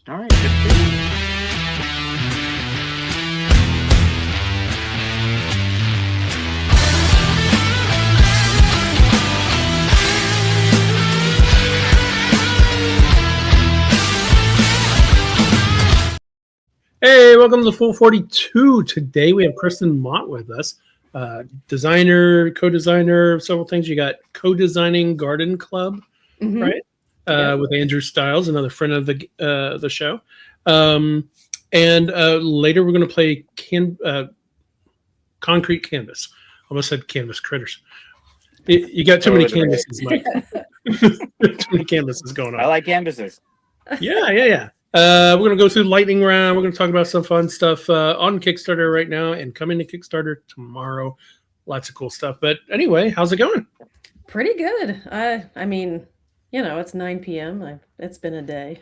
All right. Good for you. Hey, welcome to the Full 42. Today we have Kristen Mott with us, designer, co-designer of several things. You got co-designing Garden Club, right? With Andrew Stiles, another friend of the show. And later we're going to play Concrete Canvas. Almost said Canvas Critters. You got too many canvases, Mike. Too many canvases going on. I like canvases. Yeah. We're going to go through the lightning round. We're going to talk about some fun stuff on Kickstarter right now and coming to Kickstarter tomorrow. Lots of cool stuff. But anyway, how's it going? Pretty good. I mean, it's 9 p.m. It's been a day.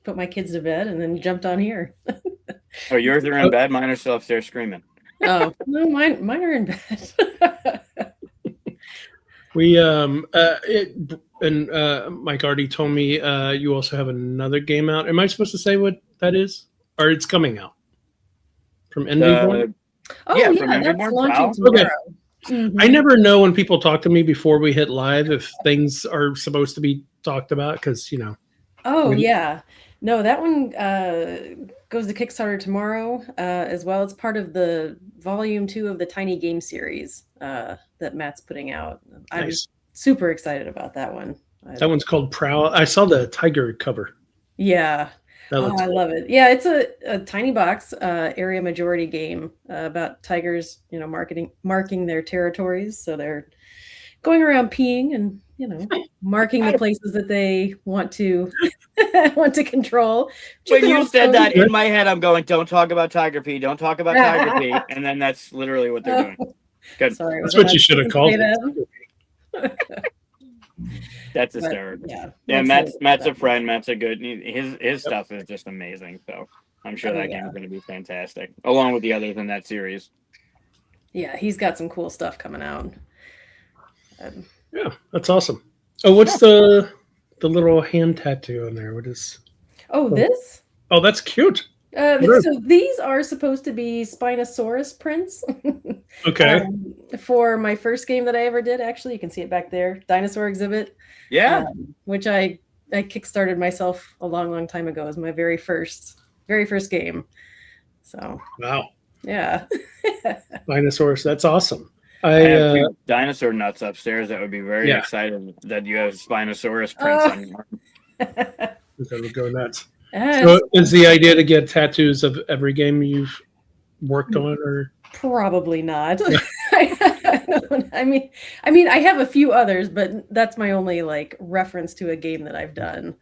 Put my kids to bed and then jumped on here. Oh, yours are in bed. Mine are still upstairs screaming. Oh, no, mine are in bed. We Mike already told me you also have another game out. Am I supposed to say what that is, or it's coming out from Envyborn? That's launching tomorrow. Okay. Mm-hmm. I never know when people talk to me before we hit live if things are supposed to be talked about because yeah. No, that one goes to Kickstarter tomorrow as well. It's part of the volume 2 of the Tiny Game series that Matt's putting out. I'm super excited about that one. That one's called Prowl. I saw the tiger cover. Yeah. I love it. Yeah, it's a tiny box area majority game about tigers, marking their territories. So they're going around peeing and marking the places that they want to control. When you said that in my head, I'm going, don't talk about tiger pee, don't talk about tiger pee. And then that's literally what they're doing. Good. Sorry, that's what you should have called it. That's hysterical. Yeah, Matt's a friend. Matt's a good. His stuff is just amazing. So I'm sure that game is going to be fantastic, along with the others in that series. Yeah, he's got some cool stuff coming out. Yeah, that's awesome. Oh, what's the little hand tattoo on there? What is? Oh, this? Oh, that's cute. So these are supposed to be Spinosaurus prints. Okay. For my first game that I ever did, actually, you can see it back there, Dinosaur Exhibit. Yeah. Which I kickstarted myself a long time ago as my very first game. So. Wow. Yeah. Spinosaurus, that's awesome. I have dinosaur nuts upstairs that would be very excited that you have Spinosaurus prints on your arm. That would go nuts. So is the idea to get tattoos of every game you've worked on, or probably not? I mean, I have a few others, but that's my only reference to a game that I've done.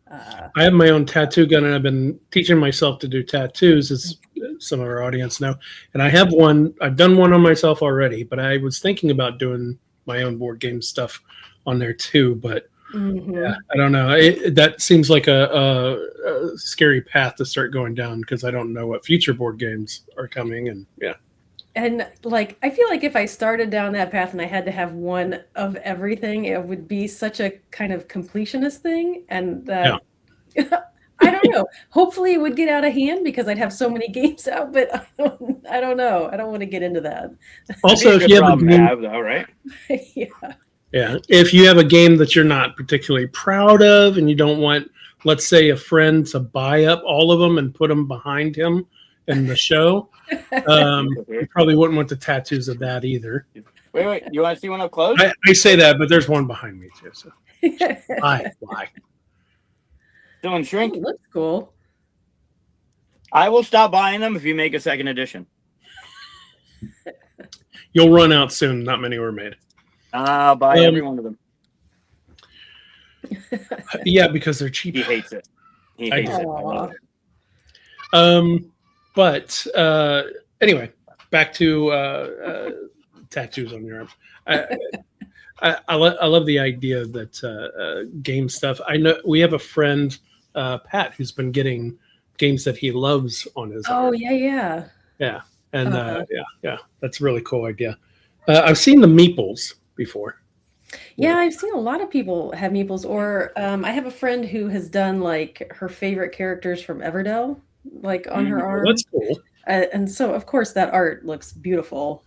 I have my own tattoo gun, and I've been teaching myself to do tattoos, as some of our audience know. And I have one. I've done one on myself already, but I was thinking about doing my own board game stuff on there too. But yeah, I don't know. That seems like a scary path to start going down because I don't know what future board games are coming. And And I feel like if I started down that path and I had to have one of everything, it would be such a kind of completionist thing. And I don't know. Hopefully it would get out of hand because I'd have so many games out, but I don't know. I don't want to get into that. Also, if you have a game, though, right? Yeah. If you have a game that you're not particularly proud of and you don't want, let's say, a friend to buy up all of them and put them behind him in the show, you probably wouldn't want the tattoos of that either. Wait. You want to see one up close? I say that, but there's one behind me too. So why? Still in shrink? It looks cool. I will stop buying them if you make a second edition. You'll run out soon. Not many were made. I'll buy every one of them. Yeah, because they're cheap. He hates it. He hates it. I love it. But anyway, back to tattoos on your arms. I love the idea that game stuff. I know we have a friend, Pat, who's been getting games that he loves on his arm. Yeah. And that's a really cool idea. I've seen the meeples before. Yeah, I've seen a lot of people have meeples, or I have a friend who has done like her favorite characters from Everdell, like on her arm. That's cool. And so, of course, that art looks beautiful.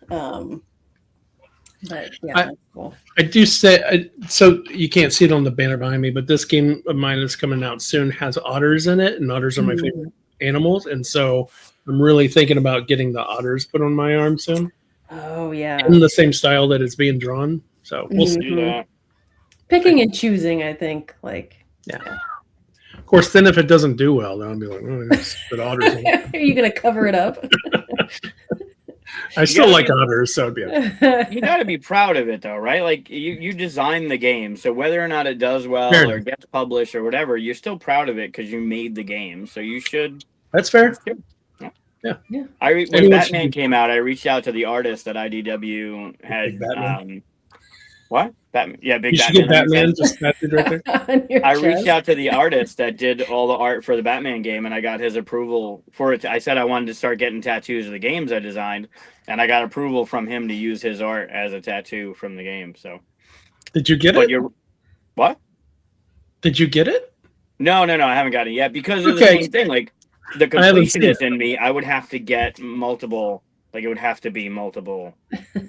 But yeah, that's cool. I do say, so you can't see it on the banner behind me, but this game of mine that's coming out soon has otters in it, and otters are my favorite animals. And so I'm really thinking about getting the otters put on my arm soon. Oh, yeah. In the same style that it's being drawn. So we'll see that. Picking and choosing, I think. Like, yeah. Of course, then if it doesn't do well, then I'll be like, oh, put otters in it. Are you going to cover it up? I still like otters, so it'd be okay. You got to be proud of it, though, right? Like you designed the game, so whether or not it does well or gets published or whatever, you're still proud of it because you made the game. So you should. That's fair. Yeah. When Batman came out, I reached out to the artist that IDW had. What? Batman? Yeah, big. You should get Batman just tattooed right there. I reached out to the artist that did all the art for the Batman game, and I got his approval for it. I said I wanted to start getting tattoos of the games I designed, and I got approval from him to use his art as a tattoo from the game. So, did you get it? What? Did you get it? No, I haven't got it yet because of the same thing. Like the completionist in me, I would have to get multiple. Like it would have to be multiple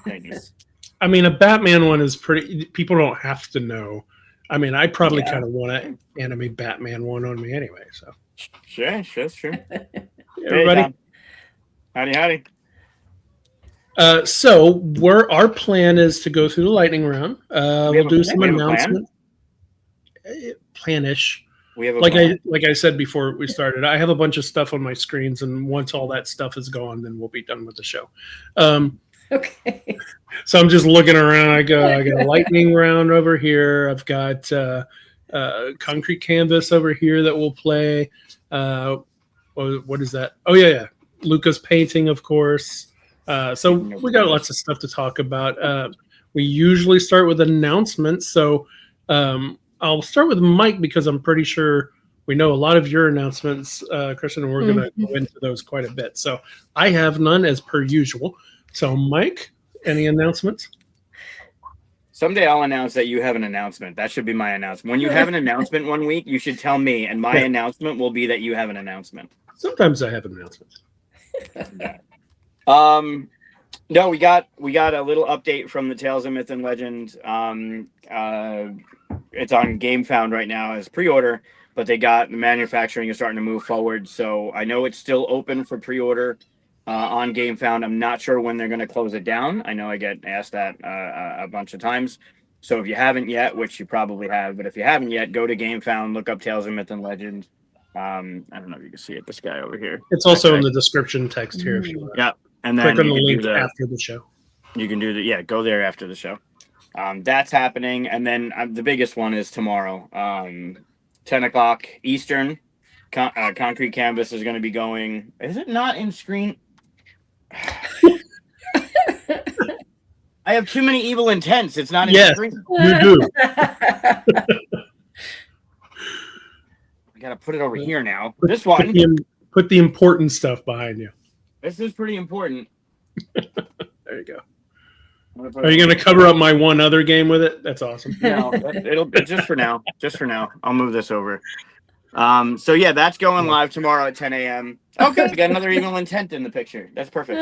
things. I mean, a Batman one is pretty. People don't have to know. I mean, I probably kind of want to animate Batman one on me anyway. So sure. Everybody, howdy. So our plan is to go through the lightning round. We'll do some announcements. Planish. We have like I said before we started. I have a bunch of stuff on my screens, and once all that stuff is gone, then we'll be done with the show. Okay. So I'm just looking around. I got a lightning round over here. I've got concrete canvas over here that we'll play. What is that? Oh yeah. Luca's painting, of course. So we got lots of stuff to talk about. We usually start with announcements. So I'll start with Mike because I'm pretty sure we know a lot of your announcements, Kristen, and we're going to go into those quite a bit. So I have none as per usual. So, Mike, any announcements? Someday I'll announce that you have an announcement. That should be my announcement. When you have an announcement one week, you should tell me, and my announcement will be that you have an announcement. Sometimes I have announcements. No, we got a little update from the Tales of Myth and Legend. It's on GameFound right now as pre-order, but the manufacturing is starting to move forward. So I know it's still open for pre-order. On GameFound. I'm not sure when they're going to close it down. I know I get asked that a bunch of times. So if you haven't yet, which you probably have, but if you haven't yet, go to GameFound, look up Tales of Myth and Legend. I don't know if you can see it. This guy over here. It's also in the description text here. If you want. Yeah, and then click on the link after the show. You can do go there after the show. That's happening, and then the biggest one is tomorrow, 10 o'clock Eastern. Concrete Canvas is going to be going. Is it not in screen? I have too many evil intents. It's not in screen. You do. I gotta put it over here now. This one. Put the important stuff behind you. This is pretty important. There you go. Are you going to cover up my one other game with it? That's awesome. No, it'll just for now. Just for now. I'll move this over. So yeah, that's going live tomorrow at 10 a.m. Okay, we got another evil intent in the picture. That's perfect.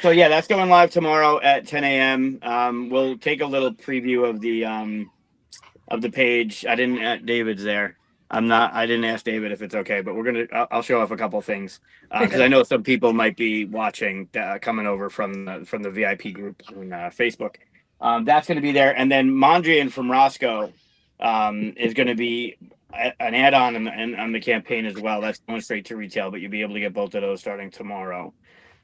So yeah, that's going live tomorrow at 10 a.m. We'll take a little preview of the page. David's there. I didn't ask David if it's okay, but I'll show off a couple things because I know some people might be watching coming over from the VIP group on Facebook. That's going to be there, and then Mondrian from Roscoe is going to be an add-on on the campaign as well. That's going straight to retail, but you'll be able to get both of those starting tomorrow.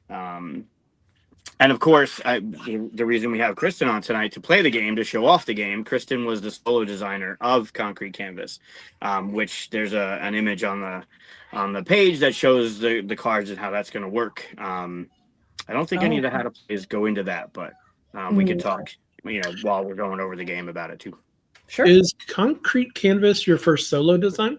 And of course, the reason we have Kristen on tonight to play the game, to show off the game, Kristen was the solo designer of Concrete Canvas, which there's an image on the page that shows the cards and how that's going to work. I don't think any of the how to plays go into that, but we could talk, while we're going over the game about it too. Sure. Is Concrete Canvas your first solo design?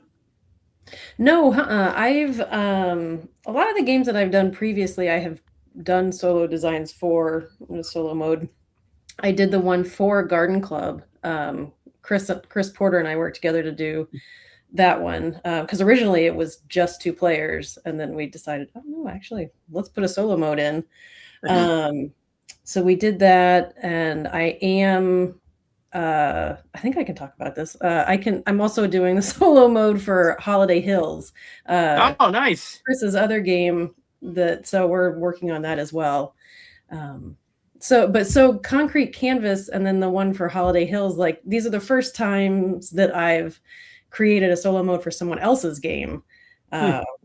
No, I've a lot of the games that I've done previously, I have done solo designs for in a solo mode. I did the one for Garden Club. Chris Porter and I worked together to do that one because originally it was just 2 players, and then we decided, oh no, actually, let's put a solo mode in. So we did that, and I think I can talk about this. I'm also doing the solo mode for Holiday Hills. Oh, nice. Chris's other game so we're working on that as well. So Concrete Canvas and then the one for Holiday Hills, like these are the first times that I've created a solo mode for someone else's game,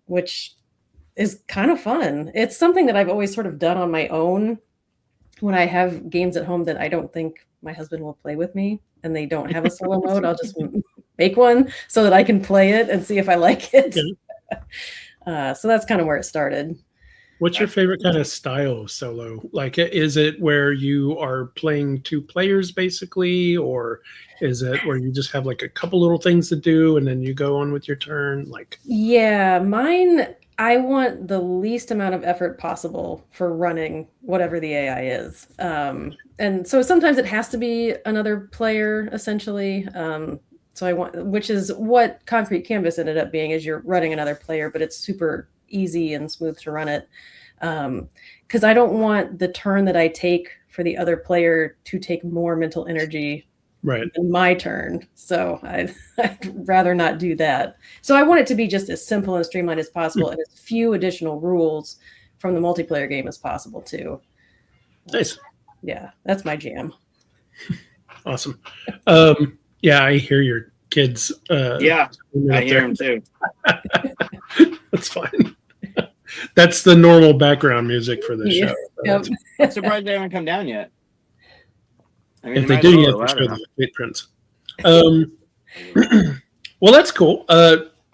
which is kind of fun. It's something that I've always sort of done on my own when I have games at home that I don't think my husband will play with me and they don't have a solo mode. I'll just make one so that I can play it and see if I like it. So that's kind of where it started. What's your favorite kind of style of solo? Like, is it where you are playing 2 players basically, or is it where you just have like a couple little things to do and then you go on with your turn? Like, yeah, mine, I want the least amount of effort possible for running whatever the AI is. And so sometimes it has to be another player essentially. So I want, which is what Concrete Canvas ended up being, is you're running another player, but it's super easy and smooth to run it. Because I don't want the turn that I take for the other player to take more mental energy than my turn. So I'd rather not do that. So I want it to be just as simple and streamlined as possible and as few additional rules from the multiplayer game as possible too. Nice. Yeah, that's my jam. Awesome. Yeah, I hear your kids. Yeah, I hear them too. That's fine. That's the normal background music for the show. Yep. I'm surprised they haven't come down yet. I mean, If they do, you have to show the footprints. Well, that's cool.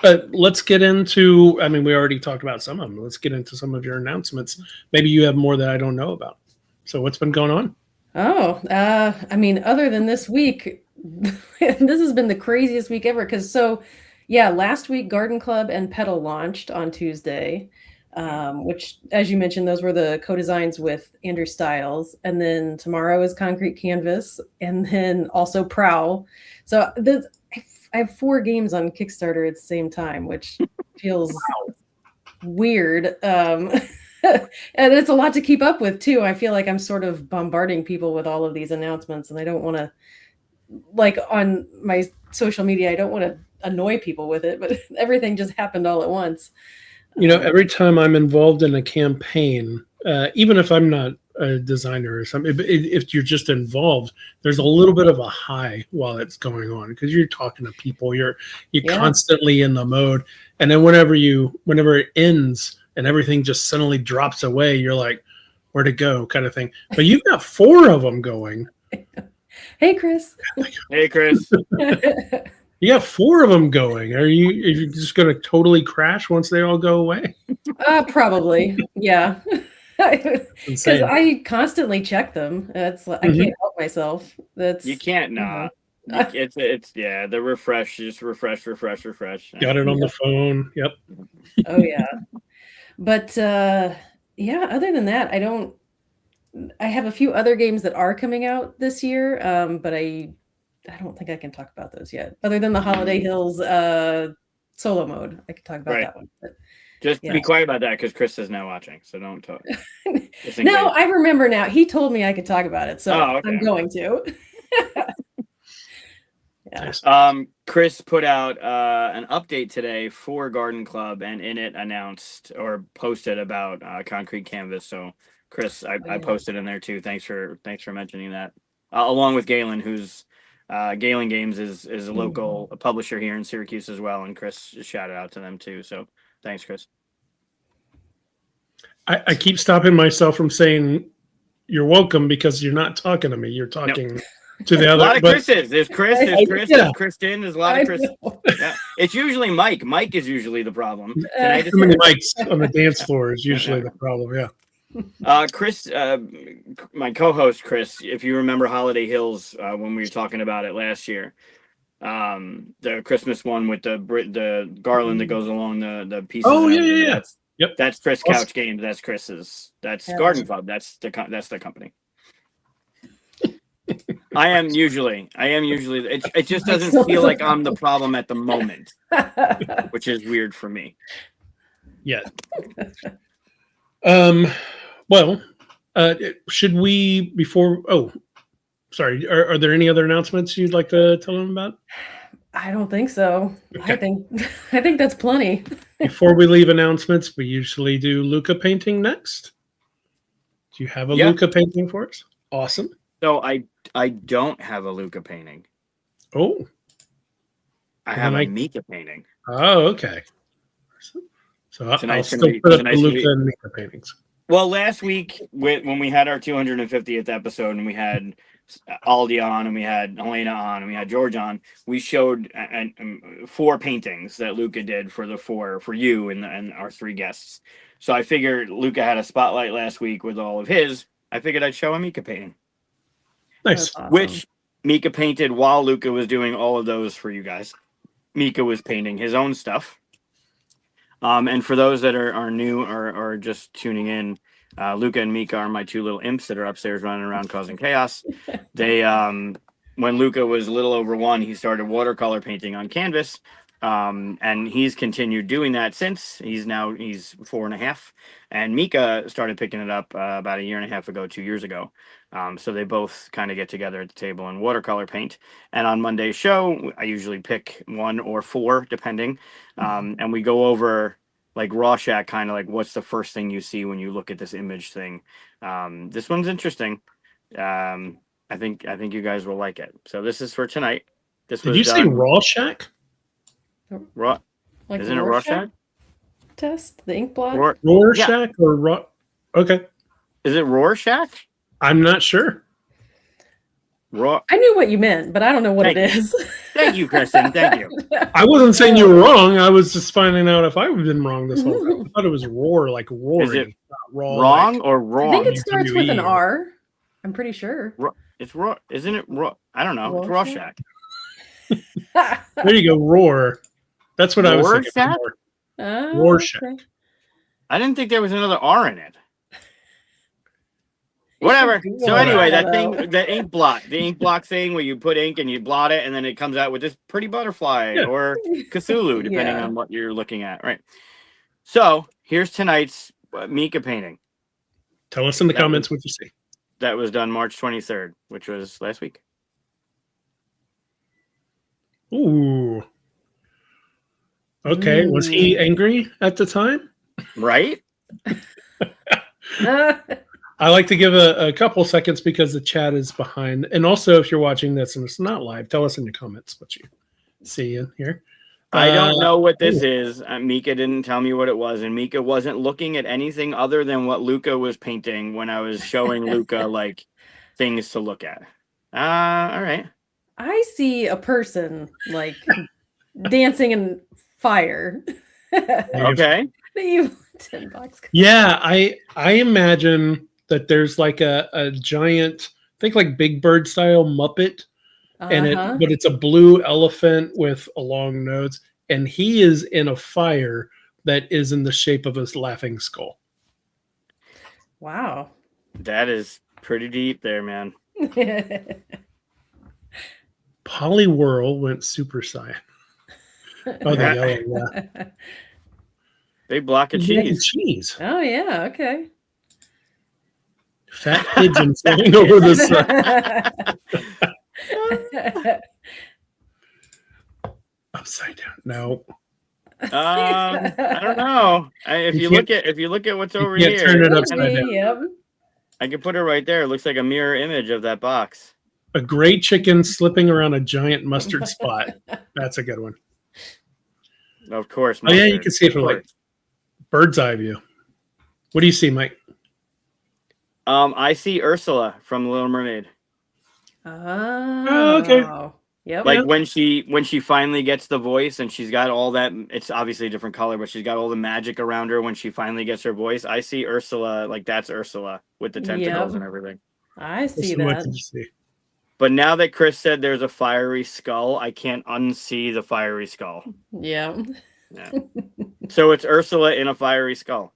Let's get into, I mean, we already talked about some of them. Let's get into some of your announcements. Maybe you have more that I don't know about. So what's been going on? Oh, I mean, other than this week, this has been the craziest week ever. Last week, Garden Club and Petal launched on Tuesday, which, as you mentioned, those were the co-designs with Andrew Stiles. And then tomorrow is Concrete Canvas, and then also Prowl. So I have 4 games on Kickstarter at the same time, which feels weird. And it's a lot to keep up with too. I feel like I'm sort of bombarding people with all of these announcements, and I don't want to, like on my social media, I don't want to annoy people with it, but everything just happened all at once. You know, every time I'm involved in a campaign, even if I'm not a designer or something, if you're just involved, there's a little bit of a high while it's going on because you're talking to people, you're constantly in the mode, and then whenever it ends and everything just suddenly drops away, you're like, where'd it go, kind of thing. But you've got 4 of them going. Hey, Chris. Hey, Chris. You got 4 of them going. Are you just going to totally crash once they all go away? Probably, yeah. Because I constantly check them. I can't help myself. You can't not. It's the refresh. Just refresh. Got it on the phone. Yep. Oh yeah. But other than that, I have a few other games that are coming out this year, but I don't think I can talk about those yet. Other than the Holiday Hills solo mode, I can talk about that one. But, just be quiet about that because Chris is now watching, so don't talk. No, I remember now. He told me I could talk about it, so I'm going to. Chris put out an update today for Garden Club, and in it announced or posted about Concrete Canvas. So, Chris, I posted in there too. Thanks for mentioning that. Along with Galen, who's Galen Games is a local publisher here in Syracuse as well, and Chris just shouted out to them too. So, thanks, Chris. I keep stopping myself from saying you're welcome because you're not talking to me. You're talking. Nope. To the other, a lot of Chris's. There's Chris, there's Kristen, there's a lot of Chris. Yeah. It's usually Mike. Mike is usually the problem. Too many mics on the dance floor is usually the problem, yeah. Chris, my co-host Chris, if you remember Holiday Hills when we were talking about it last year, the Christmas one with the garland that goes along the pieces. Oh yeah. That's Chris Couch Games. That's Chris's. That's Garden Club. That's the company. I am usually. It just doesn't feel like I'm the problem at the moment, which is weird for me. Yeah. Well, should we before? Oh, sorry. Are there any other announcements you'd like to tell them about? I don't think so. Okay. I think that's plenty. Before we leave announcements, we usually do Luca painting next. Do you have a Yeah. Luca painting for us? Awesome. So I don't have a Luca painting. Oh. I have a Mika painting. Oh, okay. So I'll still put up the Luca and Mika paintings. Well, last week when we had our 250th episode and we had Aldi on and we had Helena on and we had George on, we showed 4 paintings that Luca did for you and our 3 guests. So I figured Luca had a spotlight last week with all of his. I figured I'd show a Mika painting. Nice. Awesome. Which Mika painted while Luca was doing all of those for you guys. Mika was painting his own stuff. And for those that are new or just tuning in, Luca and Mika are my 2 little imps that are upstairs running around causing chaos. They, when Luca was a little over 1, he started watercolor painting on canvas. And he's continued doing that since. He's 4.5, and Mika started picking it up about 1.5 years ago, 2 years ago. So they both kind of get together at the table and watercolor paint. And on Monday's show, I usually pick 1 or 4, depending. And we go over like Rorschach, kind of like what's the first thing you see when you look at this image thing. This one's interesting. I think you guys will like it. So this is for tonight. Did you say Rorschach? Like isn't it Rorschach? Test the ink blot. Rorschach or Okay. Is it Rorschach? I'm not sure. I knew what you meant, but I don't know what it is. Thank you, Kristen. Thank you. I wasn't saying you were wrong. I was just finding out if I've been wrong this whole time. I thought it was roar, like roaring. Is it wrong or wrong? I think it starts with an R. I'm pretty sure. It's raw. Isn't it raw? I don't know. It's Rorschach. There you go. Roar. That's what I was thinking. Rorschach. Okay. I didn't think there was another R in it. Whatever. So anyway, that thing, the ink block thing where you put ink and you blot it and then it comes out with this pretty butterfly or Cthulhu, depending on what you're looking at. Right. So here's tonight's Mika painting. Tell us in the comments what you see. That was done March 23rd, which was last week. Ooh. Okay. Was he angry at the time? Right. I like to give a couple seconds because the chat is behind. And also, if you're watching this and it's not live, tell us in the comments what you see in here. I don't know what this is. Mika didn't tell me what it was. And Mika wasn't looking at anything other than what Luca was painting when I was showing Luca like things to look at. All right. I see a person like dancing in fire. Okay. The evil tin box. Yeah, I imagine that there's like a giant, think like Big Bird style Muppet, and but it's a blue elephant with a long nose, and he is in a fire that is in the shape of a laughing skull. Wow. That is pretty deep there, man. Polywhirl went Super Saiyan. Oh, the yellow, yeah. Big block of cheese. Oh, yeah. Okay. Fat pigeon flying over the sun. Upside down. No. I don't know. If you look at what's over here, turn it upside down. Yep. I can put it right there. It looks like a mirror image of that box. A gray chicken slipping around a giant mustard spot. That's a good one. Of course. Oh, yeah, you can see it from like bird's eye view. What do you see, Mike? I see Ursula from The Little Mermaid. Oh, okay. Yep. Like when she finally gets the voice and she's got all that, it's obviously a different color, but she's got all the magic around her when she finally gets her voice. I see Ursula, like that's Ursula with the tentacles and everything. I see that. What did you see? But now that Chris said there's a fiery skull, I can't unsee the fiery skull. Yeah. So it's Ursula in a fiery skull.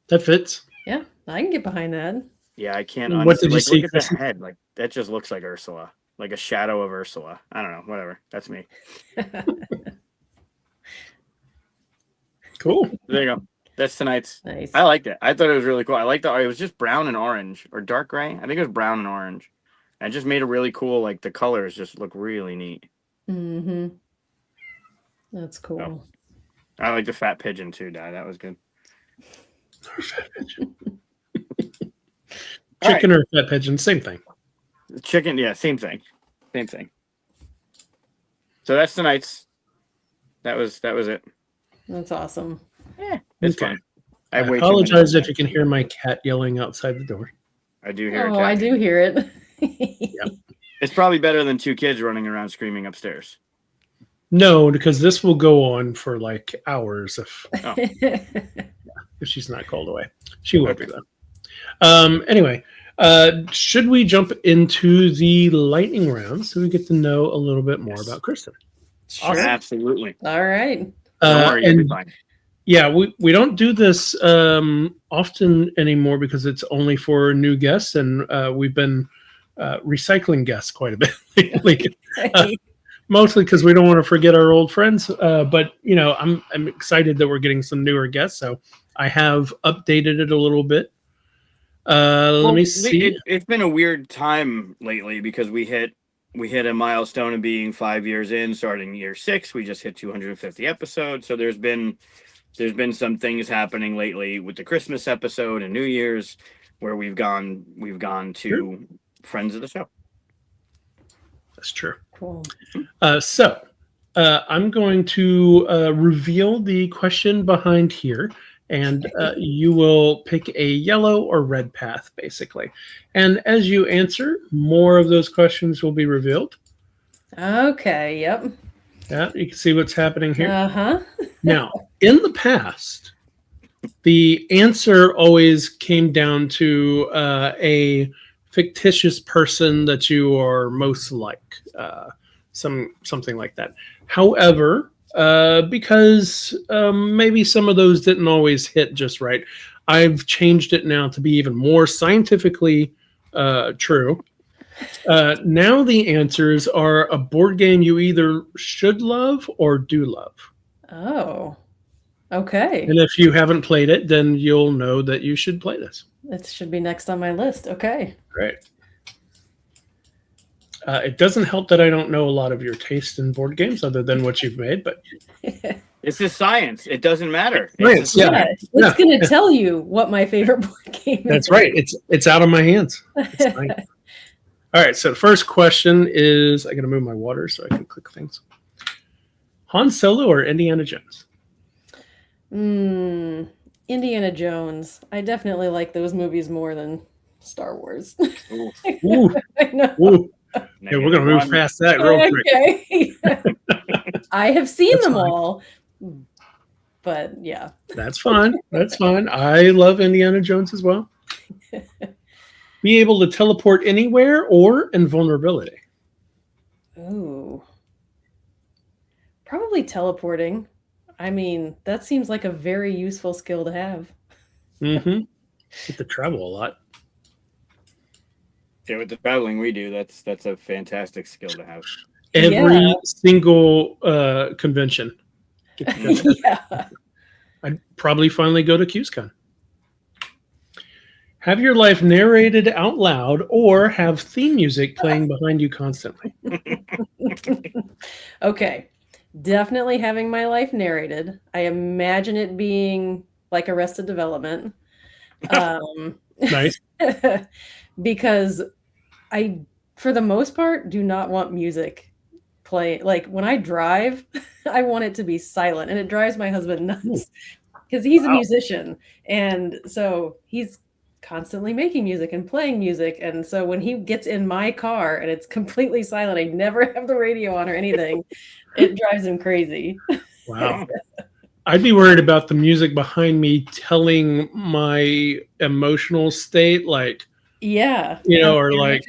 That fits. Yeah, I can get behind that. Yeah, I can't What honestly. did you Like, see, look at the Kristen? head. Like, that just looks like Ursula. Like a shadow of Ursula. I don't know. Whatever. That's me. Cool. There you go. That's tonight's. Nice. I liked it. I thought it was really cool. I liked it was just brown and orange or dark gray. I think it was brown and orange. And it just made it really cool. Like the colors just look really neat. Mm-hmm. That's cool. Oh. I like the fat pigeon too, Dad. That was good. Fat pigeon. Chicken or fat pigeon, same thing. Chicken, yeah, same thing. Same thing. So that's tonight's. That was it. That's awesome. Yeah, it's Okay. fun. I have way too apologize many. if you can hear my cat yelling outside the door. I do hear it. Oh, I do hear it. Yep. It's probably better than two kids running around screaming upstairs. No, because this will go on for like hours if she's not called away. She will be though. Anyway, should we jump into the lightning round so we get to know a little bit more about Kristen? Sure. Absolutely. All right. Don't worry, you'll be fine. Yeah, we don't do this often anymore because it's only for new guests, and we've been recycling guests quite a bit lately. Mostly because we don't want to forget our old friends. But you know, I'm excited that we're getting some newer guests, so I have updated it a little bit. Let me see. It's been a weird time lately because we hit a milestone of being 5 years in, starting year 6. We just hit 250 episodes, so there's been some things happening lately with the Christmas episode and New Year's where we've gone to friends of the show. That's true. Cool. So I'm going to reveal the question behind here, and you will pick a yellow or red path, basically. And as you answer, more of those questions will be revealed. Okay. Yep. Yeah, you can see what's happening here. Uh-huh. Now, in the past, the answer always came down to a fictitious person that you are most like, something like that. However, because maybe some of those didn't always hit just right, I've changed it now to be even more scientifically true. Now the answers are a board game you either should love or do love. Oh. Okay. And if you haven't played it, then you'll know that you should play this. It should be next on my list. Okay. Great. It doesn't help that I don't know a lot of your taste in board games other than what you've made, but This is science. It doesn't matter. Science, Yeah. It's going to tell you what my favorite board game is. that's right. It's out of my hands. It's fine. All right. So the first question is, I got to move my water so I can click things. Han Solo or Indiana Jones? Indiana Jones. I definitely like those movies more than Star Wars. Ooh. I know. Ooh. Yeah, we're gonna move past that real quick. Okay. I have seen That's them fine. all, but yeah. That's fine. That's fine. I love Indiana Jones as well. Be able to teleport anywhere or invulnerability? Ooh. Probably teleporting. I mean, that seems like a very useful skill to have. Mm-hmm. Get to travel a lot. Yeah, with the traveling we do, that's a fantastic skill to have. Every single convention. Yeah. I'd probably finally go to QSCon. Have your life narrated out loud or have theme music playing behind you constantly. Okay. Definitely having my life narrated. I imagine it being like Arrested Development. Nice. Because I, for the most part, do not want music playing. Like when I drive, I want it to be silent, and it drives my husband nuts because he's a musician, and so he's constantly making music and playing music. And so when he gets in my car and it's completely silent, I never have the radio on or anything. It drives him crazy. Wow. I'd be worried about the music behind me telling my emotional state, like, Yeah. or like,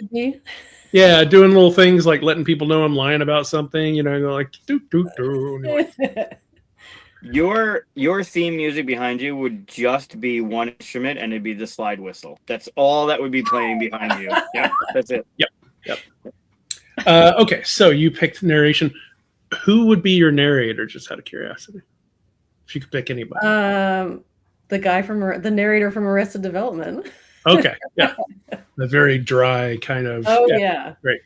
yeah, doing little things like letting people know I'm lying about something, like, doo, doo, doo. Your theme music behind you would just be one instrument, and it'd be the slide whistle. That's all that would be playing behind you. Yeah, that's it. Yep. Okay, so you picked narration. Who would be your narrator, just out of curiosity? If you could pick anybody. The guy the narrator from Arrested Development. Okay, yeah. The very dry kind of. Oh, yeah. Great.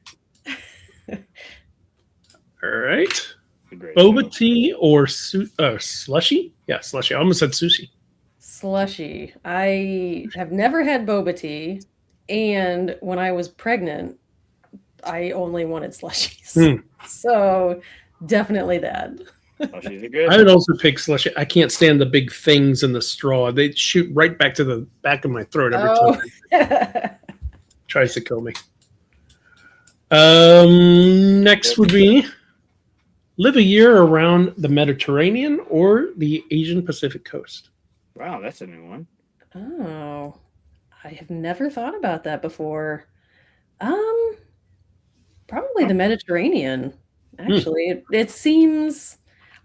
All right. Boba tea or slushy? Yeah, slushy. I almost said sushi. Slushy. I have never had boba tea, and when I was pregnant, I only wanted slushies. So definitely that. Slushies are good. I would also pick slushy. I can't stand the big things in the straw. They shoot right back to the back of my throat every time. Tries to kill me. Next would be live a year around the Mediterranean or the Asian Pacific coast. Wow, that's a new one. Oh, I have never thought about that before. Probably the Mediterranean. Actually, it seems.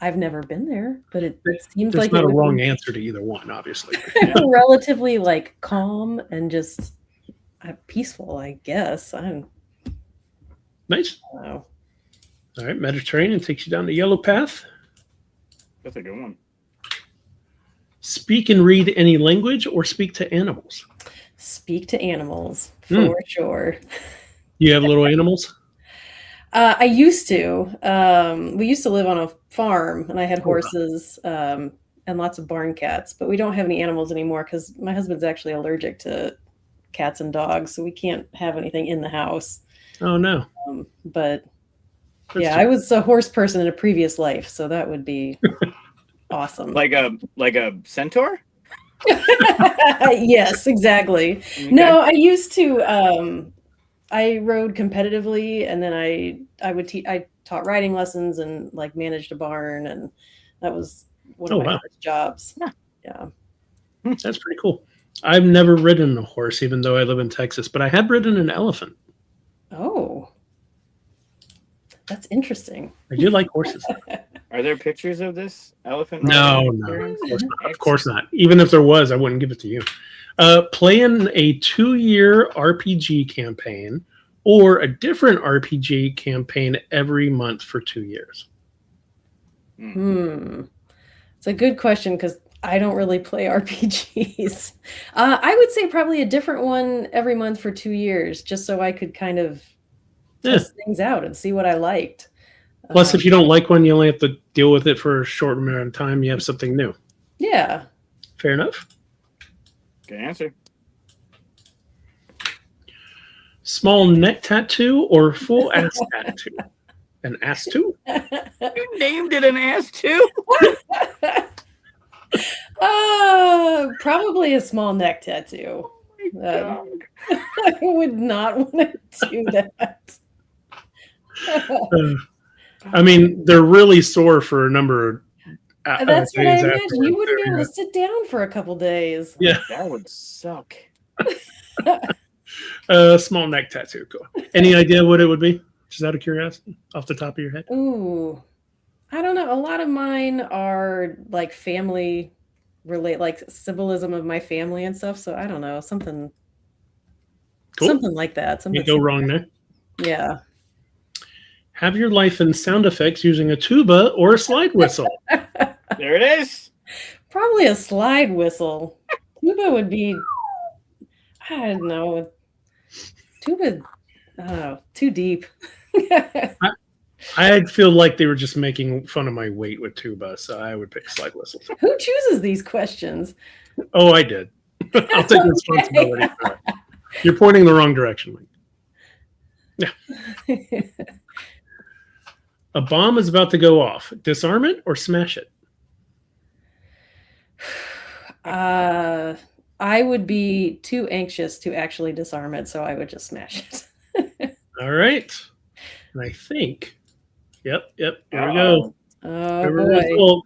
I've never been there, but it seems There's like not a wrong answer to either one, obviously. relatively like calm and just peaceful, I guess. Nice. Wow. All right, Mediterranean takes you down the yellow path. That's a good one. Speak and read any language or speak to animals. Speak to animals, for sure. You have little animals? I used to. We used to live on a farm, and I had horses and lots of barn cats, but we don't have any animals anymore because my husband's actually allergic to cats and dogs, so we can't have anything in the house. Oh, no. But yeah, I was a horse person in a previous life, so that would be awesome. Like a centaur? Yes, exactly. Okay. No, I used to. I rode competitively, and then I taught riding lessons and like managed a barn, and that was one of my first jobs. Yeah, that's pretty cool. I've never ridden a horse, even though I live in Texas, but I have ridden an elephant. Oh, that's interesting. I do like horses. Are there pictures of this elephant? No, of course not. Even if there was, I wouldn't give it to you. Playing a 2-year RPG campaign or a different RPG campaign every month for 2 years. It's a good question because I don't really play RPGs. I would say probably a different one every month for 2 years, just so I could kind of test things out and see what I liked. Plus, if you don't like one, you only have to deal with it for a short amount of time. You have something new. Yeah. Fair enough. Good answer. Small neck tattoo or full ass tattoo? An ass too? You named it an ass too? Probably a small neck tattoo. I would not want to do that. I mean, they're really sore for a number of that's what I imagine. You wouldn't be able to sit down for a couple days. Yeah. That would suck. Small neck tattoo. Cool. Any idea what it would be? Just out of curiosity, off the top of your head? Ooh. I don't know. A lot of mine are like family like symbolism of my family and stuff. So I don't know. Something like that. You go wrong there. Yeah. Have your life in sound effects using a tuba or a slide whistle. There it is. Probably a slide whistle. Tuba would be, I don't know. Tuba, too deep. I feel like they were just making fun of my weight with tuba, so I would pick slide whistles. Who chooses these questions? Oh, I did. I'll take responsibility for it. You're pointing the wrong direction, Mike. Yeah. A bomb is about to go off. Disarm it or smash it? I would be too anxious to actually disarm it, so I would just smash it. All right. And I think, yep, here we go. Oh, boy.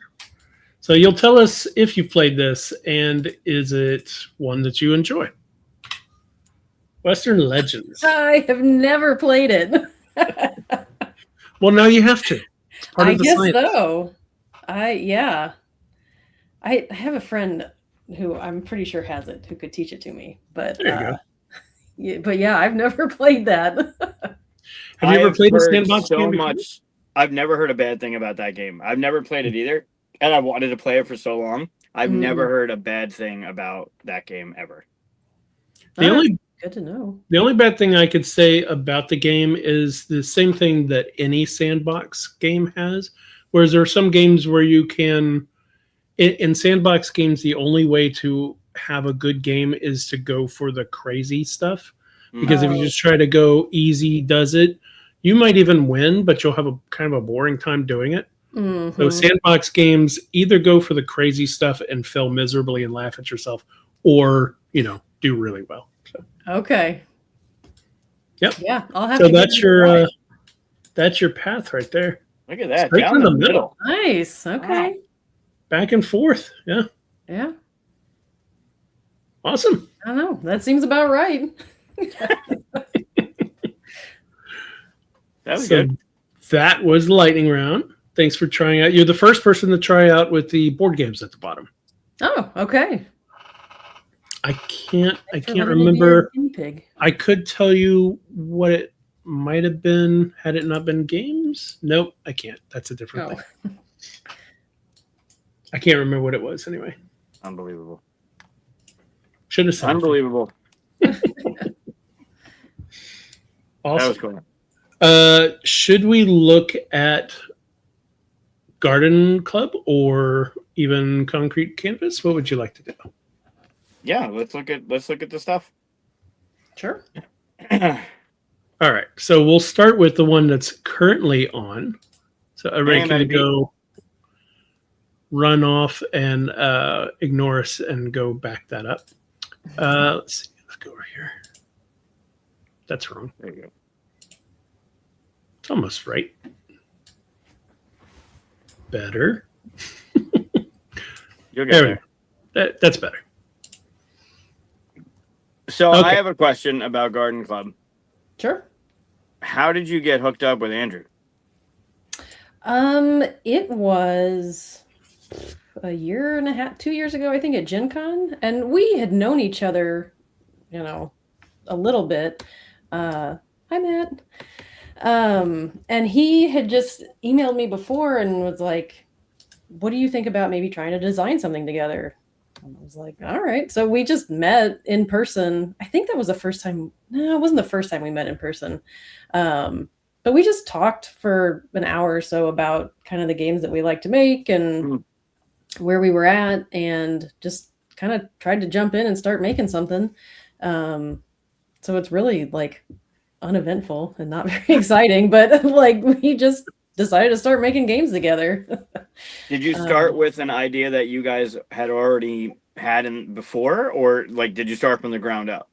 So you'll tell us if you've played this, and is it one that you enjoy? Western Legends. I have never played it. Well, now you have to. It's part I of the guess science. so. Yeah. I have a friend who I'm pretty sure has it, who could teach it to me. But There you go. yeah, I've never played that. Have you ever I've played a heard sandbox so game before? much. I've never heard a bad thing about that game. I've never played it either, and I wanted to play it for so long. I've never heard a bad thing about that game ever. The only Good to know. The only bad thing I could say about the game is the same thing that any sandbox game has. Whereas there are some games where you can, in sandbox games, the only way to have a good game is to go for the crazy stuff. Because if you just try to go easy, does it, you might even win, but you'll have a kind of a boring time doing it. So sandbox games either go for the crazy stuff and fail miserably and laugh at yourself, or do really well. So. Okay. Yep. Yeah, I'll have so to. So that's your path right there. Look at that. Straight Down in the the middle. Nice. Okay. Wow. Back and forth. Yeah. Yeah. Awesome. I don't know. That seems about right. That was good. That was the lightning round. Thanks for trying out. You're the first person to try out with the board games at the bottom. Oh, okay. I can't remember. Pig. I could tell you what it might have been had it not been games. Nope, I can't. That's a different thing. I can't remember what it was anyway. Unbelievable. Shouldn't have said Unbelievable. Awesome. That was cool. Should we look at Garden Club or even Concrete Canvas? What would you like to do? Yeah, let's look at the stuff. Sure. All right. So we'll start with the one that's currently on. So everybody can go run off and ignore us and go back that up. Let's see. Let's go over here. That's wrong. There you go. It's almost right. Better. You'll get there. That's better. So Okay. I have a question about Garden Club. Sure. How did you get hooked up with Andrew? It was a year and a half, 2 years ago, I think, at Gen Con. And we had known each other, a little bit. Hi, Matt. And he had just emailed me before and was like, what do you think about maybe trying to design something together? And I was like, all right. So we just met in person. I think that was the first time. No, it wasn't the first time we met in person. But we just talked for an hour or so about kind of the games that we like to make and where we were at, and just kind of tried to jump in and start making something. So it's really like uneventful and not very exciting, but like we just decided to start making games together. Did you start with an idea that you guys had already had before, or like did you start from the ground up?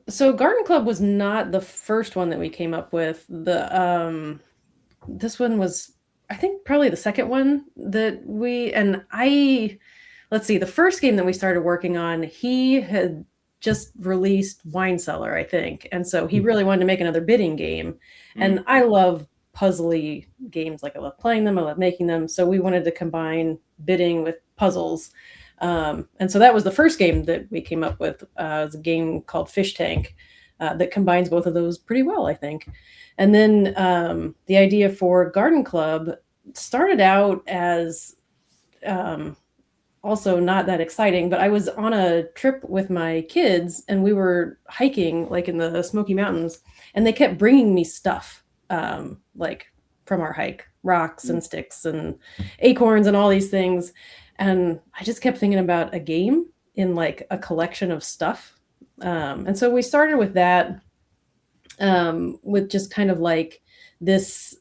So Garden Club was not the first one that we came up with. This one was, I think, probably the second one that let's see, the first game that we started working on, he had just released Wine Cellar, I think. And so he really wanted to make another bidding game. And I love puzzly games. Like I love playing them. I love making them. So we wanted to combine bidding with puzzles. And so that was the first game that we came up with. It was a game called Fish Tank that combines both of those pretty well, I think. And then the idea for Garden Club started out as also not that exciting, but I was on a trip with my kids and we were hiking like in the Smoky Mountains, and they kept bringing me stuff like from our hike, rocks and sticks and acorns and all these things. And I just kept thinking about a game in like a collection of stuff. And so we started with that, with just kind of like this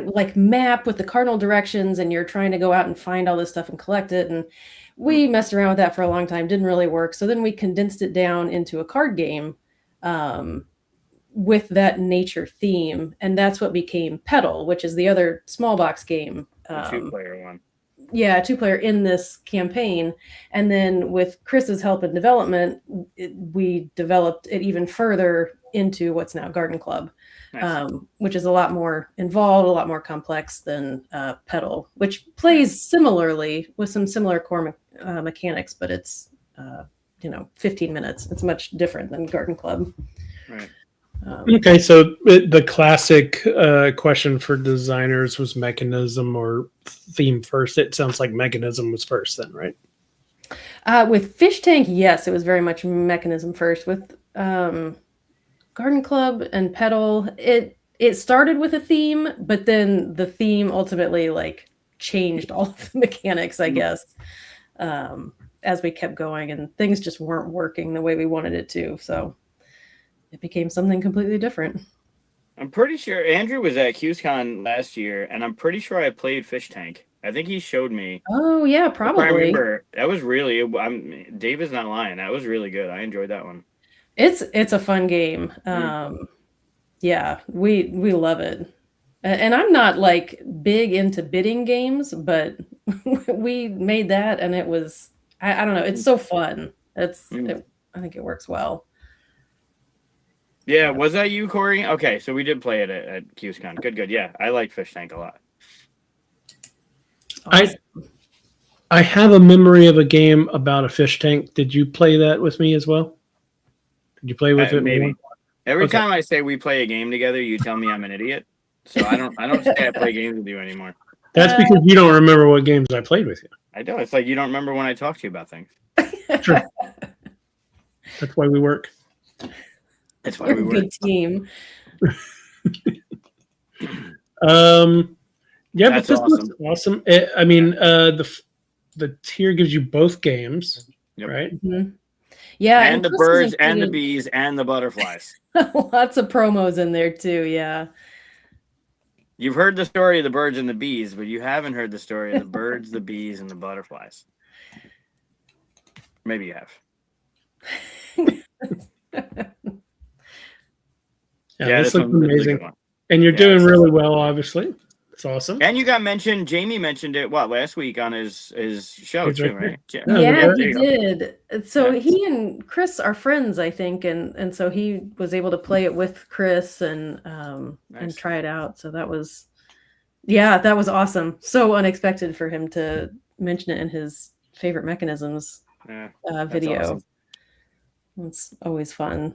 like map with the cardinal directions, and you're trying to go out and find all this stuff and collect it. And we messed around with that for a long time, didn't really work. So then we condensed it down into a card game with that nature theme. And that's what became Petal, which is the other small box game. The 2-player one. Yeah, 2-player in this campaign. And then with Chris's help and development, we developed it even further into what's now Garden Club. Nice. which is a lot more involved, a lot more complex than Pedal, which plays similarly with some similar core mechanics, but it's 15 minutes. It's much different than Garden Club. Right. Okay, so the classic question for designers was mechanism or theme first. It sounds like mechanism was first then, right? With Fish Tank, yes, it was very much mechanism first. With Garden Club and Pedal, it started with a theme, but then the theme ultimately like changed all of the mechanics, I guess, as we kept going, and things just weren't working the way we wanted it to. So it became something completely different. I'm pretty sure Andrew was at QSCon last year, and I'm pretty sure I played Fish Tank. I think he showed me. Oh yeah, If I probably. remember, that was really. David's not lying. That was really good. I enjoyed that one. It's a fun game. Yeah, we love it. And I'm not like big into bidding games, but we made that and it was I don't know, it's so fun. I think it works well. Yeah, was that you, Corey? Okay, so we did play it at QSCon. Good. Yeah, I like Fish Tank a lot. Awesome. I have a memory of a game about a fish tank. Did you play that with me as well? Did you play with it? Maybe. Every Okay. time I say we play a game together, you tell me I'm an idiot. So I don't say I play games with you anymore. That's because you don't remember what games I played with you. I don't. It's like you don't remember when I talk to you about things. Sure. That's why we work. That's why We're we a work. good team. Yeah, That's but this awesome. was awesome. I mean, the tier gives you both games, Yep. right? Mhm. Yeah, And the Chris birds has and the included bees and the butterflies. lots of promos in there too. Yeah. You've heard the story of the birds and the bees, but you haven't heard the story of the birds, the bees, and the butterflies. Maybe you have. Yeah, this looks this is a good amazing. one. And you're Yeah, doing this is really well, obviously. It's awesome. And you got mentioned. Jamie mentioned it last week on his show He's too, right right? Yeah, there he you did. So Yeah. he and Chris are friends, I think, and so he was able to play it with Chris and Nice. try it out. So that was awesome. So unexpected for him to mention it in his favorite mechanisms video. Awesome. It's always fun.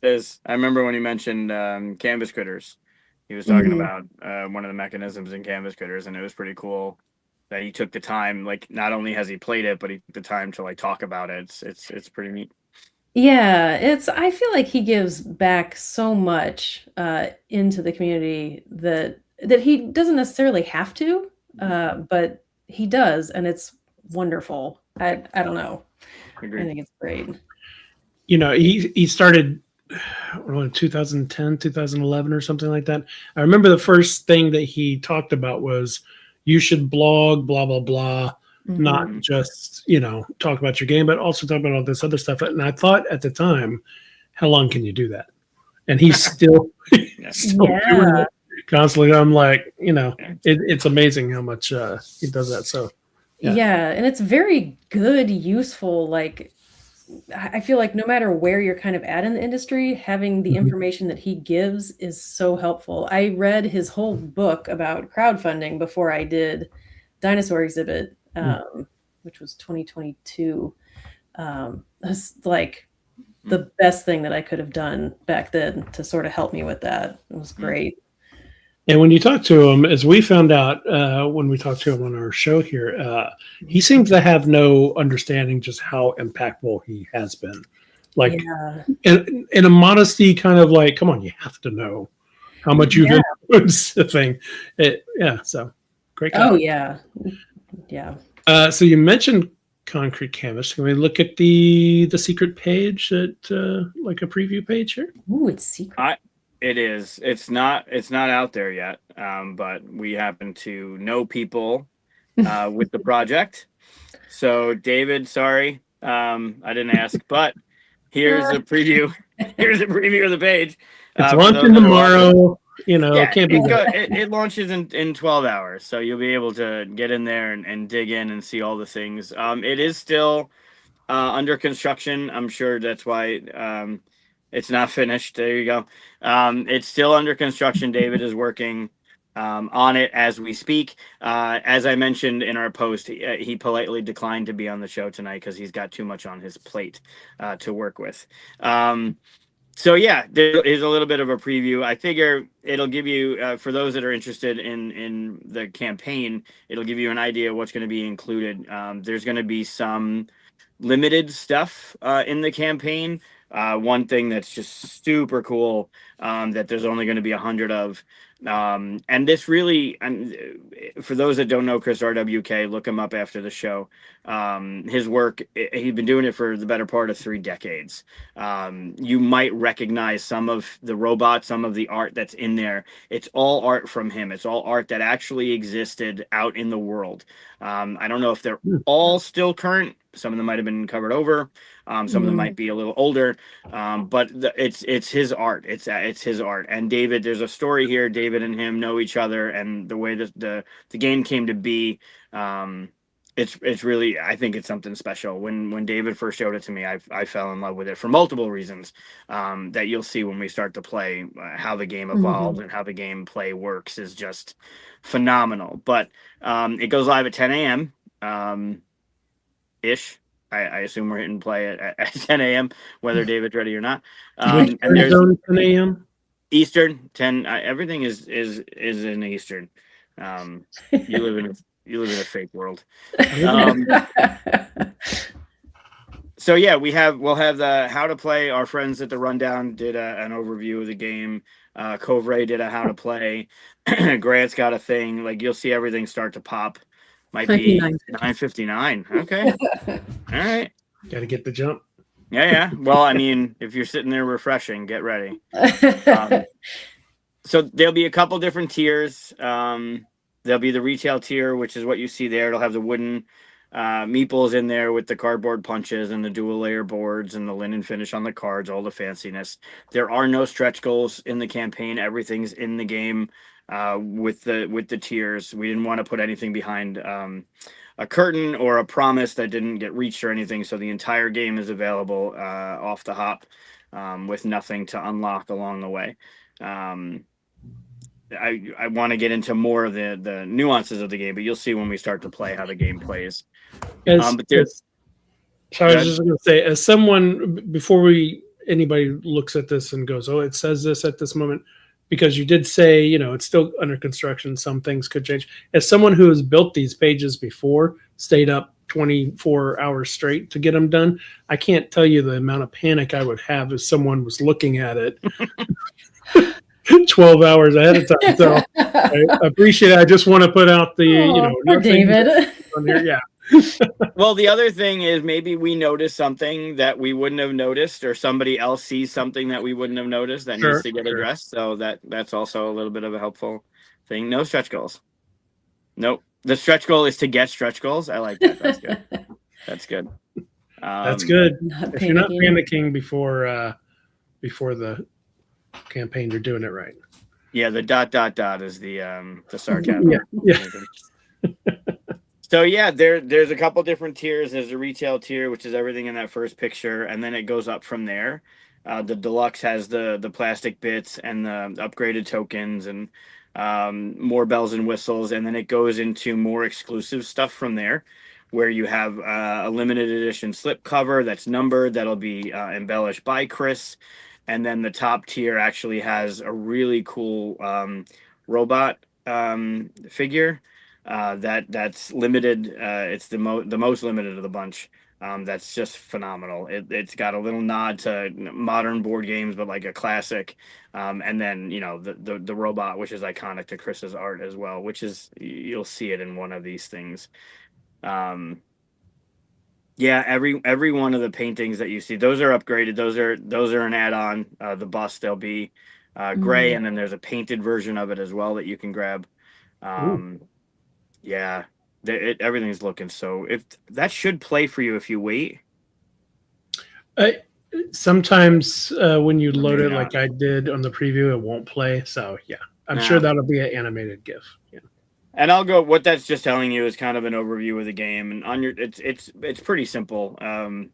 I remember when he mentioned Canvas Critters. He was talking Mhm. about one of the mechanisms in Canvas Critters, and it was pretty cool that he took the time. Like, not only has he played it, but he took the time to like talk about it. It's pretty neat. Yeah, I feel like he gives back so much into the community that he doesn't necessarily have to, but he does, and it's wonderful. I don't know. Agreed. I think it's great. You know, he started in 2010, 2011 or something like that. I remember the first thing that he talked about was you should blog, blah, blah, blah. Not just, talk about your game, but also talk about all this other stuff. And I thought at the time, how long can you do that? And he's still, still doing it constantly. I'm like, it's amazing how much he does that. So, yeah, and it's very good, useful. Like, I feel like no matter where you're kind of at in the industry, having the information that he gives is so helpful. I read his whole book about crowdfunding before I did Dinosaur Exhibit, which was 2022. That's like the best thing that I could have done back then to sort of help me with that. It was great. And when you talk to him, as we found out when we talked to him on our show here, he seems to have no understanding just how impactful he has been. Like, in a modesty kind of like, come on, you have to know how much you've influenced the thing. So great guy. Oh, yeah. Yeah. So you mentioned Concrete Canvas. Can we look at the secret page, like a preview page here? Ooh, it's secret. It is. It's not out there yet, but we happen to know people with the project. So, David, sorry, I didn't ask, but here's a preview. Here's a preview of the page. It's launching tomorrow. Can't be it launches in 12 hours, so you'll be able to get in there and dig in and see all the things. It is still under construction. I'm sure that's why It's not finished. There you go. It's still under construction. David is working on it as we speak. As I mentioned in our post, he politely declined to be on the show tonight because he's got too much on his plate to work with. So yeah, there is a little bit of a preview. I figure it'll give you, for those that are interested in the campaign, it'll give you an idea of what's going to be included. There's going to be some limited stuff in the campaign. One thing that's just super cool that there's only going to be 100 of. And this really, for those that don't know Chris RWK, look him up after the show. His work, he's been doing it for the better part of 3 decades. You might recognize some of the robots, some of the art that's in there. It's all art from him. It's all art that actually existed out in the world. I don't know if they're all still current. Some of them might have been covered over. Some of them might be a little older, but it's his art. It's his art. And David, there's a story here. David and him know each other, and the way that the game came to be, it's really, I think it's something special. When David first showed it to me, I fell in love with it for multiple reasons that you'll see when we start to play. How the game evolved and how the gameplay works is just phenomenal. But it goes live at 10 a.m. Ish. I assume we're hitting play at 10 a.m. whether David's ready or not. And there's 10 a.m. Eastern 10. Everything is in Eastern. You live in a fake world. So yeah, we'll have the how to play. Our friends at the Rundown did an overview of the game. Covray did a how to play. Grant's got a thing. Like, you'll see everything start to pop. Might be 9:59. Okay. All right. Got to get the jump. Yeah. Well, I mean, if you're sitting there refreshing, get ready. So there'll be a couple different tiers. There'll be the retail tier, which is what you see there. It'll have the wooden meeples in there with the cardboard punches and the dual layer boards and the linen finish on the cards, all the fanciness. There are no stretch goals in the campaign. Everything's in the game with the tiers. We didn't want to put anything behind a curtain or a promise that didn't get reached or anything. So the entire game is available off the hop with nothing to unlock along the way. I want to get into more of the nuances of the game, but you'll see when we start to play how the game plays. But there's. So I was just going to say, as someone, before anybody looks at this and goes, "Oh, it says this at this moment," because you did say, it's still under construction. Some things could change. As someone who has built these pages before, stayed up 24 hours straight to get them done, I can't tell you the amount of panic I would have if someone was looking at it 12 hours ahead of time. So I appreciate it. I just want to put out the, for David. On here. Yeah. Well, the other thing is maybe we notice something that we wouldn't have noticed, or somebody else sees something that we wouldn't have noticed that needs to get addressed. So that's also a little bit of a helpful thing. No stretch goals. Nope. The stretch goal is to get stretch goals. I like that. That's good. That's good. That's good. If you're not panicking before the campaign, you're doing it right. Yeah, the ... is the sarcasm. Yeah. So yeah, there's a couple different tiers. There's a retail tier, which is everything in that first picture, and then it goes up from there. The deluxe has the plastic bits and the upgraded tokens and more bells and whistles, and then it goes into more exclusive stuff from there, where you have a limited edition slipcover that's numbered that'll be embellished by Chris, and then the top tier actually has a really cool robot figure. That's limited. It's the most limited of the bunch. That's just phenomenal. It's got a little nod to modern board games, but like a classic. And then the robot, which is iconic to Chris's art as well, which is, you'll see it in one of these things. Yeah, every one of the paintings that you see, those are upgraded. Those are an add-on. The bust, they'll be gray, and then there's a painted version of it as well that you can grab. Yeah, everything's looking so. If that should play for you if you wait. Sometimes when you load it, like I did on the preview, it won't play. So yeah, I'm sure that'll be an animated GIF. Yeah. And I'll go. What that's just telling you is kind of an overview of the game, and on your, it's pretty simple. On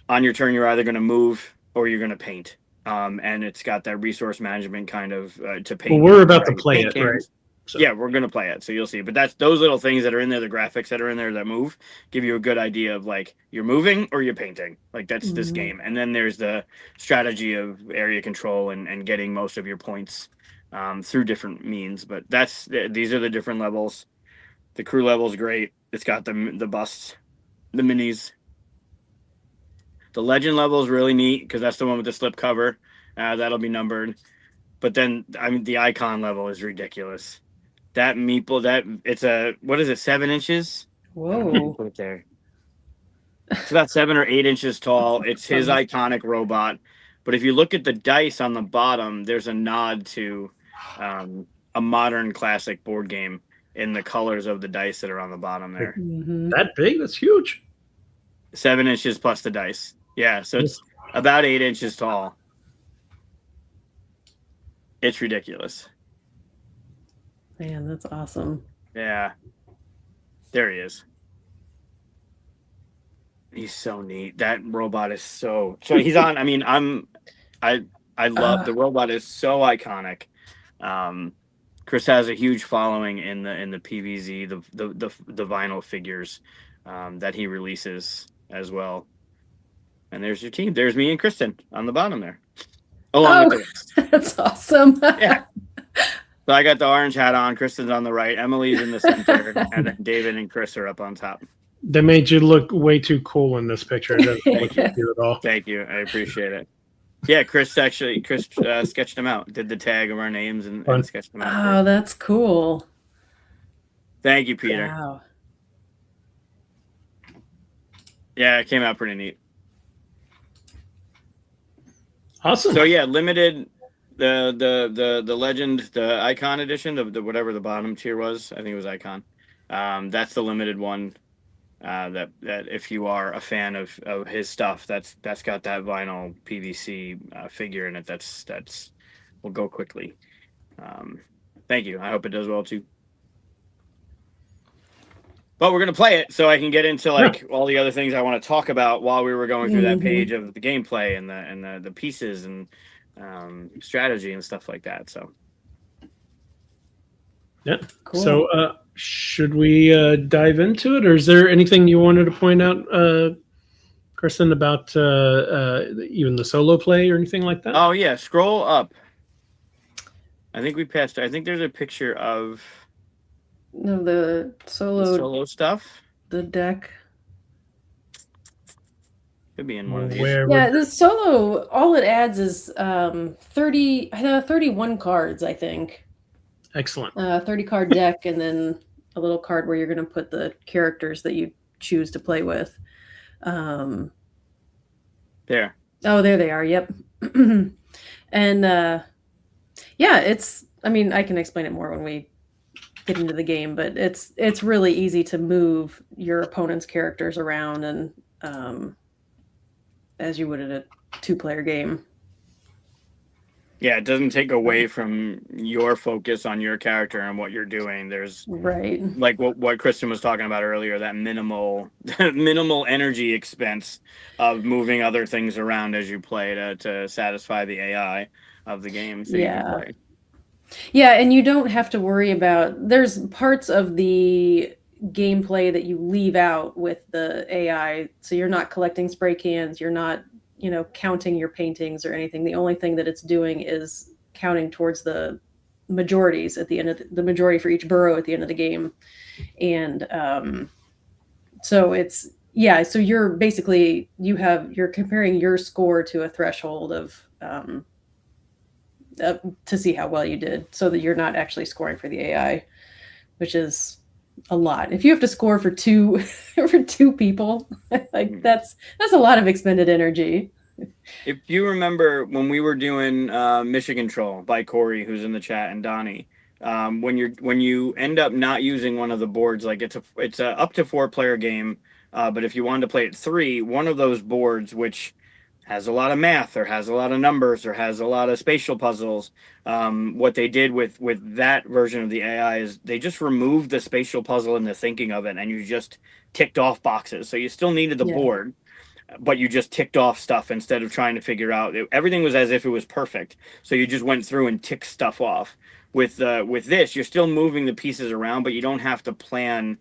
your turn, you're either going to move or you're going to paint. And it's got that resource management kind of to paint. Well, we're about to play it, right? So. Yeah, we're gonna play it, so you'll see. But that's those little things that are in there, the graphics that are in there that move, give you a good idea of like you're moving or you're painting. Like that's this game. And then there's the strategy of area control and getting most of your points through different means. But these are the different levels. The crew level is great. It's got the busts, the minis. The legend level is really neat because that's the one with the slip cover. That'll be numbered. But then, I mean, the icon level is ridiculous. That meeple, it's what is it, 7 inches? Whoa. Put it there. It's about 7 or 8 inches tall. It's his iconic robot. But if you look at the dice on the bottom, there's a nod to a modern classic board game in the colors of the dice that are on the bottom there. That big? That's huge. 7 inches plus the dice. Yeah, so it's about 8 inches tall. It's ridiculous. Man, that's awesome. Yeah. There he is. He's so neat. That robot is so he's on. I mean, I love the robot is so iconic. Chris has a huge following in the PVZ, the vinyl figures that he releases as well. And there's your team. There's me and Kristen on the bottom there. Along with it. That's awesome. Yeah. So I got the orange hat on. Kristen's on the right. Emily's in the center, and then David and Chris are up on top. They made you look way too cool in this picture. It doesn't look you at all. Thank you. I appreciate it. Yeah, Chris sketched them out. Did the tag of our names and sketched them out. Oh, that's cool. Thank you, Peter. Wow. Yeah, it came out pretty neat. Awesome. So yeah, limited the legend, the icon edition, the whatever the bottom tier was. I think it was icon. That's the limited one. That if you are a fan of his stuff, that's got that vinyl PVC figure in it. That's will go quickly. Thank you. I hope it does well too. But we're gonna play it so I can get into all the other things I want to talk about while we were going through that page of the gameplay and the pieces and strategy and stuff like that. So yeah. Cool. So should we dive into it, or is there anything you wanted to point out, Kristen, about even the solo play or anything like that? Oh yeah, scroll up. I think we passed. I think there's a picture of. No, the solo stuff. The deck could be in one of these. Yeah, the solo. All it adds is 31 cards, I think. Excellent. 30 card deck, and then a little card where you're going to put the characters that you choose to play with. There. Oh, there they are. Yep. And yeah, it's. I mean, I can explain it more when we get into the game, but it's really easy to move your opponent's characters around and as you would in a 2-player game. Yeah, it doesn't take away from your focus on your character and what you're doing. There's right, like what Kristen was talking about earlier, that minimal energy expense of moving other things around as you play to satisfy the AI of the game. So you can play. Yeah, and you don't have to worry about, there's parts of the gameplay that you leave out with the AI. So you're not collecting spray cans, you're not, counting your paintings or anything. The only thing that it's doing is counting towards the majorities at the end of the majority for each borough at the end of the game. And so it's, so you're basically, you're comparing your score to a threshold of, to see how well you did, so that you're not actually scoring for the AI, which is a lot. If you have to score for two people, like that's a lot of expended energy. If you remember when we were doing Mission Control by Corey, who's in the chat, and Donnie, when you end up not using one of the boards, like it's a up to 4-player game, but if you wanted to play it 3, one of those boards, which has a lot of math or has a lot of numbers or has a lot of spatial puzzles. What they did with that version of the AI is they just removed the spatial puzzle and the thinking of it, and you just ticked off boxes. So you still needed the board, but you just ticked off stuff instead of trying to figure out. Everything was as if it was perfect, so you just went through and ticked stuff off. With this, you're still moving the pieces around, but you don't have to plan.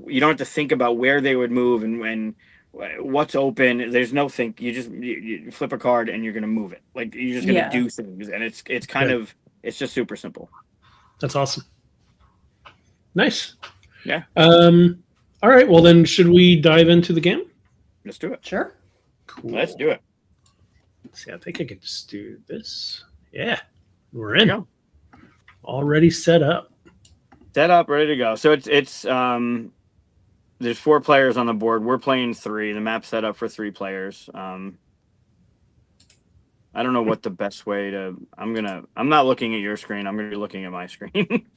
You don't have to think about where they would move and what's open. There's no think. You flip a card and you're going to move it. Like you're just going to Yeah. do things, and it's kind of it's just super simple. That's awesome. Nice. Yeah. All right. Well, then, should we dive into the game? Let's do it. Sure. Cool. Let's do it. Let's see, I think I can just do this. Yeah, we're in. Go. Already set up. Set up, ready to go. So it's there's 4 players on the board. We're playing 3. The map's set up for 3 players. I don't know what the best way to. I'm not looking at your screen. I'm gonna be looking at my screen.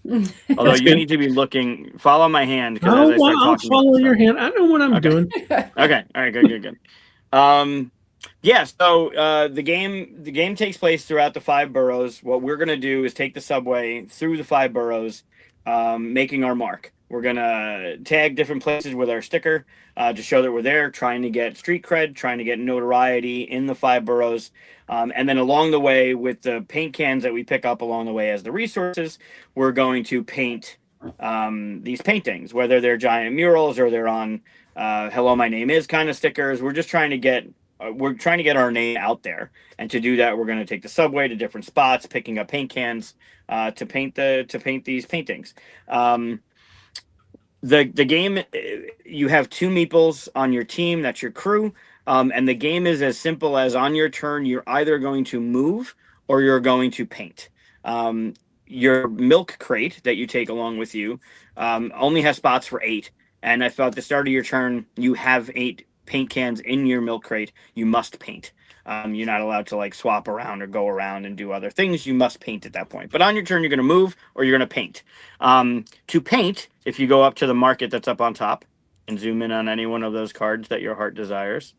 Although you need to be looking. Follow my hand. Oh, well, I'll follow your hand. I know what I'm doing. Okay. All right. Good. Yeah. So the game takes place throughout the 5 boroughs. What we're gonna do is take the subway through the 5 boroughs, making our mark. We're gonna tag different places with our sticker to show that we're there, trying to get street cred, trying to get notoriety in the 5 boroughs. And then along the way, with the paint cans that we pick up along the way as the resources, we're going to paint these paintings, whether they're giant murals or they're on "Hello, my name is" kind of stickers. We're just trying to get our name out there, and to do that, we're going to take the subway to different spots, picking up paint cans to paint these paintings. The game, you have 2 meeples on your team. That's your crew. And the game is as simple as on your turn, you're either going to move or you're going to paint. Your milk crate that you take along with you only has spots for 8. And if at the start of your turn, you have 8 paint cans in your milk crate, you must paint. You're not allowed to like swap around or go around and do other things. You must paint at that point. But on your turn, you're going to move or you're going to paint. To paint, if you go up to the market that's up on top and zoom in on any one of those cards that your heart desires,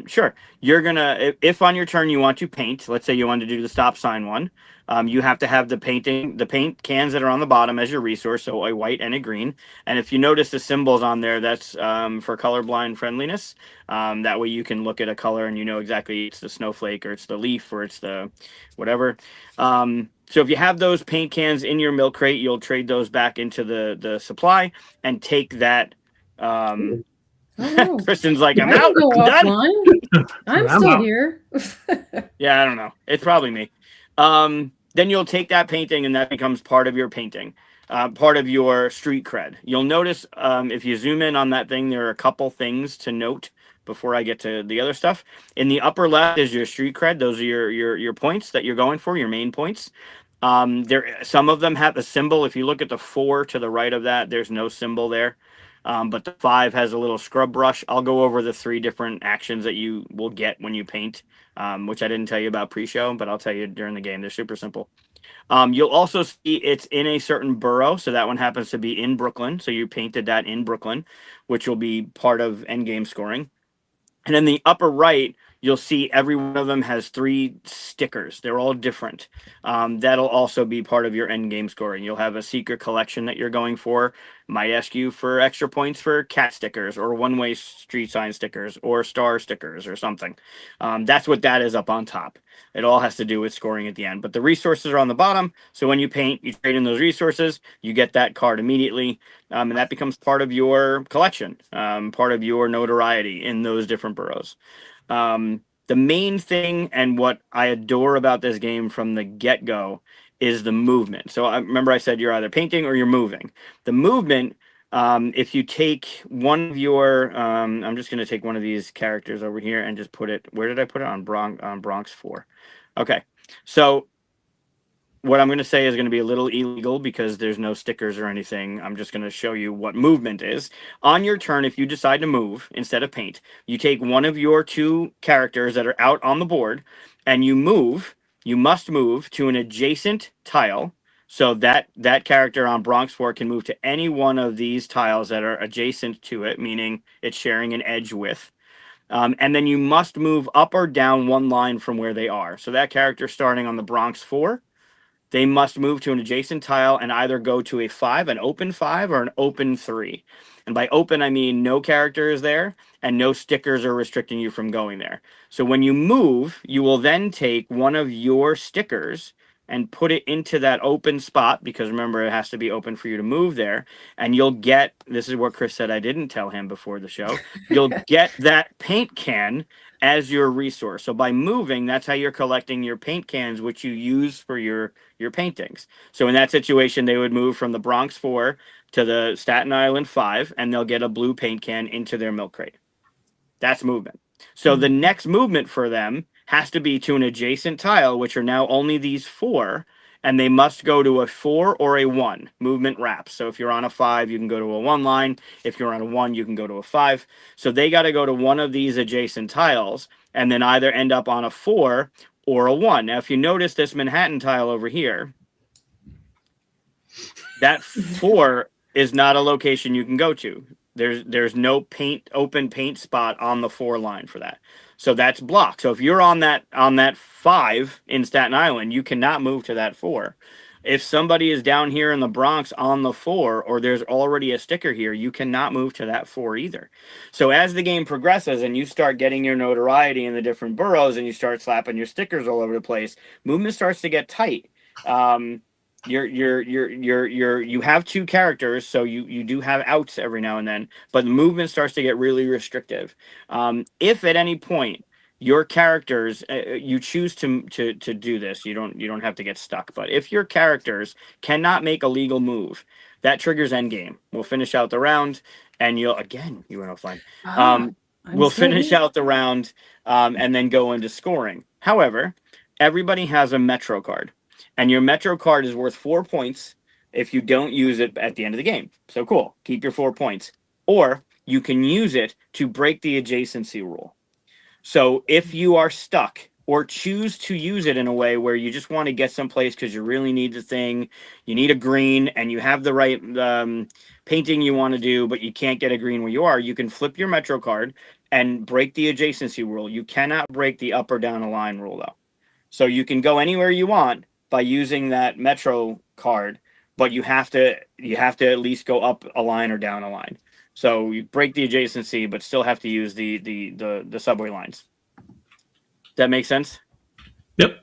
sure, you're gonna, if on your turn you want to paint, let's say you want to do the stop sign one, you have to have the paint cans that are on the bottom as your resource, so a white and a green. And if you notice the symbols on there, that's for colorblind friendliness. That way you can look at a color and you know exactly it's the snowflake or it's the leaf or it's the whatever. So if you have those paint cans in your milk crate, you'll trade those back into the supply and take that. Kristen's like, I'm out. I'm done. I'm still out. here. Yeah, I don't know. It's probably me. Then you'll take that painting and that becomes part of your painting, part of your street cred. You'll notice if you zoom in on that thing, there are a couple things to note before I get to the other stuff. In the upper left is your street cred. Those are your points that you're going for, your main points. Some of them have a symbol. If you look at the 4 to the right of that, there's no symbol there. But the 5 has a little scrub brush. I'll go over the 3 different actions that you will get when you paint, which I didn't tell you about pre-show, but I'll tell you during the game. They're super simple. You'll also see it's in a certain borough. So that one happens to be in Brooklyn. So you painted that in Brooklyn, which will be part of endgame scoring. And in the upper right, you'll see every one of them has 3 stickers. They're all different. That'll also be part of your end game scoring. You'll have a secret collection that you're going for. Might ask you for extra points for cat stickers or one-way street sign stickers or star stickers or something. That's what that is up on top. It all has to do with scoring at the end. But the resources are on the bottom. So when you paint, you trade in those resources. You get that card immediately. And that becomes part of your collection, part of your notoriety in those different boroughs. The main thing and what I adore about this game from the get-go is the movement. So I remember I said you're either painting or you're moving. The movement, if you take one of your, I'm just going to take one of these characters over here and just put it, where did I put it? On Bronx 4. Okay, so what I'm going to say is going to be a little illegal because there's no stickers or anything. I'm just going to show you what movement is. On your turn, if you decide to move instead of paint, you take one of your 2 characters that are out on the board and you move. You must move to an adjacent tile. So that character on Bronx 4 can move to any one of these tiles that are adjacent to it, meaning it's sharing an edge with. And then you must move up or down one line from where they are. So that character starting on the Bronx 4 they must move to an adjacent tile and either go to a 5, an open 5, or an open 3. And by open, I mean no character is there and no stickers are restricting you from going there. So when you move, you will then take one of your stickers and put it into that open spot, because remember, it has to be open for you to move there. And you'll get, this is what Chris said I didn't tell him before the show, you'll get that paint can as your resource. So by moving, that's how you're collecting your paint cans, which you use for your paintings. So in that situation, they would move from the Bronx 4 to the Staten Island 5, and they'll get a blue paint can into their milk crate. That's movement. So the next movement for them has to be to an adjacent tile, which are now only these 4, and they must go to a 4 or a 1 movement wrap. So if you're on a 5, you can go to a 1 line. If you're on a 1, you can go to a 5. So they got to go to one of these adjacent tiles and then either end up on a 4 or a 1. Now, if you notice this Manhattan tile over here, that 4 is not a location you can go to. There's no open paint spot on the 4 line for that. So that's blocked. So if you're on that 5 in Staten Island, you cannot move to that 4. If somebody is down here in the Bronx on the 4, or there's already a sticker here, you cannot move to that 4 either. So as the game progresses and you start getting your notoriety in the different boroughs and you start slapping your stickers all over the place, movement starts to get tight. You have 2 characters, so you do have outs every now and then, but the movement starts to get really restrictive. If at any point your characters, you choose to do this, you don't have to get stuck, but if your characters cannot make a legal move, that triggers endgame. We'll finish out the round, and you went offline. We'll finish out the round, and then go into scoring. However, everybody has a Metro card. And your Metro card is worth 4 points if you don't use it at the end of the game. So cool. Keep your 4 points. Or you can use it to break the adjacency rule. So if you are stuck or choose to use it in a way where you just want to get someplace because you really need the thing, you need a green and you have the right painting you want to do, but you can't get a green where you are, you can flip your Metro card and break the adjacency rule. You cannot break the up or down a line rule, though. So you can go anywhere you want by using that Metro card, but you have to at least go up a line or down a line. So you break the adjacency, but still have to use the subway lines. That make sense? Yep.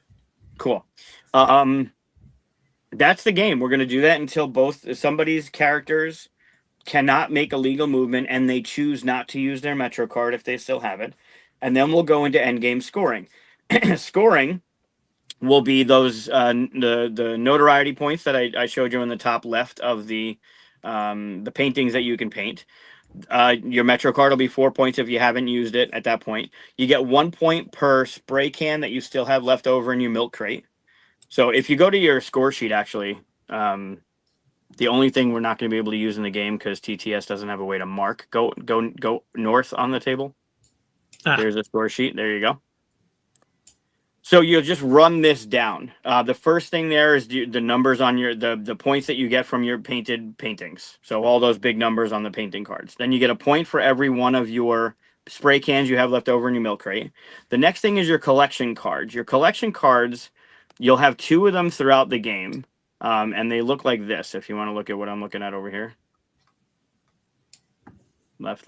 Cool. That's the game. We're going to do that until somebody's characters cannot make a legal movement and they choose not to use their Metro card if they still have it. And then we'll go into endgame scoring. Scoring will be those the notoriety points that I showed you in the top left of the paintings that you can paint. Your Metro card will be 4 points if you haven't used it at that point. You get 1 point per spray can that you still have left over in your milk crate. So if you go to your score sheet, actually, the only thing we're not going to be able to use in the game because TTS doesn't have a way to mark. Go north on the table. There's a score sheet. There you go. So you'll just run this down. The first thing there is the numbers on the points that you get from your painted paintings. So all those big numbers on the painting cards. Then you get a point for every one of your spray cans you have left over in your milk crate. The next thing is your collection cards. Your collection cards, you'll have 2 of them throughout the game. And they look like this, if you want to look at what I'm looking at over here. Left.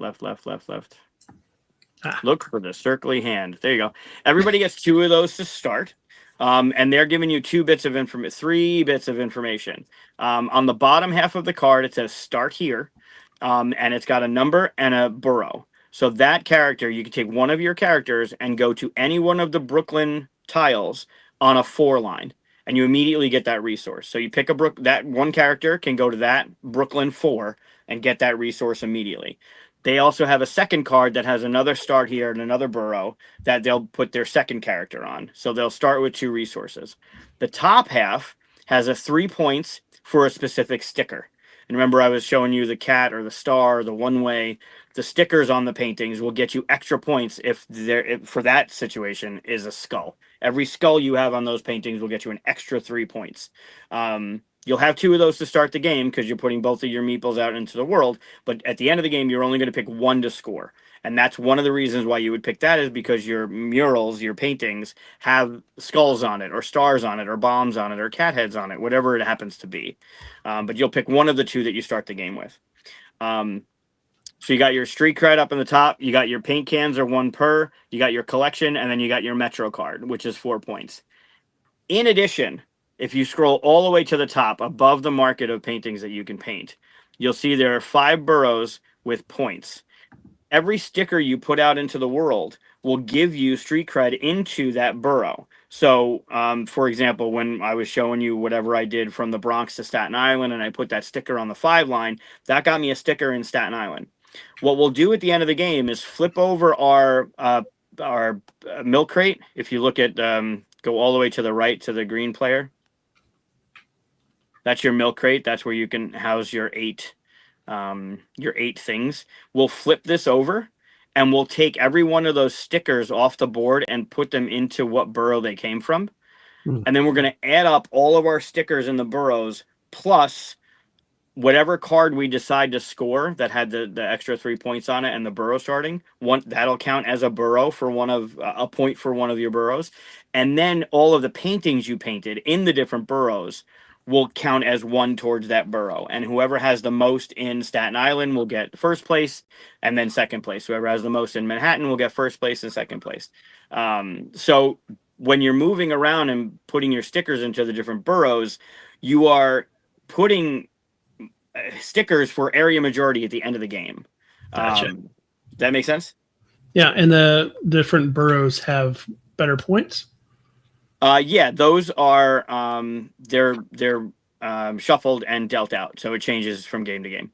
Look for the circly hand. There you go. Everybody gets 2 of those to start. And they're giving you 3 bits of information. On the bottom half of the card, it says start here. And it's got a number and a borough. So that character, you can take one of your characters and go to any one of the Brooklyn tiles on a 4 line. And you immediately get that resource. So you pick that one character can go to that Brooklyn 4 and get that resource immediately. They also have a second card that has another start here and another borough that they'll put their second character on. So they'll start with 2 resources. The top half has a 3 points for a specific sticker. And remember, I was showing you the cat or the star or the one way. The stickers on the paintings will get you extra points if for that situation is a skull. Every skull you have on those paintings will get you an extra 3 points. You'll have 2 of those to start the game because you're putting both of your meeples out into the world. But at the end of the game, you're only going to pick 1 to score. And that's one of the reasons why you would pick that, is because your murals, your paintings, have skulls on it, or stars on it, or bombs on it, or cat heads on it, whatever it happens to be. But you'll pick one of the 2 that you start the game with. So you got your street cred up in the top. You got your paint cans, or 1 per. You got your collection, and then you got your Metro card, which is 4 points. In addition, if you scroll all the way to the top, above the market of paintings that you can paint, you'll see there are 5 boroughs with points. Every sticker you put out into the world will give you street cred into that borough. So, for example, when I was showing you whatever I did from the Bronx to Staten Island, and I put that sticker on the 5 line, that got me a sticker in Staten Island. What we'll do at the end of the game is flip over our milk crate. If you look at, go all the way to the right to the green player. That's your milk crate. That's where you can house your 8 things. We'll flip this over, and we'll take every one of those stickers off the board and put them into what borough they came from. And then we're going to add up all of our stickers in the boroughs, plus whatever card we decide to score that had the extra 3 points on it and the borough starting one, that'll count as a borough for a point for one of your boroughs. And then all of the paintings you painted in the different boroughs will count as 1 towards that borough. And whoever has the most in Staten Island will get first place, and then second place. Whoever has the most in Manhattan will get first place and second place. So when you're moving around and putting your stickers into the different boroughs, you are putting stickers for area majority at the end of the game. Gotcha. Does that make sense? Yeah, and the different boroughs have better points? Yeah, those are they're shuffled and dealt out, so it changes from game to game.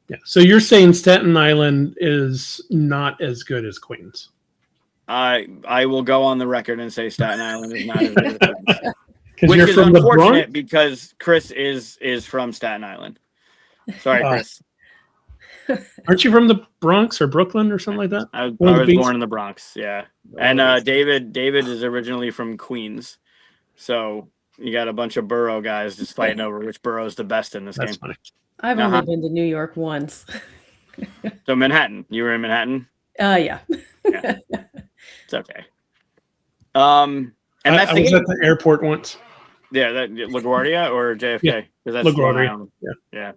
Yeah. So you're saying Staten Island is not as good as Queens? I will go on the record and say Staten Island is not as good as Queens. Because Which you're is from the unfortunate Bronx? because Chris is from Staten Island. Sorry, Chris. Aren't you from the Bronx or Brooklyn or something like that? I was born in the Bronx, yeah. And David is originally from Queens. So you got a bunch of borough guys just fighting over which borough is the best in this That's game. funny. I've only been to New York once. So Manhattan. You were in Manhattan? Yeah. Yeah. It's okay. And that's I was at the airport once. Yeah, that LaGuardia or JFK? Yeah. Because that's LaGuardia. Yeah.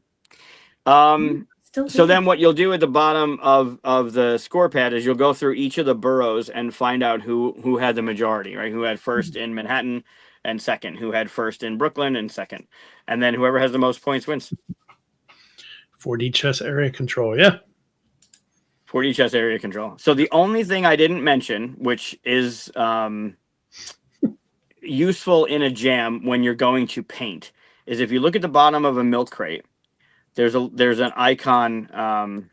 Still So then what you'll do at the bottom of the score pad is you'll go through each of the boroughs and find out who had the majority, right? Who had first in Manhattan and second, who had first in Brooklyn and second. And then whoever has the most points wins. 4D chess area control, yeah. 4D chess area control. So the only thing I didn't mention, which is useful in a jam when you're going to paint, is if you look at the bottom of a milk crate, there's an icon.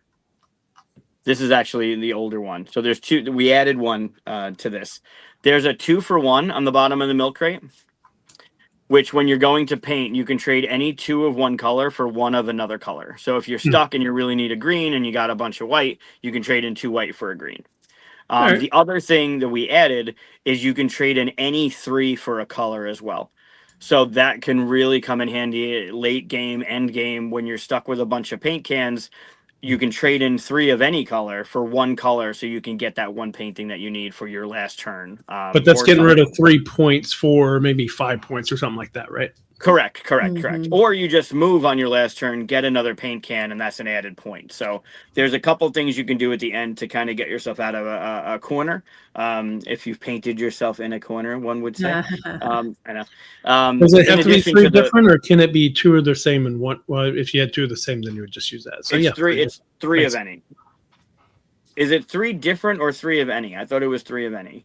This is actually the older one. So there's 2. We added one to this. There's a 2-for-1 on the bottom of the milk crate, which when you're going to paint, you can trade any 2 of one color for 1 of another color. So if you're stuck and you really need a green and you got a bunch of white, you can trade in 2 white for a green. Right. The other thing that we added is you can trade in any 3 for a color as well. So that can really come in handy late game, end game, when you're stuck with a bunch of paint cans. You can trade in 3 of any color for 1 color, so you can get that 1 painting that you need for your last turn. But that's getting rid of 3 points for maybe 5 points or something like that, right? Correct. Or you just move on your last turn, get another paint can, and that's an added point. So there's a couple things you can do at the end to kind of get yourself out of a corner. If you've painted yourself in a corner, one would say. I know. Does it have to be 3 different, or can it be 2 of the same and 1? Well, if you had 2 of the same, then you would just use that. So it's 3. It's 3 of any. Is it 3 different or 3 of any? I thought it was 3 of any.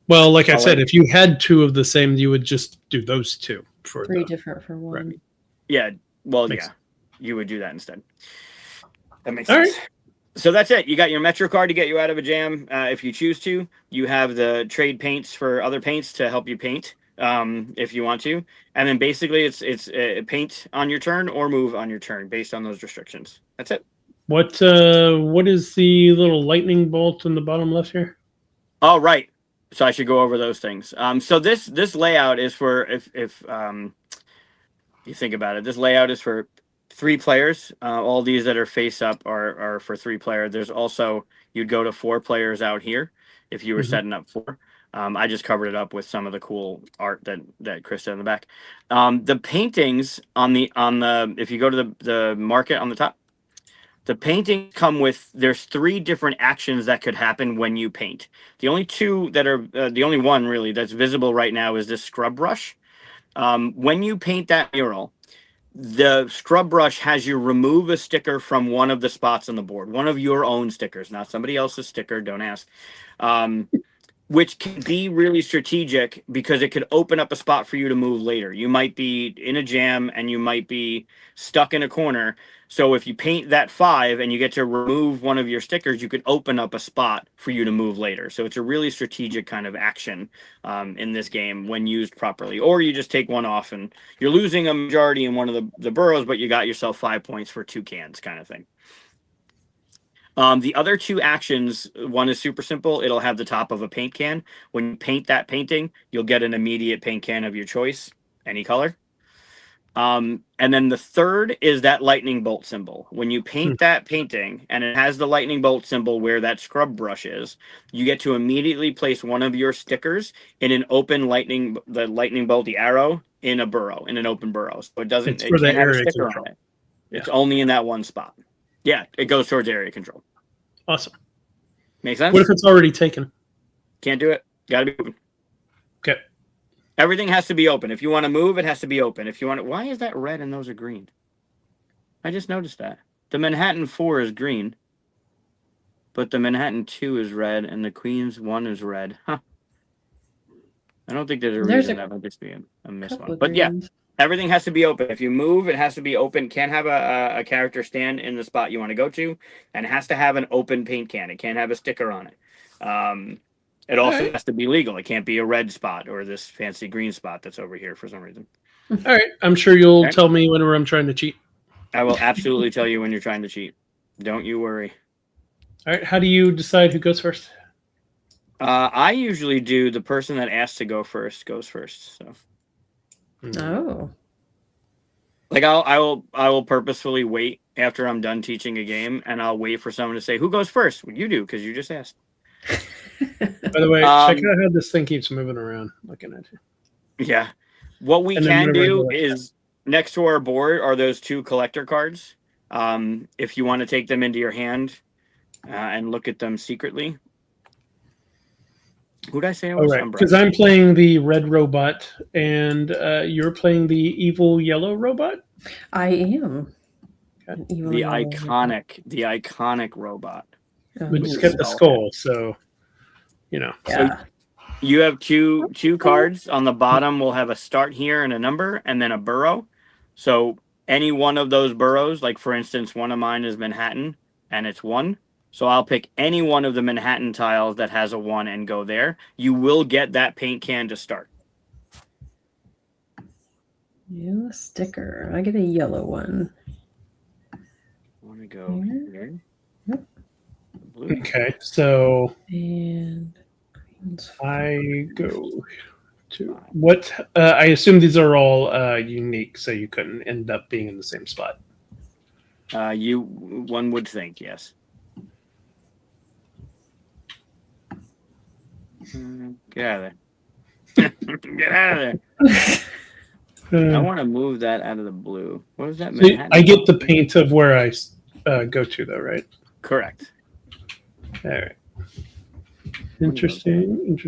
Well, like I said, if you had 2 of the same, you would just do those 2 for 3 different for 1. Right. Yeah. Well, yeah, you would do that instead. That makes sense. Right. So that's it. You got your Metro card to get you out of a jam if you choose to. You have the trade paints for other paints to help you paint if you want to. And then basically it's paint on your turn or move on your turn based on those restrictions. That's it. What is the little lightning bolt in the bottom left here? Oh, right. So I should go over those things. So this layout is for if you think about it, this layout is for 3 players. All these that are face up are for 3 players. There's also, you'd go to 4 players out here if you were setting up 4. I just covered it up with some of the cool art that Chris did in the back. The paintings on the if you go to the market on the top, the paintings come with, there's 3 different actions that could happen when you paint. The only 2 that are the only one really that's visible right now is this scrub brush. When you paint that mural, the scrub brush has you remove a sticker from one of the spots on the board, one of your own stickers, not somebody else's sticker. Don't ask. Which can be really strategic because it could open up a spot for you to move later. You might be in a jam and you might be stuck in a corner. So if you paint that 5 and you get to remove one of your stickers, you could open up a spot for you to move later. So it's a really strategic kind of action in this game when used properly. Or you just take one off and you're losing a majority in one of the burrows, but you got yourself 5 points for 2 cans kind of thing. The other 2 actions, one is super simple. It'll have the top of a paint can. When you paint that painting, you'll get an immediate paint can of your choice, any color. And then the third is that lightning bolt symbol. When you paint that painting and it has the lightning bolt symbol where that scrub brush is, you get to immediately place one of your stickers in an open lightning bolt, the arrow, in a burrow, in an open burrow. So it can't have a sticker on it. It's only in that one spot. Yeah, it goes towards area control. Awesome. Makes sense? What if it's already taken? Can't do it. Got to be open. Okay. Everything has to be open. If you want to move, it has to be open. If you want to... Why is that red and those are green? I just noticed that. The Manhattan 4 is green, but the Manhattan 2 is red, and the Queens 1 is red. Huh. I don't think there's a reason that might just be a miss one. But yeah, everything has to be open. If you move, it has to be open. Can't have a character stand in the spot you want to go to, and it has to have an open paint can. It can't have a sticker on it. It also has to be legal. It can't be a red spot or this fancy green spot that's over here for some reason. All right. I'm sure you'll tell me whenever I'm trying to cheat. I will absolutely tell you when you're trying to cheat. Don't you worry. All right. How do you decide who goes first? I usually do the person that asks to go first goes first. So. Oh. Like I will purposefully wait after I'm done teaching a game, and I'll wait for someone to say, "Who goes first?" Well, you do because you just asked. By the way, check out how this thing keeps moving around. Looking at you. Yeah. What we can do is next to our board are those 2 collector cards. If you want to take them into your hand and look at them secretly. Who did I say I was? Because I'm playing the red robot, and you're playing the evil yellow robot. I am. Okay. The iconic robot. We just get the skull, so you know. Yeah. So you have two cards on the bottom. Will have a start here and a number, and then a burrow. So any one of those burrows, like for instance, one of mine is Manhattan, and it's 1. So I'll pick any one of the Manhattan tiles that has a 1 and go there. You will get that paint can to start. Yeah, sticker. I get a yellow one. I want to go here. Yep. Blue. Okay, so And I go to what? I assume these are all unique, so you couldn't end up being in the same spot. One would think, yes. Get out of there. Get out of there. I want to move that out of the blue. What is that? So I get the paint of where I go to, though, right? Correct. All right. Interesting.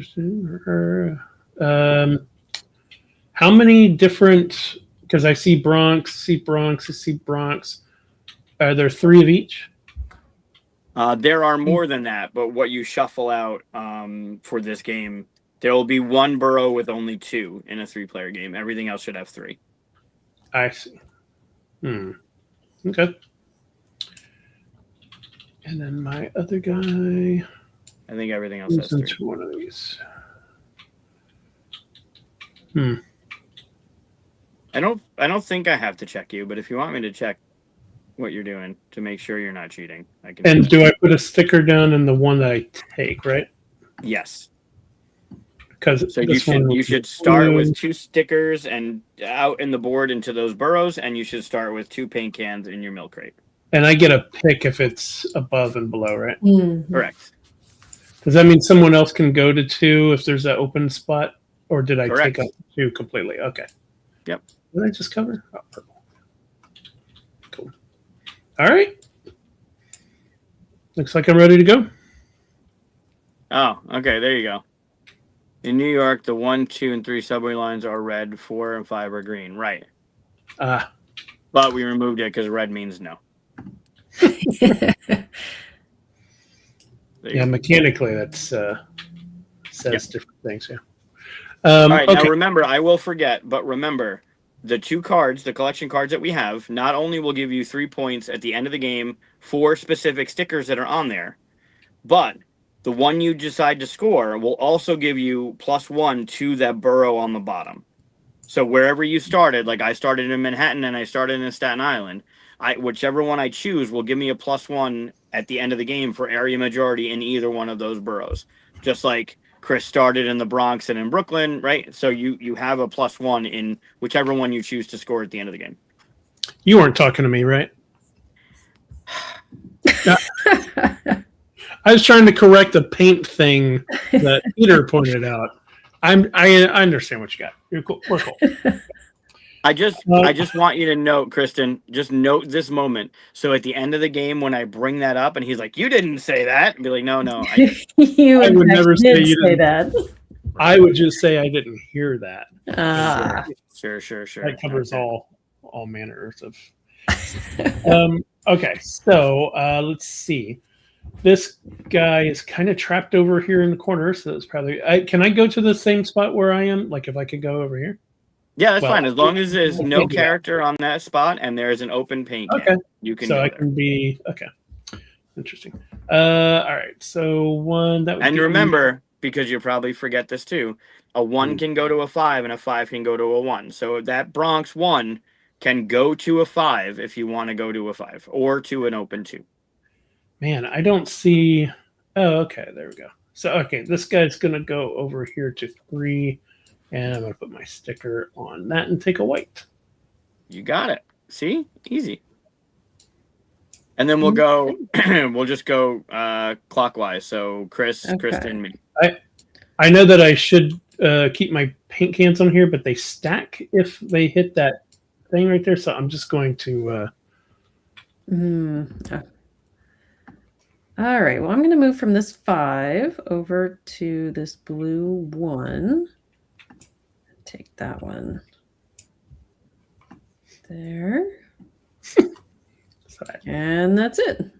How many different, because I see Bronx, I see Bronx. Are there 3 of each? There are more than that, but what you shuffle out for this game, there will be 1 burrow with only 2 in a 3-player game. Everything else should have 3. I see. Okay. And then my other guy. I think everything else has 3. Into one of these. I don't think I have to check you, but if you want me to check what you're doing to make sure you're not cheating, I can. And do I put a sticker down in the one that I take, right? Yes. because So you should start with 2 stickers and out in the board into those burrows, and you should start with 2 paint cans in your milk crate. And I get a pick if it's above and below, right? Mhm. Correct. Does that mean someone else can go to 2 if there's an open spot, or did I Correct. take up 2 completely? Okay. Yep. What did I just cover? Oh, purple. Cool. All right. Looks like I'm ready to go. Oh, okay. There you go. In New York, the 1, 2, and 3 subway lines are red. 4 and 5 are green. Right. But we removed it because red means no. Yeah, mechanically that says different things. Yeah. All right. Okay. Now remember, I will forget, but remember, the 2 cards, the collection cards that we have, not only will give you 3 points at the end of the game for specific stickers that are on there, but the one you decide to score will also give you +1 to that borough on the bottom. So wherever you started, like I started in Manhattan and I started in Staten Island, whichever one I choose will give me a +1 at the end of the game for area majority in either one of those boroughs. Just like Chris started in the Bronx and in Brooklyn, right? So you have a +1 in whichever one you choose to score at the end of the game. You weren't talking to me, right? I was trying to correct a paint thing that Peter pointed out. I understand what you got. You're cool. We're cool. I just want you to note, Kristen, just note this moment. So at the end of the game, when I bring that up and he's like, "You didn't say that," and be like, "No, I would never say you say didn't. that. I would just say I didn't hear that. Sure. That covers all manners of. Okay, so let's see. This guy is kind of trapped over here in the corner, so that's probably. Can I go to the same spot where I am? Like if I could go over here? Yeah, that's fine. As long as there's no character on that spot and there's an open paint can, okay. You can. So go I there. can be okay. Interesting. All right. So 1 that. And remember, because you probably forget this too, a 1 can go to a 5 and a 5 can go to a 1. So that Bronx 1 can go to a 5 if you want to go to a 5 or to an open 2. Man, I don't see. Oh, okay. There we go. So, okay, this guy's going to go over here to 3, and I'm going to put my sticker on that and take a white. You got it. See? Easy. And then we'll go, we'll just go clockwise. So, Chris, okay. Kristen, me. I know that I should keep my paint cans on here, but they stack if they hit that thing right there. So I'm just going to. All right. Well, I'm going to move from this 5 over to this blue 1. Take that one. There. And that's it.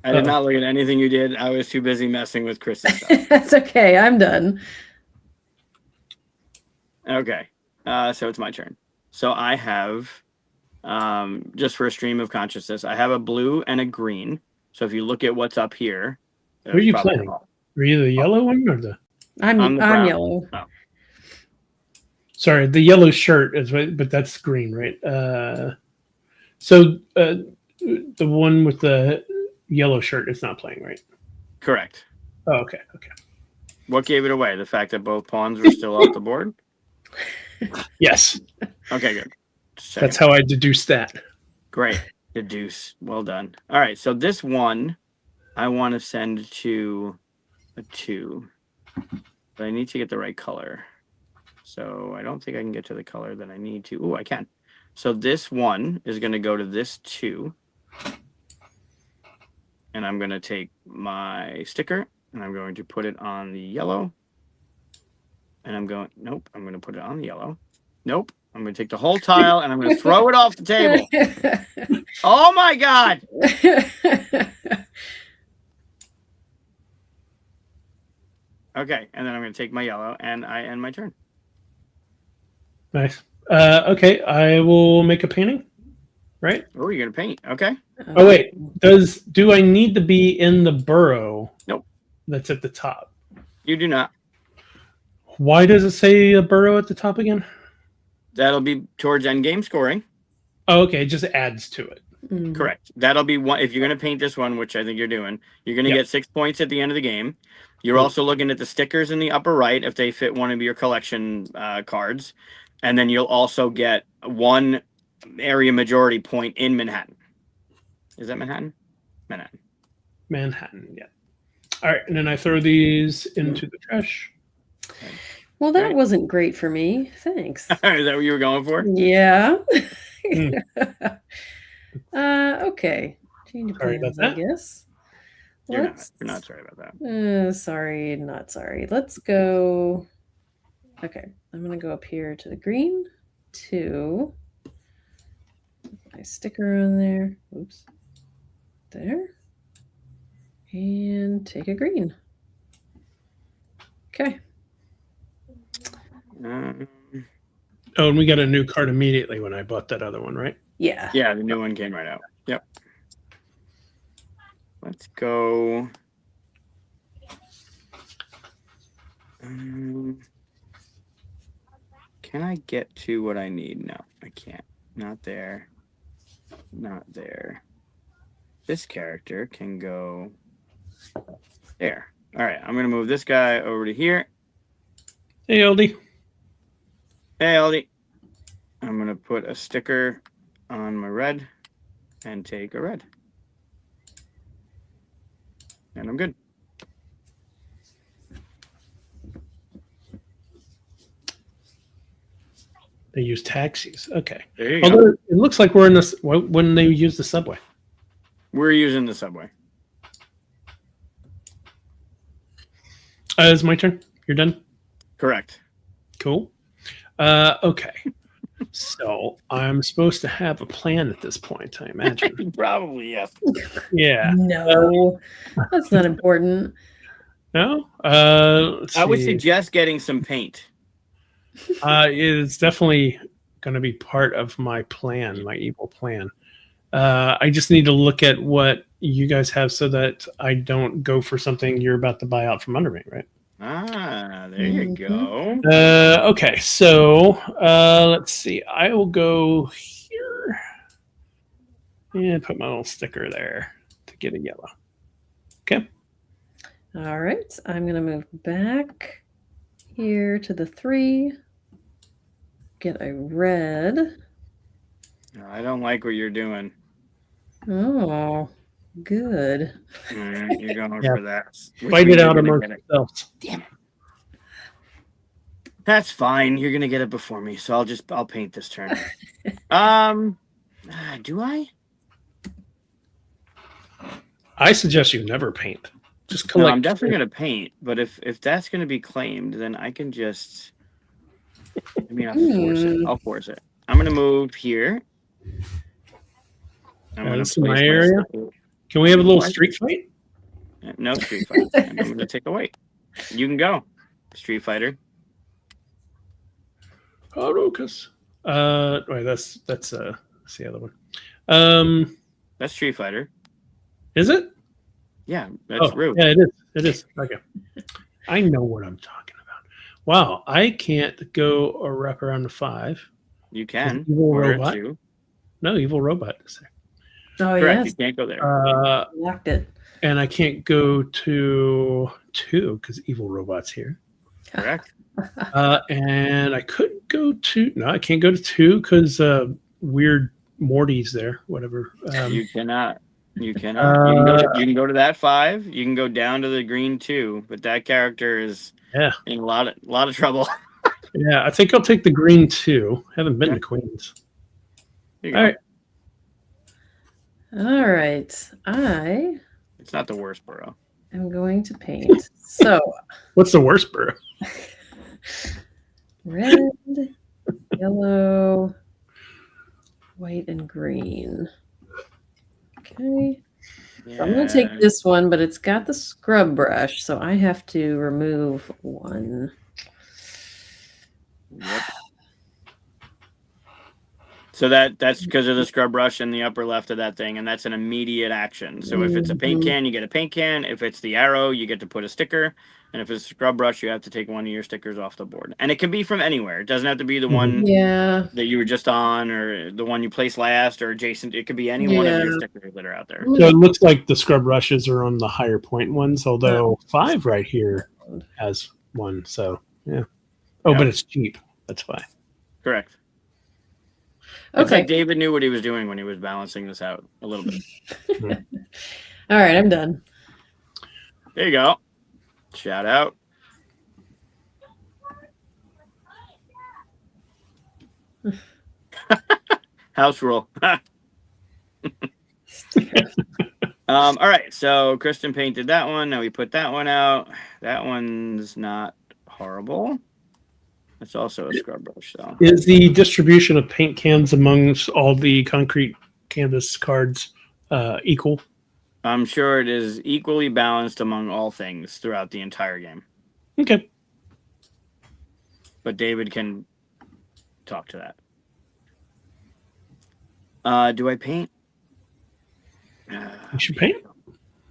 I did not look at anything you did. I was too busy messing with Chris's stuff. That's okay. I'm done. Okay. So it's my turn. So I have, just for a stream of consciousness, I have a blue and a green. So if you look at what's up here. Who are you playing? Are you the yellow one or the? I'm yellow. Oh. Sorry, the yellow shirt is right, but that's green, right? So the one with the yellow shirt is not playing, right? Correct. Oh, okay. What gave it away? The fact that both pawns were still off the board? Yes. Okay, good. That's how I deduced that. Great. Deduce. Well done. All right, so this one I want to send to a 2. But I need to get the right color. So I don't think I can get to the color that I need to. Oh, I can. So this 1 is going to go to this 2. And I'm going to take my sticker and I'm going to put it on the yellow. And I'm going, nope, I'm going to put it on the yellow. Nope, I'm going to take the whole tile and I'm going to throw it off the table. Oh my God. Okay, and then I'm going to take my yellow and I end my turn. Nice. Okay, I will make a painting. Right? Oh, you're going to paint. Okay. Oh, wait. Do I need to be in the burrow? Nope. That's at the top. You do not. Why does it say a burrow at the top again? That'll be towards end game scoring. Oh, okay. It just adds to it. Mhm. Correct. That'll be one. If you're going to paint this one, which I think you're doing, you're going to Yep. get 6 points at the end of the game. You're Cool. also looking at the stickers in the upper right if they fit one of your collection cards. And then you'll also get 1 area majority point in Manhattan. Is that Manhattan? Manhattan. Manhattan, yeah. All right, and then I throw these into the trash. Well, that Right. wasn't great for me. Thanks. Is that what you were going for? Yeah. Hmm. Okay. Change of Sorry about plans, I that. guess. You're Let's. not sorry about that. Sorry, not sorry. Let's go. Okay, I'm gonna go up here to the green. 2. My sticker on there. Oops. There. And take a green. Okay. Oh, and we got a new card immediately when I bought that other one, right? Yeah. Yeah, the new one came right out. Yep. Let's go. Can I get to what I need? No, I can't. Not there. Not there. This character can go there. All right, I'm going to move this guy over to here. Hey, Aldi. Hey, Aldi. I'm going to put a sticker on my red and take a red. And I'm good. They use taxis. Okay. There you go. Although it looks like we're in this when they use the subway. We're using the subway. It's my turn. You're done? Correct. Cool. Okay. So I'm supposed to have a plan at this point, I imagine. Probably, yes. Yeah. No, that's not important. No? Let's I would see. suggest getting some paint. It's definitely going to be part of my plan, my evil plan. I just need to look at what you guys have so that I don't go for something you're about to buy out from under me, right? Ah, there you Mhm. go. Okay, so let's see. I will go here and put my little sticker there to get a yellow. Okay. All right, I'm going to move back here to the 3. Get a red. No, I don't like what you're doing. Oh, good. You're going Yeah. for that. Which Fight means it you're out gonna amongst get it. yourselves. Damn it. That's fine. You're gonna get it before me, so I'll paint this turn. Do I? I suggest you never paint. Just No, collect. I'm definitely gonna paint, but if that's gonna be claimed, then I can just. I mean, I'll force it. I'll force it. I'm gonna move here. I'm gonna This is place my area. Can we have a little street fight? No street fight. And I'm gonna take a wait. You can go, Street Fighter. Oh, Lucas. Wait, that's the other one. That's Street Fighter. Is it? Yeah, that's rude. Yeah, it is. It is. Okay. I know what I'm talking about. Wow, I can't go or wrap around the 5. You can. Evil Order robot. 2. No, evil robot is there. Oh, Correct. yes. You can't go there. Locked it. And I can't go to 2 because evil robot's here. Correct. And I couldn't go to. No, I can't go to 2 because weird Morty's there. Whatever. You cannot. You cannot. You can go to that 5. You can go down to the green 2, but that character is in a lot of trouble. Yeah, I think I'll take the green 2. Haven't been to Queens. All right. All right. It's not the worst borough. I'm going to paint. So, what's the worst borough? Red, yellow, white, and green. Okay. Yeah. So I'm going to take this one, but it's got the scrub brush, so I have to remove 1. Yep. So that's because of the scrub brush in the upper left of that thing, and that's an immediate action. So if it's a paint can, you get a paint can. If it's the arrow, you get to put a sticker. And if it's a scrub brush, you have to take one of your stickers off the board. And it can be from anywhere. It doesn't have to be the one that you were just on, or the one you placed last, or adjacent. It could be any one of your stickers that are out there. So it looks like the scrub brushes are on the higher point ones, although 5 right here has one. So yeah. Oh, but it's cheap. That's why. Correct. Okay. It's like David knew what he was doing when he was balancing this out a little bit. All right, I'm done. There you go. Shout out. House rule. All right, so Kristen painted that one. Now we put that one out. That one's not horrible. It's also a scrub brush, though. Is the distribution of paint cans amongst all the concrete canvas cards equal? I'm sure it is equally balanced among all things throughout the entire game. Okay. But David can talk to that. Do I paint? You should paint.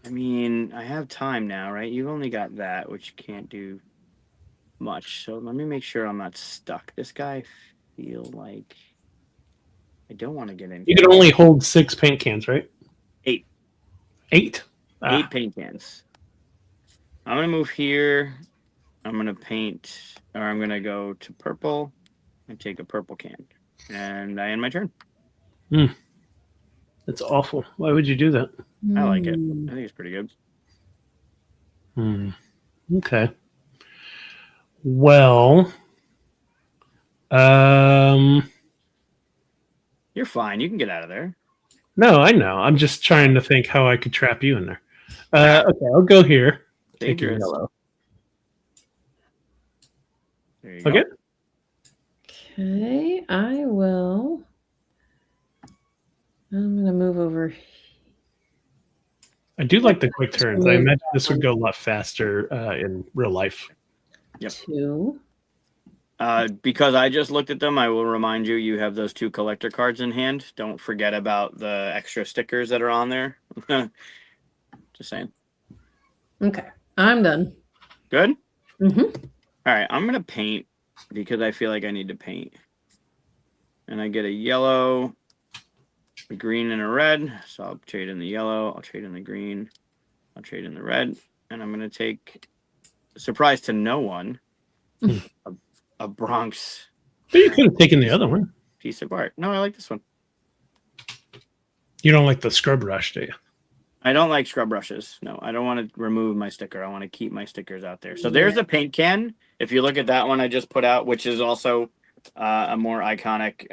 I mean, I have time now, right? You've only got that, which you can't do much. So let me make sure I'm not stuck. This guy feel like I don't want to get in. You can only hold 6 paint cans, right? 8. 8? 8 paint cans. I'm going to move here. I'm going to paint, or I'm going to go to purple and take a purple can. And I end my turn. That's awful. Why would you do that? I like it. I think it's pretty good. Okay. Well, you're fine. You can get out of there. No, I know. I'm just trying to think how I could trap you in there. Okay, I'll go here. Take your yellow. There you go. Okay. Okay, I will. I'm going to move over. I do like the quick turns. I imagine this would go a lot faster in real life. Yep. 2. Because I just looked at them, I will remind you, you have those 2 collector cards in hand. Don't forget about the extra stickers that are on there. Just saying. Okay, I'm done. Good? Mm-hmm. All right, I'm going to paint because I feel like I need to paint. And I get a yellow, a green, and a red. So I'll trade in the yellow, I'll trade in the green, I'll trade in the red. And I'm going to take, surprise to no one, a Bronx. But you could have taken the other one. Piece of art. No, I like this one. You don't like the scrub brush, do you? I don't like scrub brushes. No, I don't want to remove my sticker. I want to keep my stickers out there. So there's the paint can. If you look at that one I just put out, which is also a more iconic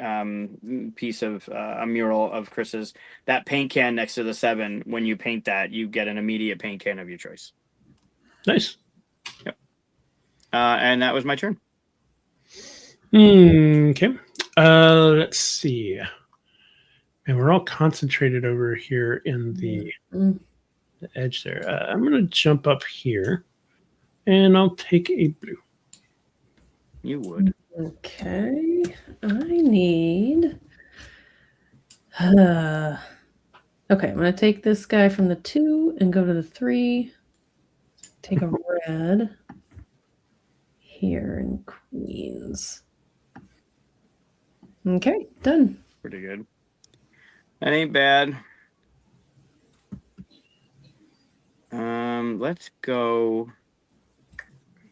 piece of a mural of Chris's, that paint can next to the 7, when you paint that, you get an immediate paint can of your choice. Nice. Yep. And that was my turn. Okay. Let's see. And we're all concentrated over here in the edge there. I'm going to jump up here, and I'll take a blue. You would. Okay. I need... Okay, I'm going to take this guy from the 2 and go to the 3. Take a red here in Queens. Okay, done. Pretty good. That ain't bad. Let's go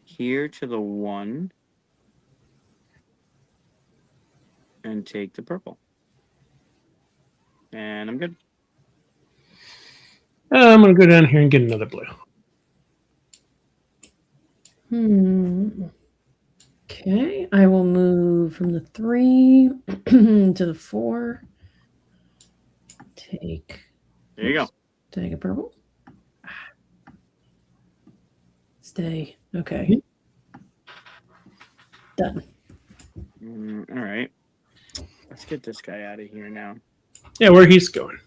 here to the 1 and take the purple. And I'm good. I'm going to go down here and get another blue. Okay, I will move from the 3 to the 4. There you go. Take a purple. Stay. Okay. Done. All right. Let's get this guy out of here now. Yeah, where he's going.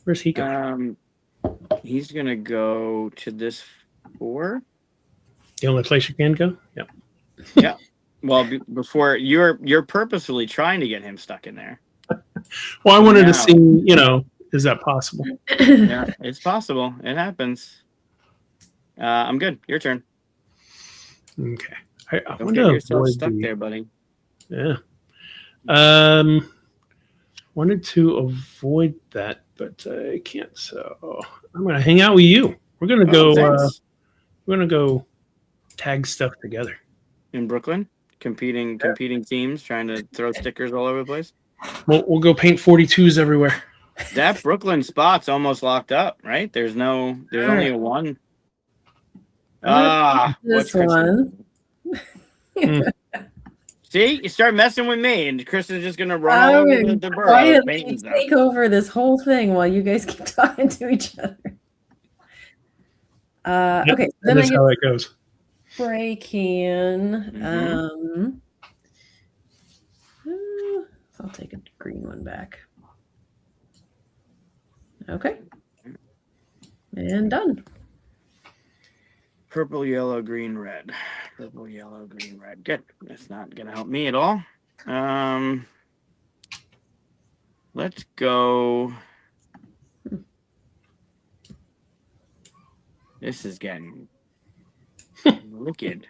Where's he going? He's going to go to this 4. The only place you can go? Yep. Yeah. Well, before you're purposefully trying to get him stuck in there. Well, I wanted to see, is that possible? Yeah, it's possible. It happens. I'm good. Your turn. Okay. I Don't want get to yourself avoid stuck there, buddy. Yeah. Wanted to avoid that, but I can't. So I'm gonna hang out with you. We're gonna go. Thanks. We're gonna go tag stuff together. In Brooklyn, competing teams trying to throw stickers all over the place. We'll go paint 42s everywhere. That Brooklyn spot's almost locked up, right? There's only a one. This one. See, you start messing with me, and Chris is just gonna run all over the burrow. Quietly take over this whole thing while you guys keep talking to each other. Okay, then that's how it goes. Spray can. I'll take a green one back. Okay, and done. Purple, yellow, green, red. Purple, yellow, green, red. Good. That's not gonna help me at all. Let's go. This is getting wicked.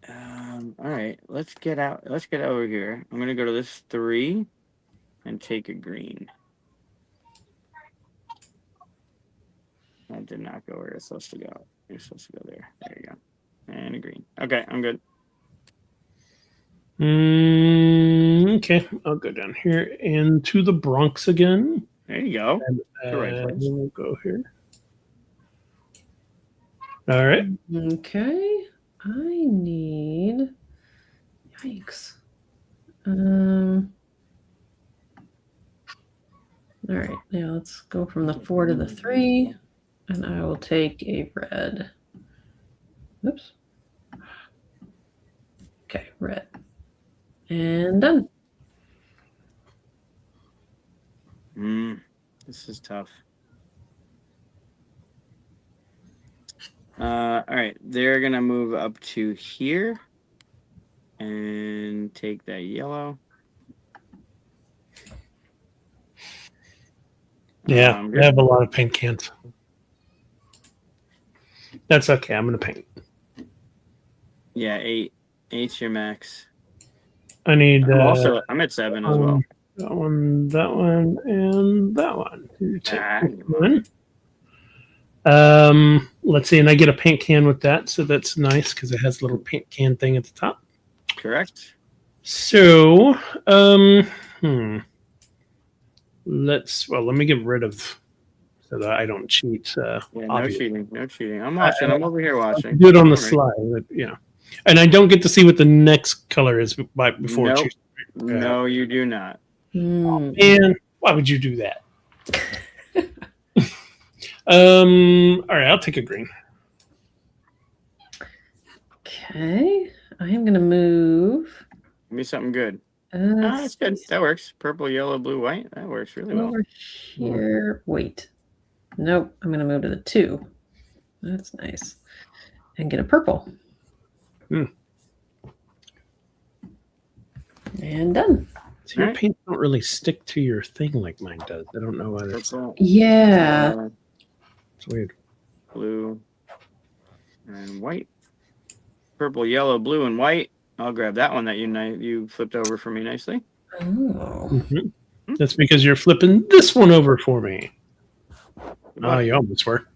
All right, let's get out. Let's get over here. I'm gonna go to this 3 and take a green. That did not go where it's supposed to go. You're supposed to go there. There you go. And a green. Okay, I'm good. Okay, I'll go down here and to the Bronx again. There you go. And, right place. we'll go here. All right. Okay. I need. Yikes. All right. Now let's go from the 4 to the 3, and I will take a red. Oops. Okay, red. And done. This is tough. All right, they're gonna move up to here and take that yellow. Yeah, I have a lot of paint cans. That's okay. I'm gonna paint. Yeah, 8. 8's your max. I need. I'm at 7 as well. That one, and that one. One. Let's see, and I get a paint can with that, so that's nice because it has a little paint can thing at the top. Correct. So, let me get rid of so that I don't cheat. No cheating. No cheating. I'm watching. I'm over here watching. Do it on the slide. But, and I don't get to see what the next color is before. Nope. No, you do not. And why would you do that? All right, I'll take a green. Okay, I am going to move. Give me something good. That's good. That works. Purple, yellow, blue, white. That works really well. Over here. Wait. Nope. I'm going to move to the 2. That's nice. And get a purple. And done. So your paints don't really stick to your thing like mine does. I don't know why that's. Yeah. It's weird. Blue and white. Purple, yellow, blue, and white. I'll grab that one that you flipped over for me nicely. Oh. That's because you're flipping this one over for me. Oh, you almost were.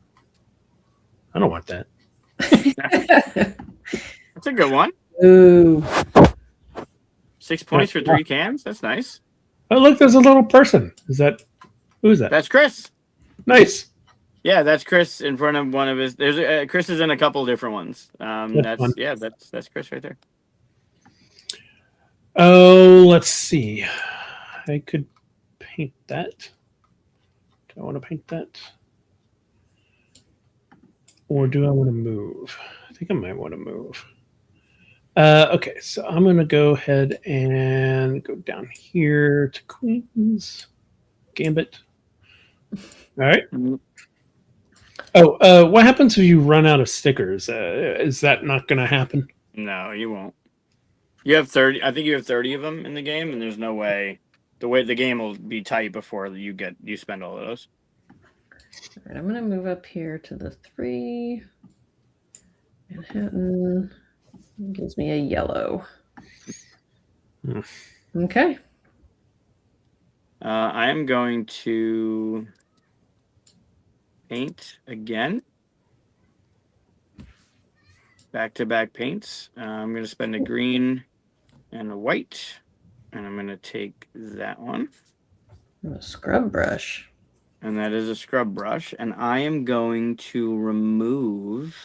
I don't want that. That's a good one. Ooh. 6 points for 3 cans. That's nice. Oh, look, there's a little person. Who is that? That's Chris. Nice. Yeah, that's Chris in front of one of his. There's Chris is in a couple different ones. That's Chris right there. Oh, let's see. I could paint that. Do I want to paint that? Or do I want to move? I think I might want to move. Okay, so I'm going to go ahead and go down here to Queens. Gambit. All right. Oh, what happens if you run out of stickers? Is that not going to happen? No, you won't. You have 30. I think you have 30 of them in the game, and there's no way. The way the game will be tight before you spend all of those. All right, I'm going to move up here to the 3. Manhattan gives me a yellow. Okay. I am going to paint again. Back-to-back paints. I'm going to spend a green and a white, and I'm going to take that one. A scrub brush. And that is a scrub brush, and I am going to remove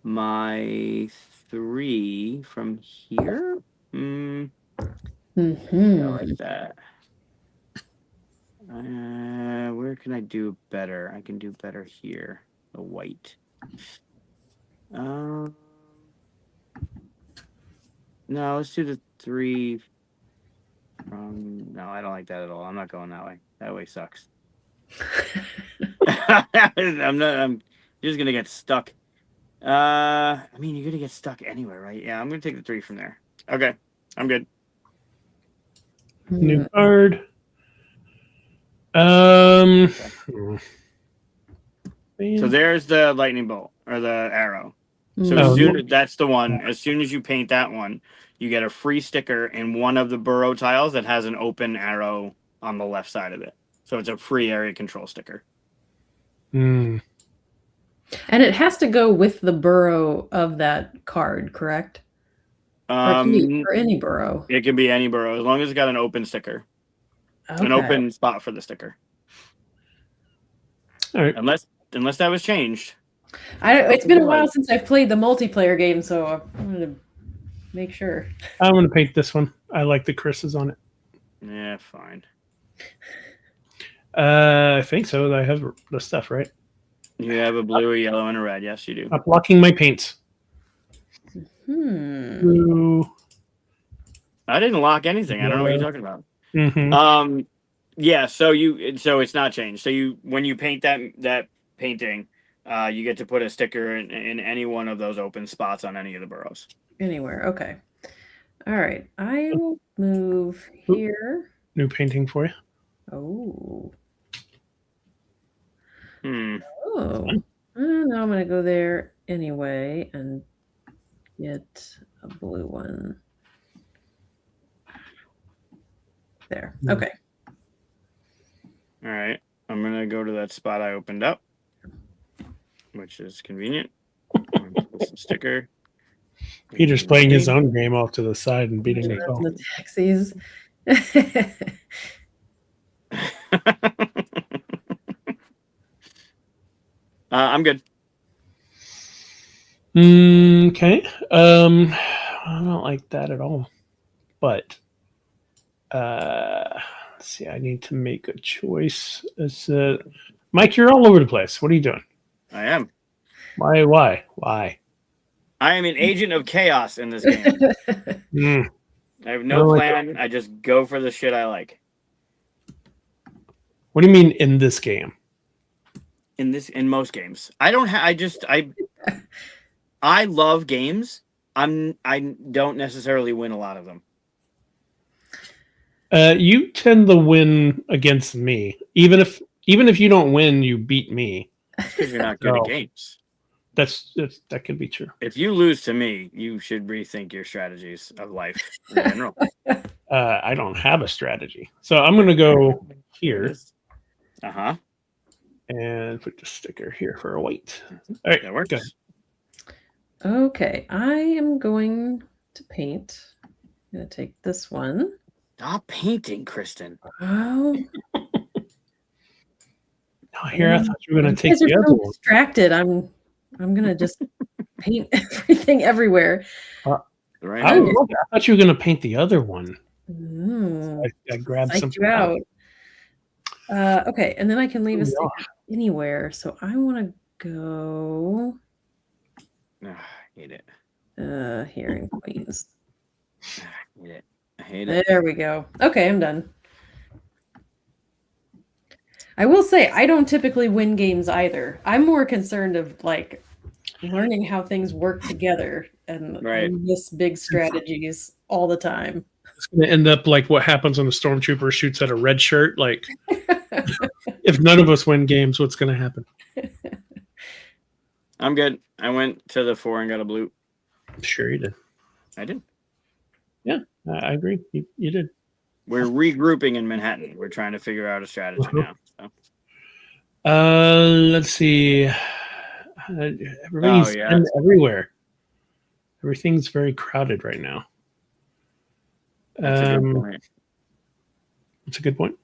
my 3 from here. I like that. Where can I do better? I can do better here. The white. No, let's do the 3 from. No, I don't like that at all. I'm not going that way. That way sucks. I'm just gonna get stuck. I mean, you're gonna get stuck anywhere, right? Yeah, I'm gonna take the 3 from there. Okay, I'm good. New card. So there's the lightning bolt or the arrow. So that's the one. As soon as you paint that one, you get a free sticker in one of the burrow tiles that has an open arrow on the left side of it. So it's a free area control sticker. And it has to go with the burrow of that card, correct? Or any burrow. It can be any burrow as long as it's got an open sticker. Okay. An open spot for the sticker. All right. Unless that was changed. It's been a while since I've played the multiplayer game, so I'm going to make sure. I'm going to paint this one. I like the Chris's on it. Yeah, fine. I think so. I have the stuff, right? You have a blue, a yellow, and a red. Yes, you do. I'm blocking my paints. Blue. I didn't lock anything. I don't know what you're talking about. Mm-hmm. Yeah. So it's not changed. So when you paint that painting, you get to put a sticker in any one of those open spots on any of the burrows. Anywhere. Okay. All right. I will move here. New painting for you. Oh. Oh. Now I'm going to go there anyway and get a blue one. There. Okay. All right. I'm going to go to that spot I opened up, which is convenient. Put some sticker. Peter's playing his own game off to the side and beating me. The taxis. I'm good. Okay. I don't like that at all. But let's see. I need to make a choice. Mike, you're all over the place. What are you doing? I am. Why? I am an agent of chaos in this game. I have no plan. I just go for the shit I like. What do you mean in this game? In most games, I love games. I don't necessarily win a lot of them. You tend to win against me. Even if you don't win, you beat me. Because you're not good at games. That could be true. If you lose to me, you should rethink your strategies of life in general. I don't have a strategy, so I'm going to go here. And put the sticker here for a white. All right, that works. Good. Okay, I am going to paint. I'm going to take this one. Stop painting, Kristen. Oh. Here, I thought you were going to take the other one. Distracted. I'm going to just paint everything everywhere. Right. I thought you were going to paint the other one. I grabbed something out. Okay, and then I can leave a sticker anywhere. So I want to go. I hate it. Here in Queens. I hate it. There we go. Okay, I'm done. I will say I don't typically win games either. I'm more concerned of like learning how things work together, and Right. I miss big strategies all the time. It's going to end up like what happens when a stormtrooper shoots at a red shirt. Like, if none of us win games, what's going to happen? I'm good. I went to the 4 and got a blue. Sure, you did. I did. Yeah, I agree. You did. We're regrouping in Manhattan. We're trying to figure out a strategy now. So. Let's see. Everybody's everywhere. Everything's very crowded right now. That's a good point. That's a good point.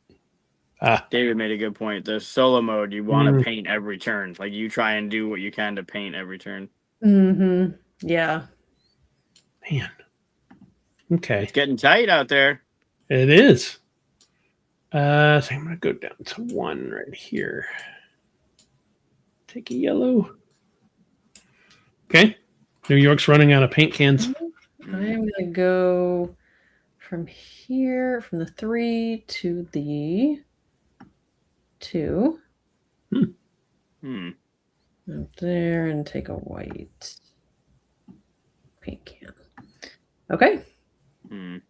David made a good point. The solo mode, you want to paint every turn. Like, you try and do what you can to paint every turn. Mm-hmm. Yeah. Man. Okay. It's getting tight out there. It is. So I'm going to go down to 1 right here. Take a yellow. Okay. New York's running out of paint cans. I'm going to go from here, from the 3 to the 2. Up there, and take a white paint can. Okay. I'm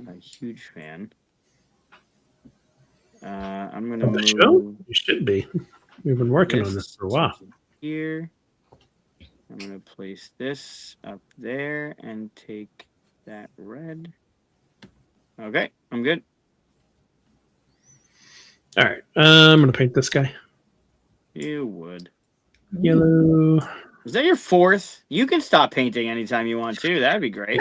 a huge fan. I'm going to move. Show? You should be. We've been working on this for a while. Here. I'm going to place this up there and take that red. Okay, I'm good. All right. I'm going to paint this guy. You would. Yellow. Is that your 4th? You can stop painting anytime you want to. That'd be great.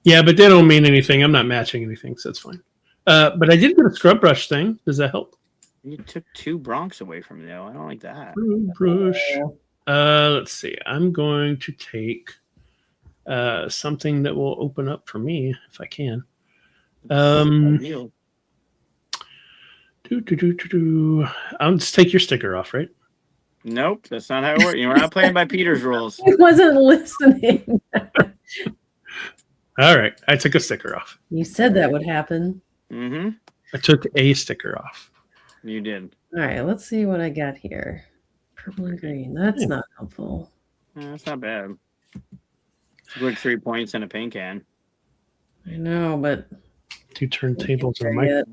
Yeah, but they don't mean anything. I'm not matching anything, so it's fine. But I did get a scrub brush thing. Does that help? You took 2 Bronx away from me, though. I don't like that. Brush. Let's see. I'm going to take something that will open up for me if I can. I'll just take your sticker off, right? Nope, that's not how it works. We're not playing by Peter's rules. I wasn't listening. All right, I took a sticker off. You said that would happen. Mm-hmm. I took a sticker off. You did. All right, let's see what I got here. Purple and green. That's not helpful. That's not bad. It's like 3 points in a paint can. I know, but 2 turntables and a mic.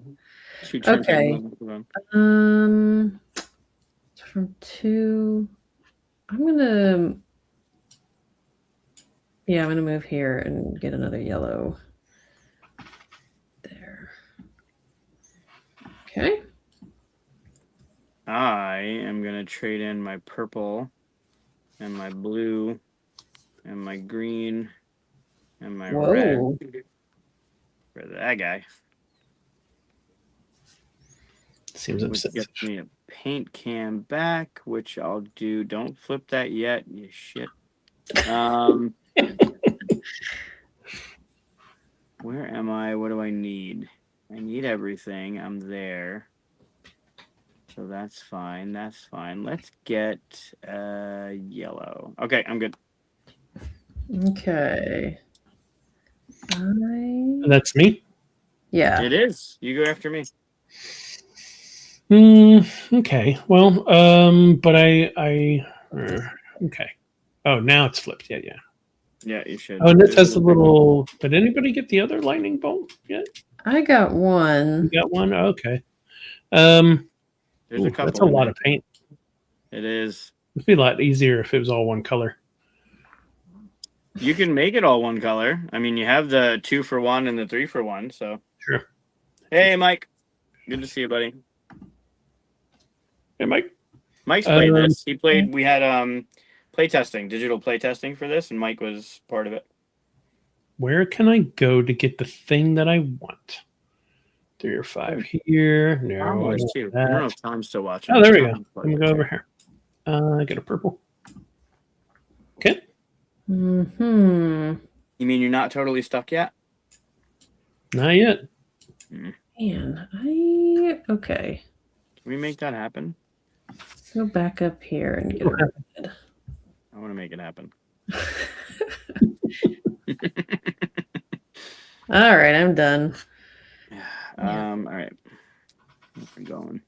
Okay. From 2, I'm gonna move here and get another yellow. There. Okay. I am gonna trade in my purple and my blue and my green and my red for that guy. Seems upset. Gets me a paint can back, which I'll do. Don't flip that yet, you shit. Where am I? What do I need? I need everything. I'm there. So that's fine. That's fine. Let's get yellow. Okay, I'm good. Okay. That's me? Yeah. It is. You go after me. Okay. Well, but I okay. Oh, now it's flipped. Yeah. Yeah, you should. Oh, and this has the little. Did anybody get the other lightning bolt yet? I got one. You got one? Okay. There's a couple. That's a lot of paint. It is. It'd be a lot easier if it was all one color. You can make it all one color. I mean, you have the 2 for 1 and the 3 for 1. So. Sure. Hey, Mike. Good to see you, buddy. Hey, Mike. Mike's played this. He played. We had digital play testing for this, and Mike was part of it. Where can I go to get the thing that I want? 3 or 5 here. No, I don't know if Tom's still watching. Oh, there we go. Let me go over here. I get a purple. Okay. Mm-hmm. You mean you're not totally stuck yet? Not yet. Man, okay. Can we make that happen? Go back up here and get it. I want to make it happen. All right, I'm done. All right. I'm going.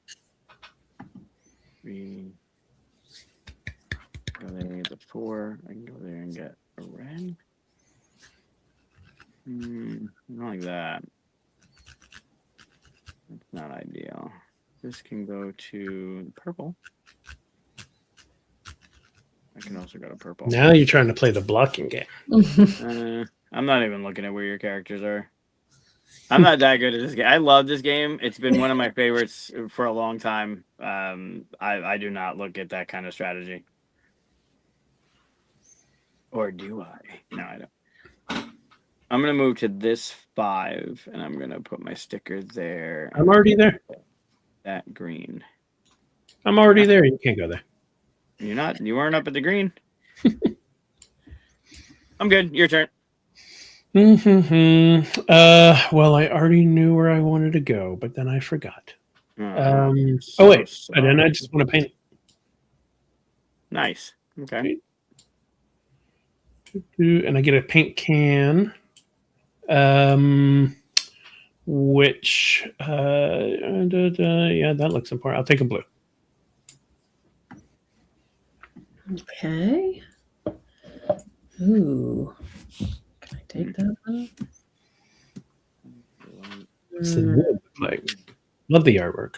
3. Go there and get the 4. I can go there and get a red. Not like that. That's not ideal. This can go to purple. I can also go to purple. Now you're trying to play the blocking game. I'm not even looking at where your characters are. I'm not that good at this game. I love this game. It's been one of my favorites for a long time. I do not look at that kind of strategy. Or do I? No, I don't. I'm going to move to this 5, and I'm going to put my sticker there. I'm already there. That green. I'm already there. You can't go there. You're not. You weren't up at the green. I'm good. Your turn. Well, I already knew where I wanted to go, but then I forgot. Wait. And then I just want to paint. Nice. Okay. And I get a paint can. Which yeah, that looks important. I'll take a blue. Okay. Ooh. Can I take that one? What's the wood look like? Love the artwork.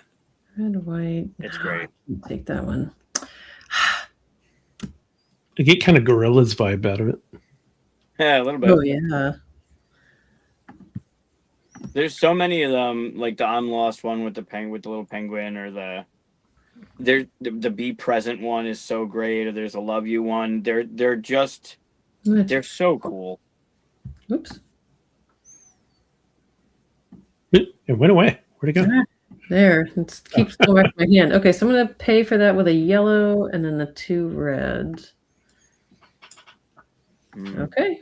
Red, white. It's great. Take that one. I get kind of Gorillas vibe out of it. Yeah, a little bit. Oh yeah. There's so many of them, like the Unlost one with the little penguin, or the Be Present one is so great, or there's a Love You one. They're so cool. Oops. It went away. Where'd it go? There. It keeps going back to my hand. Okay, so I'm gonna pay for that with a yellow and then the 2 reds. Okay.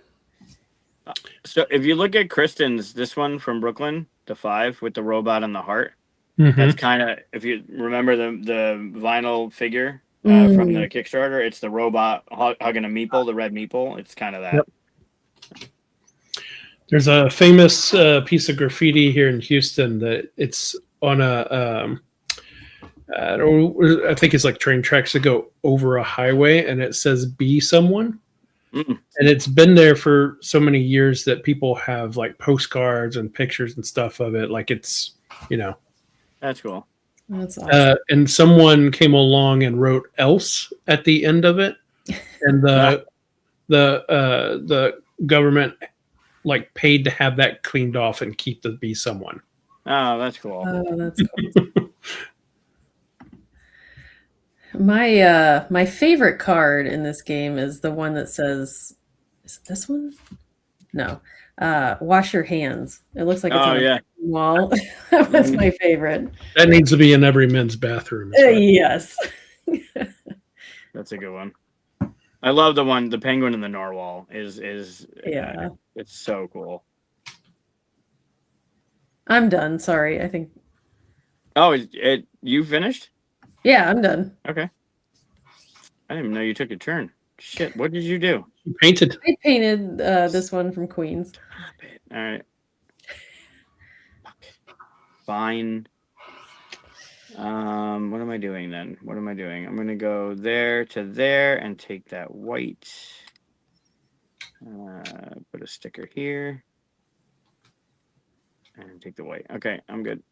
So if you look at Kristen's, this one from Brooklyn, the 5 with the robot and the heart, that's kind of, if you remember the vinyl figure from the Kickstarter, it's the robot hugging a meeple, the red meeple. It's kind of that. Yep. There's a famous piece of graffiti here in Houston that it's on a, I think it's like train tracks that go over a highway, and it says "Be Someone." And it's been there for so many years that people have like postcards and pictures and stuff of it. Like it's, That's cool. That's awesome. And someone came along and wrote "else" at the end of it, and the government like paid to have that cleaned off and keep the "Be Someone." Oh, that's cool. Oh, that's cool. My favorite card in this game is the one that says, is it this one? No. Wash your hands. It looks like it's on a wall. That's my favorite. That needs to be in every men's bathroom. Yes. That's a good one. I love the penguin and the narwhal is yeah. It's so cool. I'm done. Sorry. I think. Oh, you finished? Yeah, I'm done. Okay. I didn't even know you took a turn. Shit, what did you do? You painted. I painted this one from Queens. All right. Fine. What am I doing then? What am I doing? I'm going to go there to there and take that white. Put a sticker here. And take the white. Okay, I'm good.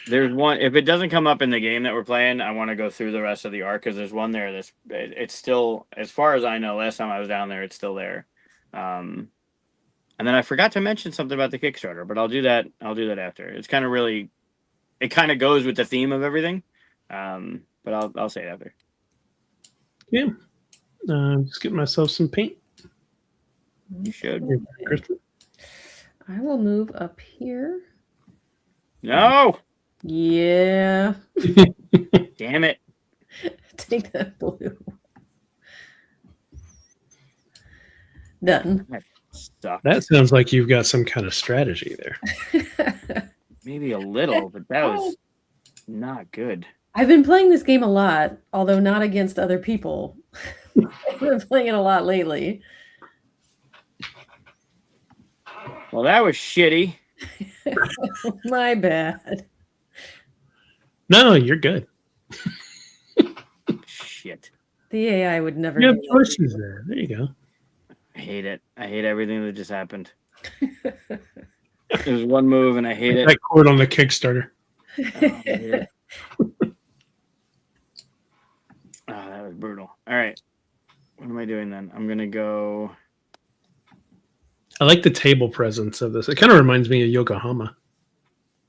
There's one, if it doesn't come up in the game that we're playing, I want to go through the rest of the arc, because there's one there that's, it's still, as far as I know, last time I was down there, it's still there. And then I forgot to mention something about the Kickstarter, but I'll do that after. It's kind of really, it kind of goes with the theme of everything. But I'll say it after. Yeah. Just get myself some paint. You should. I will move up here. No. Yeah. Damn it. Take that blue. Done. That sounds like you've got some kind of strategy there. Maybe a little, but that was not good. I've been playing this game a lot, although not against other people. I've been playing it a lot lately. Well, that was shitty. My bad. No, you're good. Shit. The AI would never You have do choices there. There you go. I hate it. I hate everything that just happened. There's one move and I hate it. That quote on the Kickstarter. Oh, I hate it. Oh, that was brutal. All right. What am I doing then? I'm going to go. I like the table presence of this. It kind of reminds me of Yokohama.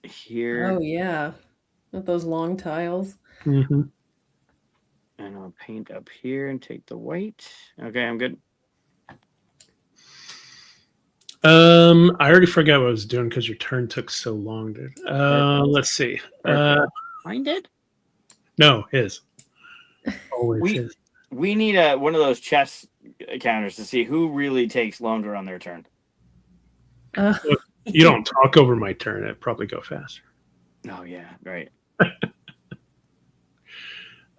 Here. Oh yeah, with those long tiles. Mm-hmm. And I'll paint up here and take the white. Okay, I'm good. I already forgot what I was doing because your turn took so long, dude. Let's see. Mine did? No, his. Always We- his. We need one of those chess counters to see who really takes longer on their turn. You don't talk over my turn. It'd probably go faster. Oh, yeah, right.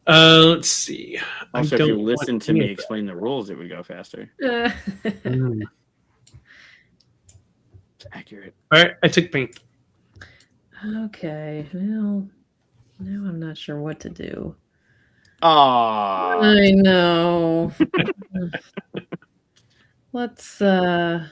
Let's see. Also, if you listen to me explain the rules, it would go faster. Mm. It's accurate. All right, I took paint. Okay, well, now I'm not sure what to do. Aww. I know. Let's all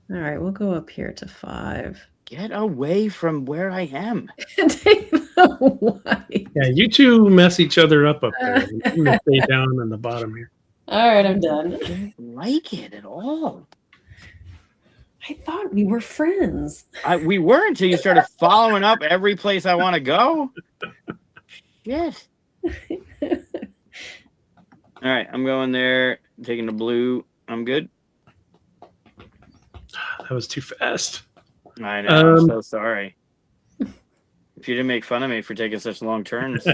right, we'll go up here to 5. Get away from where I am. Take the white. Yeah, you two mess each other up there. I'm gonna stay down on the bottom here. All right, I'm done. I don't like it at all. I thought we were friends. We were until you started following up every place I want to go. Yes. All right, I'm going there. I'm taking the blue. I'm good. That was too fast. I know. I'm so sorry. If you didn't make fun of me for taking such long turns.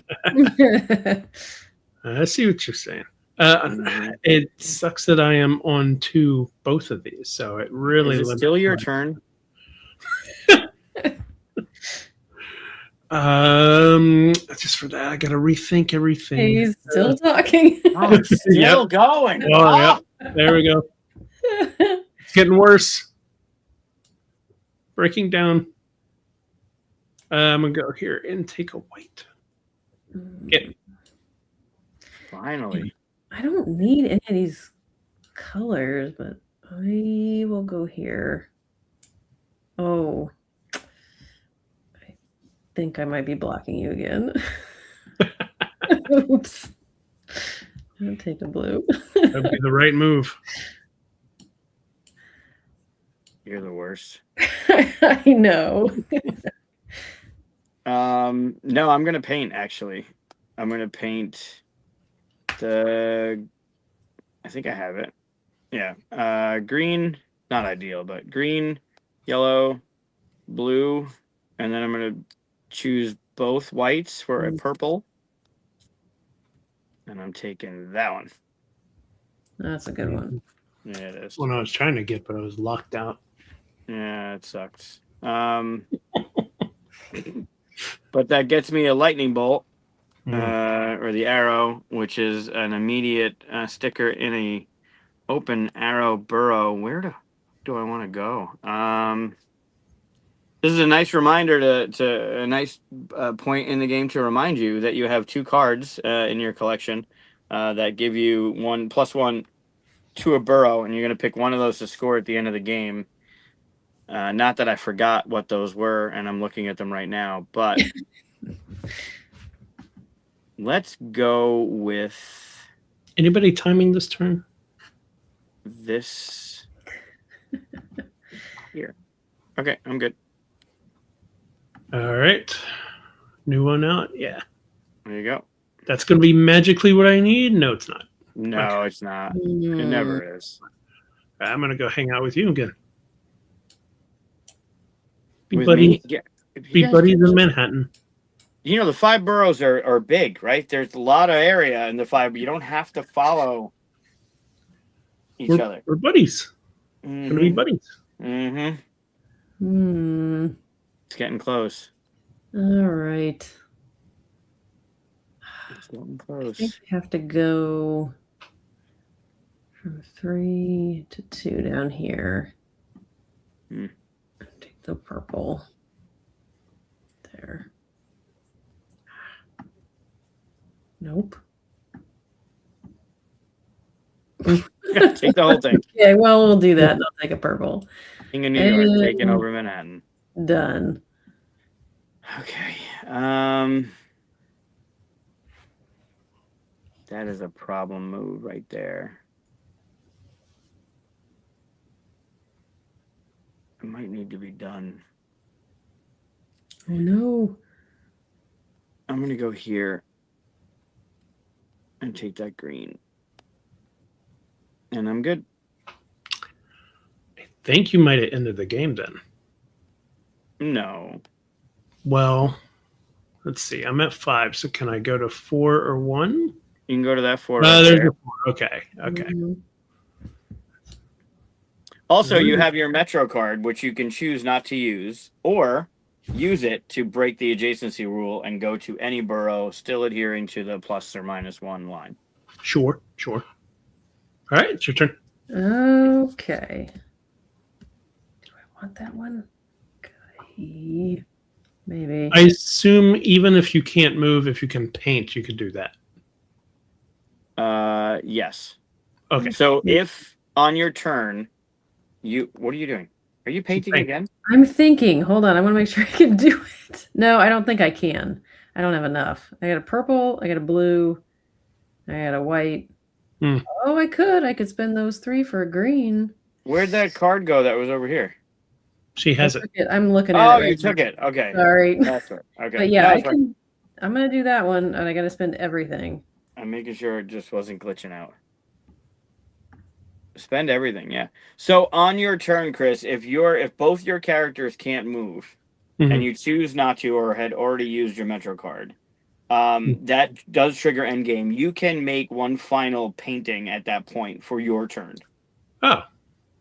I see what you're saying. It sucks that I am on both of these, so it really. Is it still your turn? Just for that, I got to rethink everything. He's still talking. Oh, it's still going. Oh, yeah. There we go. It's getting worse. Breaking down. I'm going to go here and take a white. Get. Finally. I don't need any of these colors, but I will go here. Oh. I think I might be blocking you again. Oops. I'll take the blue. That'd be the right move. You're the worst. I know. No, I'm gonna paint actually. I'm gonna paint I think I have it. Yeah. Green, not ideal, but green, yellow, blue, and then I'm gonna choose both whites for a purple. And I'm taking that one. That's a good one. Yeah, it is. One I was trying to get, but I was locked out. Yeah, it sucks. But that gets me a lightning bolt, or the arrow, which is an immediate sticker in a open arrow burrow. Where do I want to go? This is a nice reminder to a nice point in the game to remind you that you have 2 cards in your collection that give you +1 to a burrow, and you're going to pick one of those to score at the end of the game. Not that I forgot what those were, and I'm looking at them right now, but let's go with Anybody timing this turn? this here. Okay, I'm good. All right. New one out. Yeah. There you go. That's going to be magically what I need? No, it's not. No, Okay. it's not. It never is. I'm going to go hang out with you again. Be With buddies. me? Yeah. Be buddies in Manhattan. You know, the 5 boroughs are big, right? There's a lot of area in the 5, but you don't have to follow each other. We're buddies. Mm-hmm. Going to be buddies. Mm-hmm. It's getting close. All right. It's getting I close. think I have to go from 3 to 2 down here. Hmm. Take the purple. There. Nope. Take the whole thing. Okay, well, we'll do that. I'll take a purple. King of New York taking over Manhattan. Done. Okay. That is a problem move right there. It might need to be done. Oh no. I'm going to go here and take that green. And I'm good. I think you might have ended the game then. No. Well, let's see. I'm at 5, so can I go to 4 or 1? You can go to that 4 No, right there's there. a 4. Okay. Mhm. Also, you have your Metro card, which you can choose not to use, or use it to break the adjacency rule and go to any borough, still adhering to the plus or minus 1 line. Sure. All right, it's your turn. Okay. Do I want that one? Okay. Maybe. I assume even if you can't move, if you can paint, you could do that. Yes. Okay. So if on your turn, what are you doing? Are you painting again? I'm thinking. Hold on. I want to make sure I can do it. No, I don't think I can. I don't have enough. I got a purple. I got a blue. I got a white. Oh, I could spend those 3 for a green. Where'd that card go that was over here? She has it. I'm looking at it. Oh, you took it. Okay. Sorry. That's right. Okay. But yeah, No, I it's fine. can. I'm gonna do that one, and I gotta spend everything. I'm making sure it just wasn't glitching out. Spend everything, yeah. So on your turn, Chris, if both your characters can't move and you choose not to or had already used your Metro card, that does trigger endgame. You can make one final painting at that point for your turn. Oh.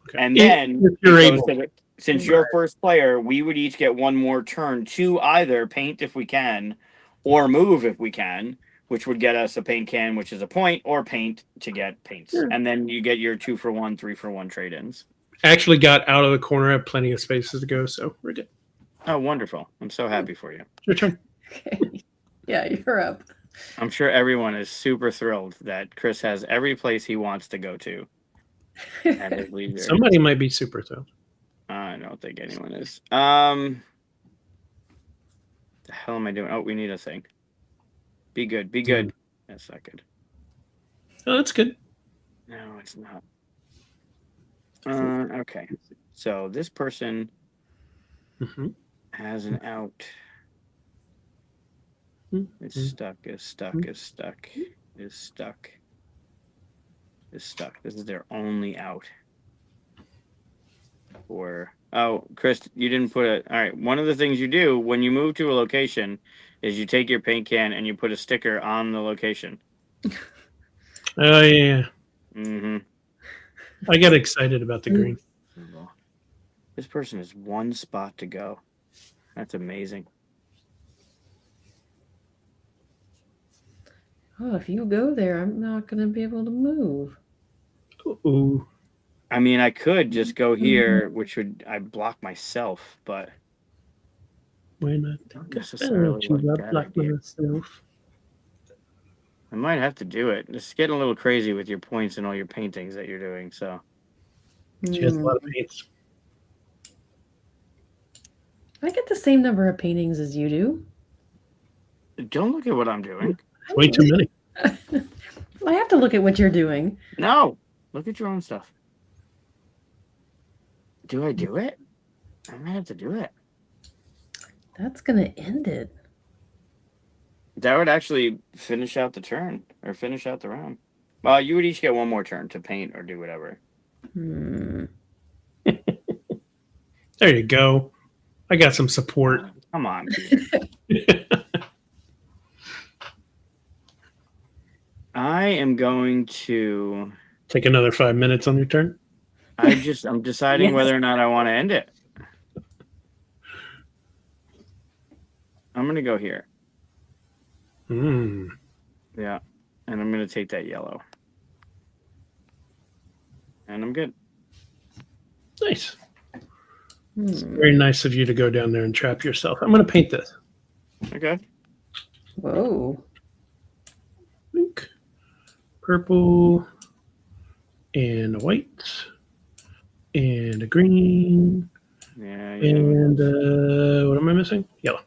Okay. And then if you're able. Since you're first player, we would each get one more turn to either paint if we can or move if we can, which would get us a paint can, which is a point, or paint to get paints. Yeah. And then you get your 2 for 1, 3 for 1 trade-ins. Actually got out of the corner, have plenty of spaces to go, so we're good. Oh, wonderful. I'm so happy for you. Your turn. Okay. Yeah, you're up. I'm sure everyone is super thrilled that Chris has every place he wants to go to at his leisure. Somebody might be super thrilled. I don't think anyone is. The hell am I doing? Oh, we need a thing. Be good. Be good. That's not good. Oh, that's good. No, it's not. Okay. So this person has an out. It's stuck. Is stuck. This is their only out. Chris, you didn't put it. All right. One of the things you do when you move to a location is you take your paint can and you put a sticker on the location. Oh, yeah. Mm-hmm. I got excited about the green. This person has one spot to go. That's amazing. Oh, if you go there, I'm not going to be able to move. Ooh. I mean, I could just go here, which would I block myself, but why not? Not necessarily like that idea. Myself. I might have to do it. It's getting a little crazy with your points and all your paintings that you're doing. So She has a lot of paints. I get the same number of paintings as you do. Don't look at what I'm doing. Way too many. I have to look at what you're doing. No, look at your own stuff. Do I do it? I might have to do it. That's going to end it. That would actually finish out the turn or finish out the round. Well, you would each get one more turn to paint or do whatever. There you go. I got some support. Come on, Peter. I am going to take another 5 minutes on your turn. I'm deciding whether or not I want to end it. I'm going to go here. Yeah. And I'm going to take that yellow. And I'm good. Nice. It's very nice of you to go down there and trap yourself. I'm going to paint this. Okay. Whoa. Pink, purple, and a white, and a green, Yeah. and what am I missing? Yellow.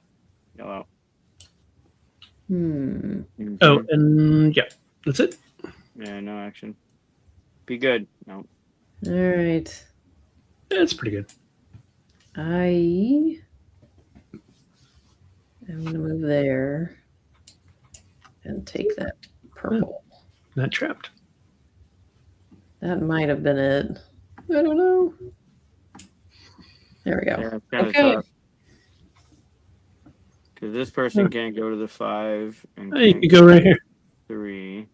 Yellow. Hmm. Oh, and yeah, that's it. Yeah, no action. Be good. No. All right. It's pretty good. I'm gonna move there and take that purple. Not trapped. That might have been it. I don't know. There we go. Yeah, it's kind of Okay. tough. Because this person can't go to the 5 and Hey, you can't can go right here. 3.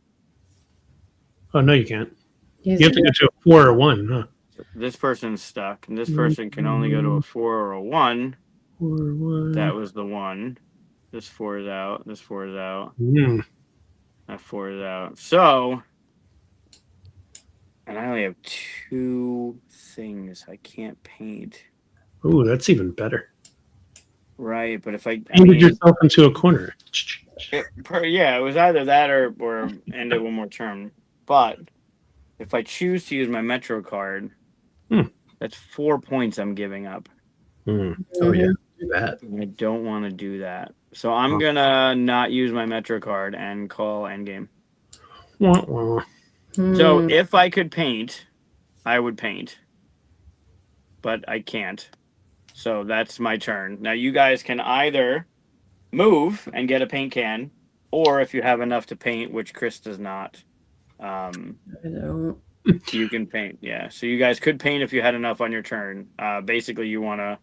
Oh, no, you can't. He's You have to go to a 4 or 1, huh? This person's stuck, and this person can only go to a 4 or a 1. 4 or 1. That was the 1. This 4 is out. This 4 is out. That 4 is out. So, and I only have 2 things I can't paint. Ooh, that's even better. Right, but if I Painted yourself into a corner. it was either that or end it one more turn. But if I choose to use my Metro card, that's 4 points I'm giving up. Oh yeah, do that. I don't want to do that. So I'm gonna not use my Metro card and call endgame. So if I could paint, I would paint. But I can't. So that's my turn. Now you guys can either move and get a paint can, or if you have enough to paint, which Chris does not, I don't. you can paint. Yeah. So you guys could paint if you had enough on your turn. Basically, you want to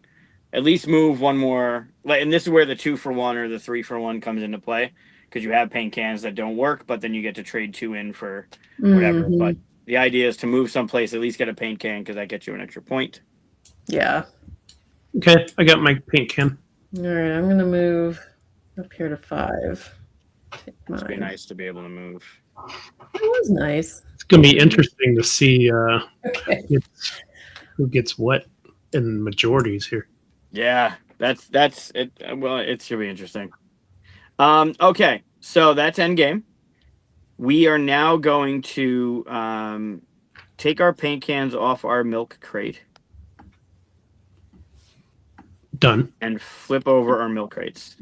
at least move one more. And this is where the 2 for 1 or the 3 for 1 comes into play, because you have paint cans that don't work, but then you get to trade 2 in for whatever. Mhm. But the idea is to move someplace, at least get a paint can, because that gets you an extra point. Yeah. Okay, I got my paint can. All right, I'm gonna move up here to 5. Take It'd be mine. nice to be able to move. That was nice. It's gonna be interesting to see Okay. who gets what in majorities here. Yeah, that's it. Well, it should be interesting. Okay, so that's endgame. We are now going to take our paint cans off our milk crate Done. and flip over our milk crates.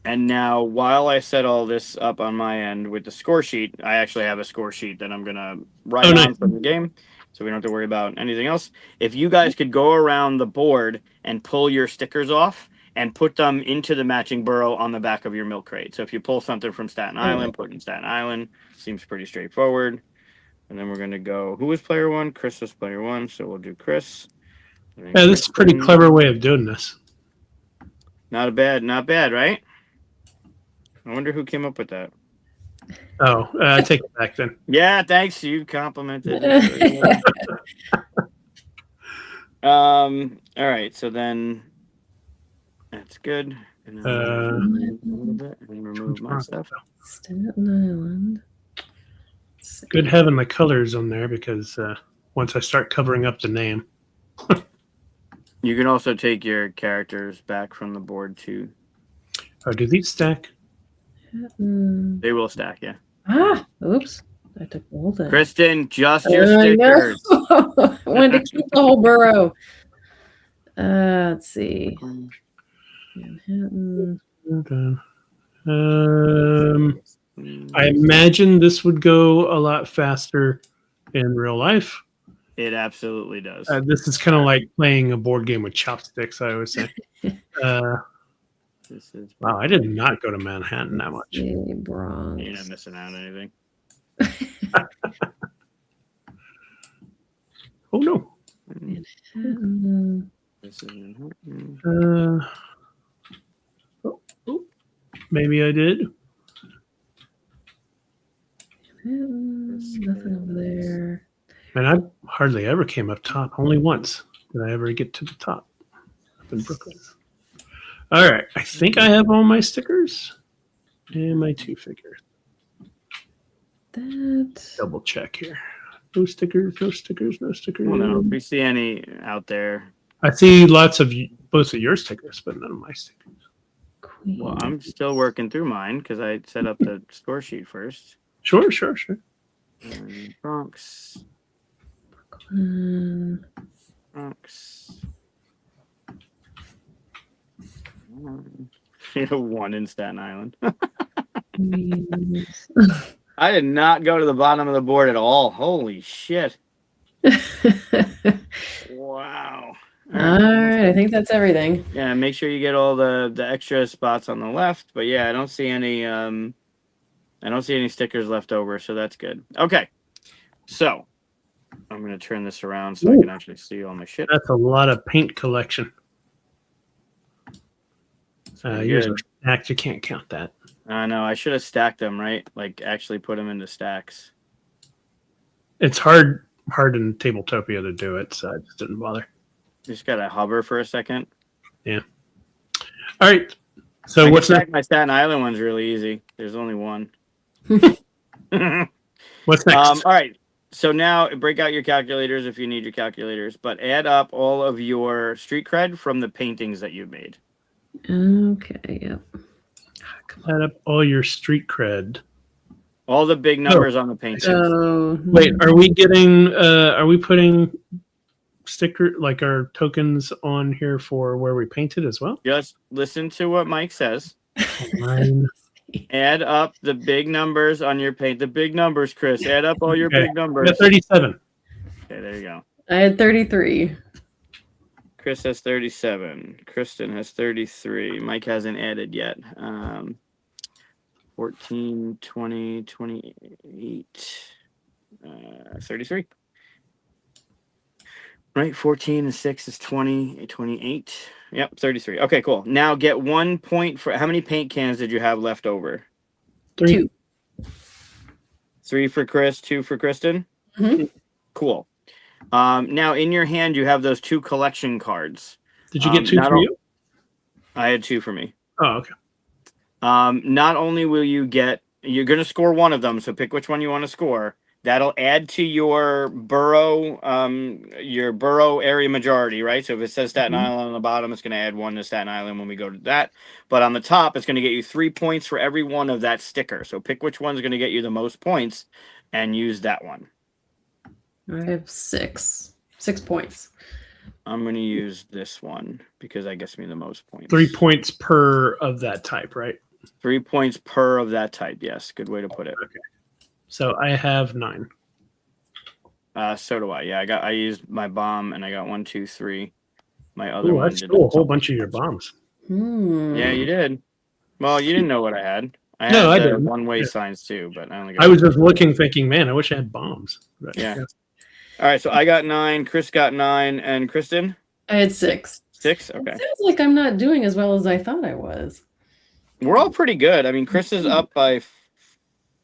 And now, while I set all this up on my end with the score sheet, I actually have a score sheet that I'm going to write on from the game, so we don't have to worry about anything else. If you guys could go around the board and pull your stickers off and put them into the matching burrow on the back of your milk crate. So if you pull something from Staten Island, put it in Staten Island. Seems pretty straightforward. And then we're going to go, who was player 1? Chris was player 1, so we'll do Chris. Yeah, this is a pretty clever way of doing this. Not bad, right? I wonder who came up with that. Oh, take it back then. Yeah, thanks. You complimented. All right, so then that's good. And then a little bit and remove my stuff. Staten Island. Good having my colors on there because once I start covering up the name. You can also take your characters back from the board too. Oh, do these stack? They will stack, yeah. Ah, oops. I took the whole thing. Kristen, just your I know. stickers. I wanted to keep the whole burrow. Let's see. Manhattan. I imagine this would go a lot faster in real life. It absolutely does. This is kind of like playing a board game with chopsticks, I always say. Wow, I did not go to Manhattan that much. Bronx. You're not missing out on anything. Oh, no. Manhattan. This is Manhattan. Maybe I did. Nothing over there. And I hardly ever came up top. Only once did I ever get to the top up in Brooklyn. All right. I think I have all my stickers and my 2 figures. That. Double check here. No stickers, no stickers, no stickers. Well, no, if we see any out there. I see lots of both of your stickers, but none of my stickers. Well, I'm still working through mine because I set up the score sheet first. Sure. Bronx. You know, 1 in Staten Island. I did not go to the bottom of the board at all. Holy shit. Wow. All right, I think that's everything. Yeah, make sure you get all the extra spots on the left. But yeah, I don't see any stickers left over, so that's good. Okay. So I'm gonna turn this around so I can actually see all my shit. That's a lot of paint collection. Yours are stacked. You can't count that. I know. I should have stacked them, right? Like actually put them into stacks. It's hard in Tabletopia to do it, so I just didn't bother. Just gotta hover for a second. Yeah. All right. So what's next? My Staten Island one's really easy. There's only one. What's next? All right. So now break out your calculators if you need your calculators, but add up all of your street cred from the paintings that you've made. Okay. Yep. Add up all your street cred. All the big numbers on the paintings. Wait, are we getting? Are we putting sticker like our tokens on here for where we painted as well? Just listen to what Mike says. Add up the big numbers on your paint. The big numbers, Chris. Add up all your big numbers. 37. Okay, there you go. I had 33. Chris has 37. Kristen has 33. Mike hasn't added yet. 14, 20, 28, 33. Right, 14 and 6 is 20, 28. Yep, 33. Okay, cool. Now get 1 point for how many paint cans did you have left over? 2. 3 for Chris, 2 for Kristen? Mm-hmm. Cool. Now in your hand you have those 2 collection cards. Did you get 2 for you? I had 2 for me. Oh, okay. Not only will you get, you're going to score one of them, so pick which one you want to score. That'll add to your borough area majority, right? So if it says Staten Island on the bottom, it's going to add 1 to Staten Island when we go to that. But on the top, it's going to get you 3 points for every one of that sticker. So pick which one's going to get you the most points and use that one. I have 6 points. I'm going to use this one because that gets me the most points. 3 points per of that type, right? 3 points per of that type. Yes, good way to put it. Okay. So I have 9. So do I. Yeah, I used my bomb and I got 1, 2, 3. My other one I did stole a whole bunch of your bombs. Yeah, you did. Well, you didn't know what I had. I did one-way signs too, but I only got. I was just looking, thinking, man, I wish I had bombs. But, yeah. All right, so I got 9. Chris got 9, and Kristen. I had 6. 6. Okay. It sounds like I'm not doing as well as I thought I was. We're all pretty good. I mean, Chris is up by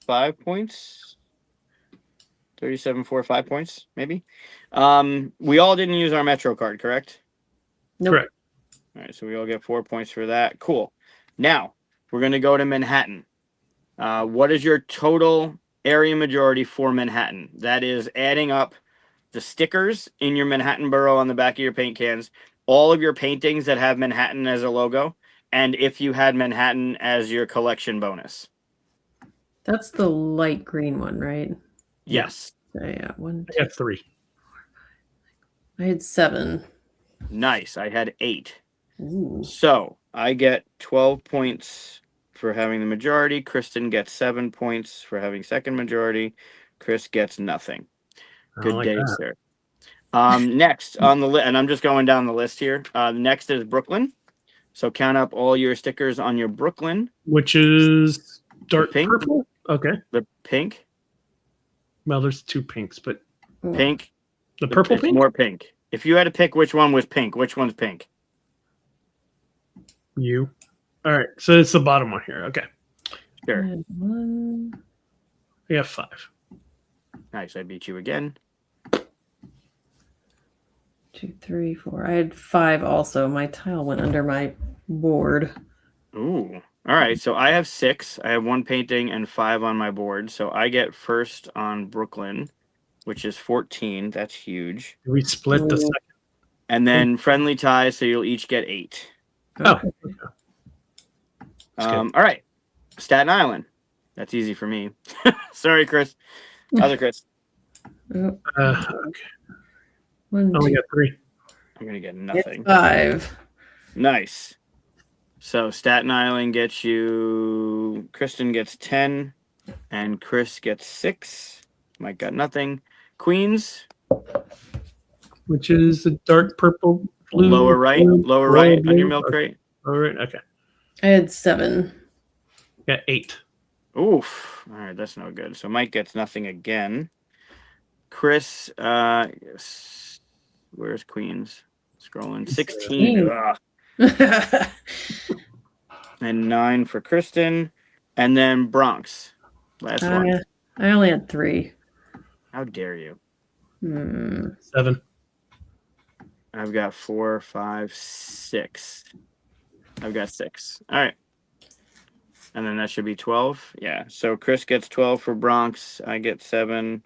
5 points. 37, 4, 5 points, maybe. We all didn't use our Metro card, correct? Nope. Correct. All right, so we all get 4 points for that. Cool. Now we're going to go to Manhattan. What is your total area majority for Manhattan? That is adding up the stickers in your Manhattan borough on the back of your paint cans, all of your paintings that have Manhattan as a logo, and if you had Manhattan as your collection bonus. That's the light green one, right? Yes. So, yeah, 1. I got 3. I had 7. Nice. I had 8. Ooh. So I get 12 points for having the majority. Kristen gets 7 points for having second majority. Chris gets nothing. Good day, sir. Next on the list, and I'm just going down the list here. Next is Brooklyn. So count up all your stickers on your Brooklyn. Which is dark pink. Purple? Okay. The pink. Well, there's 2 pinks, but... Pink. The purple pink? More pink. If you had to pick which one was pink, which one's pink? You. All right. So it's the bottom one here. Okay. Sure. 1. We have 5. Nice. I beat you again. 2, 3, 4. I had 5 also. My tile went under my board. Ooh. All right. So I have 6. I have 1 painting and 5 on my board. So I get first on Brooklyn which is 14. That's huge. We split the second. And then friendly ties, so you'll each get 8. Oh. All right. Staten Island. That's easy for me. Sorry, Chris. Other Chris. Okay. One, I only two, got 3. I'm going to get it's nothing. 5. Nice. So Staten Island gets you. Kristen gets 10. And Chris gets 6. Mike got nothing. Queens. Which is the dark purple, blue. Lower right. Lower right on your milk crate. Lower right. Okay. I had 7. Got 8. Oof. All right, that's no good. So Mike gets nothing again. Chris, where's Queens? Scrolling. 16. Ugh. And 9 for Kristen. And then Bronx. Last one. I only had 3. How dare you? 7. I've got 4, 5, 6. I've got 6. All right. And then that should be 12. Yeah. So Chris gets 12 for Bronx. I get 7.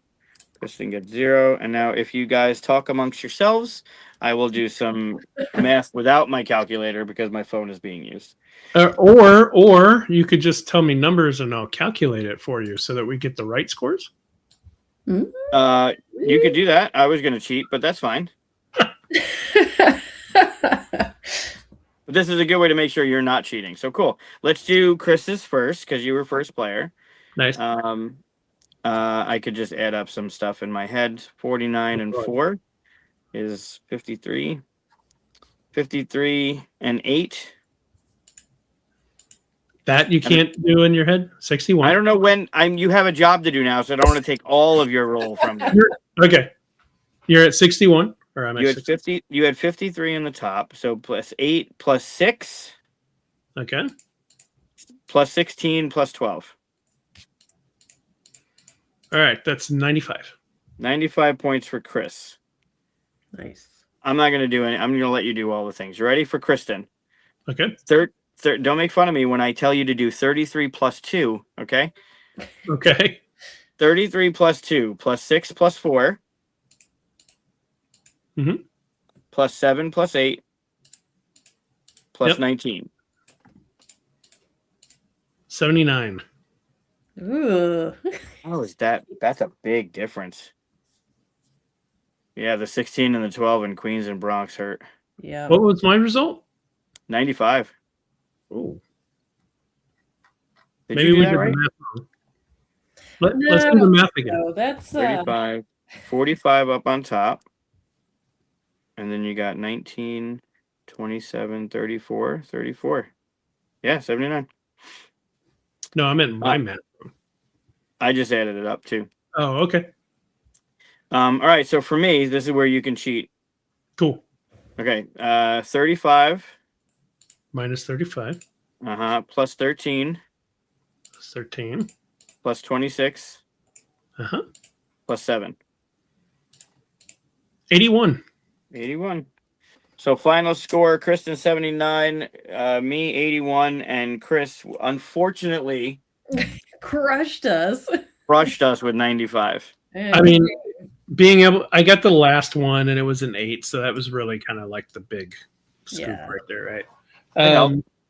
Kristen gets 0. And now if you guys talk amongst yourselves, I will do some math without my calculator because my phone is being used. Or you could just tell me numbers and I'll calculate it for you so that we get the right scores. You could do that. I was going to cheat, but that's fine. But this is a good way to make sure you're not cheating. So cool. Let's do Chris's first because you were first player. Nice. I could just add up some stuff in my head. 49 and 4 is 53. 53 and 8. That you can't do in your head? 61. I don't know when you have a job to do now, so I don't want to take all of your roll from you. Okay. You're at 61. Or I'm You at had 50. You had 53 in the top. So plus 8 plus 6 Okay. plus 16 plus 12. All right. That's 95. 95 points for Chris. Nice. I'm not going to do any. I'm going to let you do all the things. You ready for Kristen? Okay. Don't make fun of me when I tell you to do 33 plus 2. Okay. Okay. 33 plus 2 plus 6 plus 4. Plus 7 plus 8 plus 19. 79. Ooh. Oh, that's a big difference. Yeah, the 16 and the 12 in Queens and Bronx hurt. Yeah. What was my result? 95. Oh. Did Maybe you do we that did right? the math wrong. Let's do the math again. No, that's 35. 45 up on top. And then you got 19, 27, 34, 34. Yeah, 79. No, I meant my math. I just added it up too. Oh, okay. All right, so for me, this is where you can cheat. Cool. Okay, 35. Minus 35. Plus 13. Plus 13. Plus 26. Plus 7. 81. 81. So final score, Kristen 79, me 81, and Chris unfortunately crushed us. crushed us with 95. I mean, I got the last one and it was an 8, so that was really kind of like the big scoop right there, right?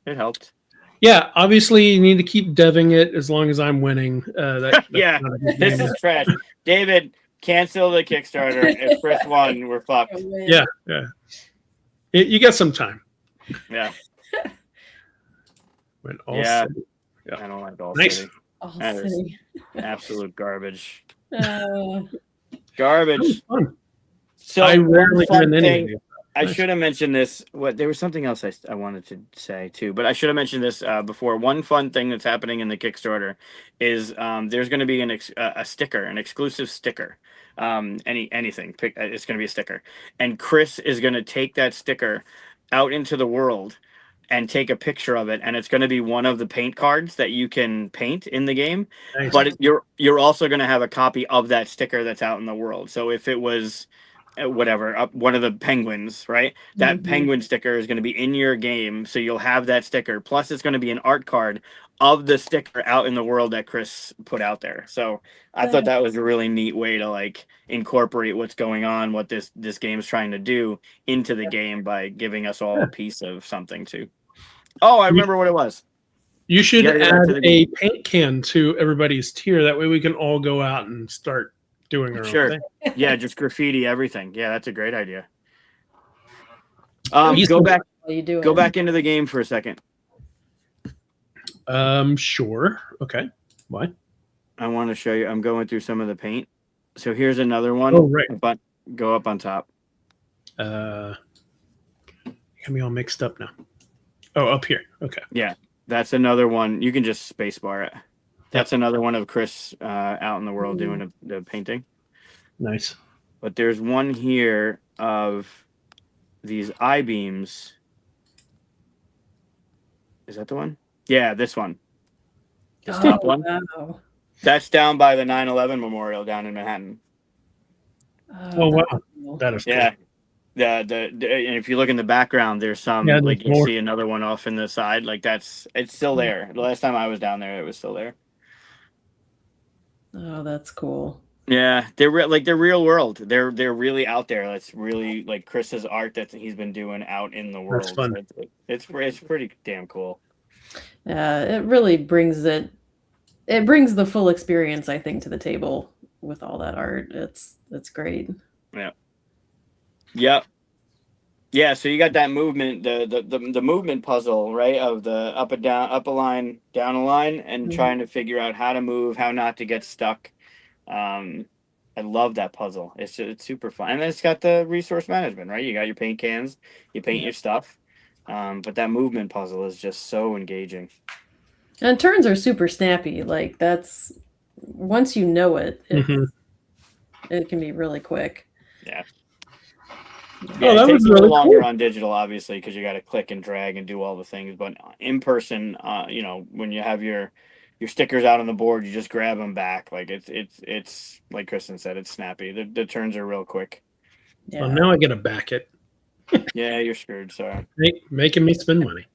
It helped. Yeah, obviously you need to keep deving it as long as I'm winning. Yeah, this is trash. David, cancel the Kickstarter. If Chris won, we're fucked. Yeah. You got some time. Yeah. When all city. Yeah. I don't like all Nice. city. All That is city. absolute garbage. That Garbage. was fun. So I rarely one win thing, anything. I should have mentioned this. There was something else I wanted to say too, but I should have mentioned this before. One fun thing that's happening in the Kickstarter is there's going to be a sticker, an exclusive sticker. Anything. It's going to be a sticker, and Chris is going to take that sticker out into the world and take a picture of it, and it's going to be one of the paint cards that you can paint in the game. Nice. But you're also going to have a copy of that sticker that's out in the world. So if it was whatever, one of the penguins, right? That penguin sticker is going to be in your game, so you'll have that sticker. Plus, it's going to be an art card of the sticker out in the world that Chris put out there. So I thought that was a really neat way to like incorporate what's going on, what this game's trying to do into the game by giving us all a piece of something too. Oh, I remember what it was. You should gotta go back add to the a game. paint can to everybody's tier. That way we can all go out and start doing our Sure. own thing. Yeah, just graffiti everything. Yeah, that's a great idea. Easy. Go back While you do go it. back into the game for a second. Sure. Okay. What? I want to show you. I'm going through some of the paint. So here's another one. Oh, right. But go up on top. Got me all mixed up now. Oh, up here. Okay. Yeah, that's another one. You can just spacebar it. That's another one of Chris out in the world doing the painting. Nice. But there's one here of these I-beams. Is that the one? Yeah, this one. This top one. Wow. That's down by the 9/11 memorial down in Manhattan. Oh, wow. Cool. That is cool. Yeah. And if you look in the background, there's some like you see another one off in the side. Like it's still there. The last time I was down there, it was still there. Oh, that's cool. Yeah, they're real world. They're really out there. That's really like Chris's art that he's been doing out in the world. That's fun. So it's pretty damn cool. Yeah, it really brings it. It brings the full experience, I think, to the table with all that art. It's great. Yeah. Yep. Yeah, so you got that movement, the movement puzzle, right? Of the up a line, down a line, and trying to figure out how to move, how not to get stuck. I love that puzzle. It's super fun. And then it's got the resource management, right? You got your paint cans, you paint your stuff. But that movement puzzle is just so engaging. And turns are super snappy. Like that's once you know it, it can be really quick. Yeah. Yeah, oh, that it takes was a little really longer cool on digital, obviously, because you got to click and drag and do all the things. But in person, when you have your stickers out on the board, you just grab them back. Like it's like Kristen said, it's snappy. The turns are real quick. Yeah. Well, now I got to back it. Yeah, you're screwed. Sorry. Making me spend money.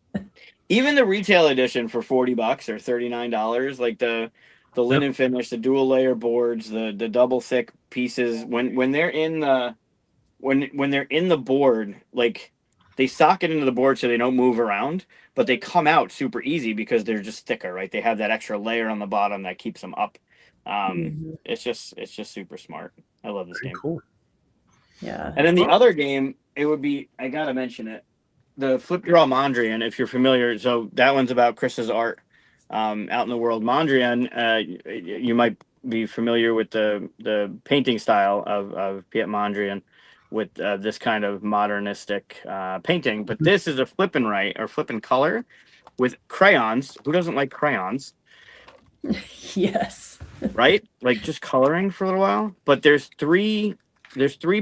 Even the retail edition for $40 or $39, like the linen finish, the dual layer boards, the double thick pieces. When they're in the when they're in the board, like they socket into the board so they don't move around, but they come out super easy because they're just thicker, right? They have that extra layer on the bottom that keeps them up. It's just super smart. I love this game. Cool. Yeah. And then the other game, it would be, I gotta mention it, the Flip Draw Mondrian, if you're familiar. So that one's about Chris's art out in the world. Mondrian, you might be familiar with the painting style of Piet Mondrian with this kind of modernistic painting. But this is a flip and write or flip and color with crayons. Who doesn't like crayons? Yes. Right? Like just coloring for a little while. But there's three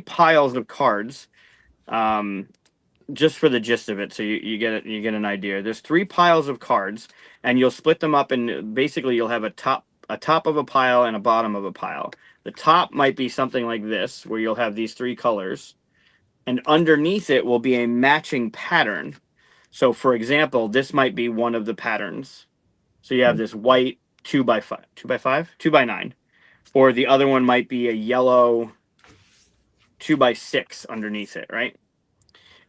piles of cards. Just for the gist of it, so you get an idea. There's 3 piles of cards, and you'll split them up, and basically you'll have a top of a pile and a bottom of a pile. The top might be something like this, where you'll have these 3 colors, and underneath it will be a matching pattern. So, for example, this might be one of the patterns. So you have this white 2x9, or the other one might be a yellow 2x6 underneath it, right?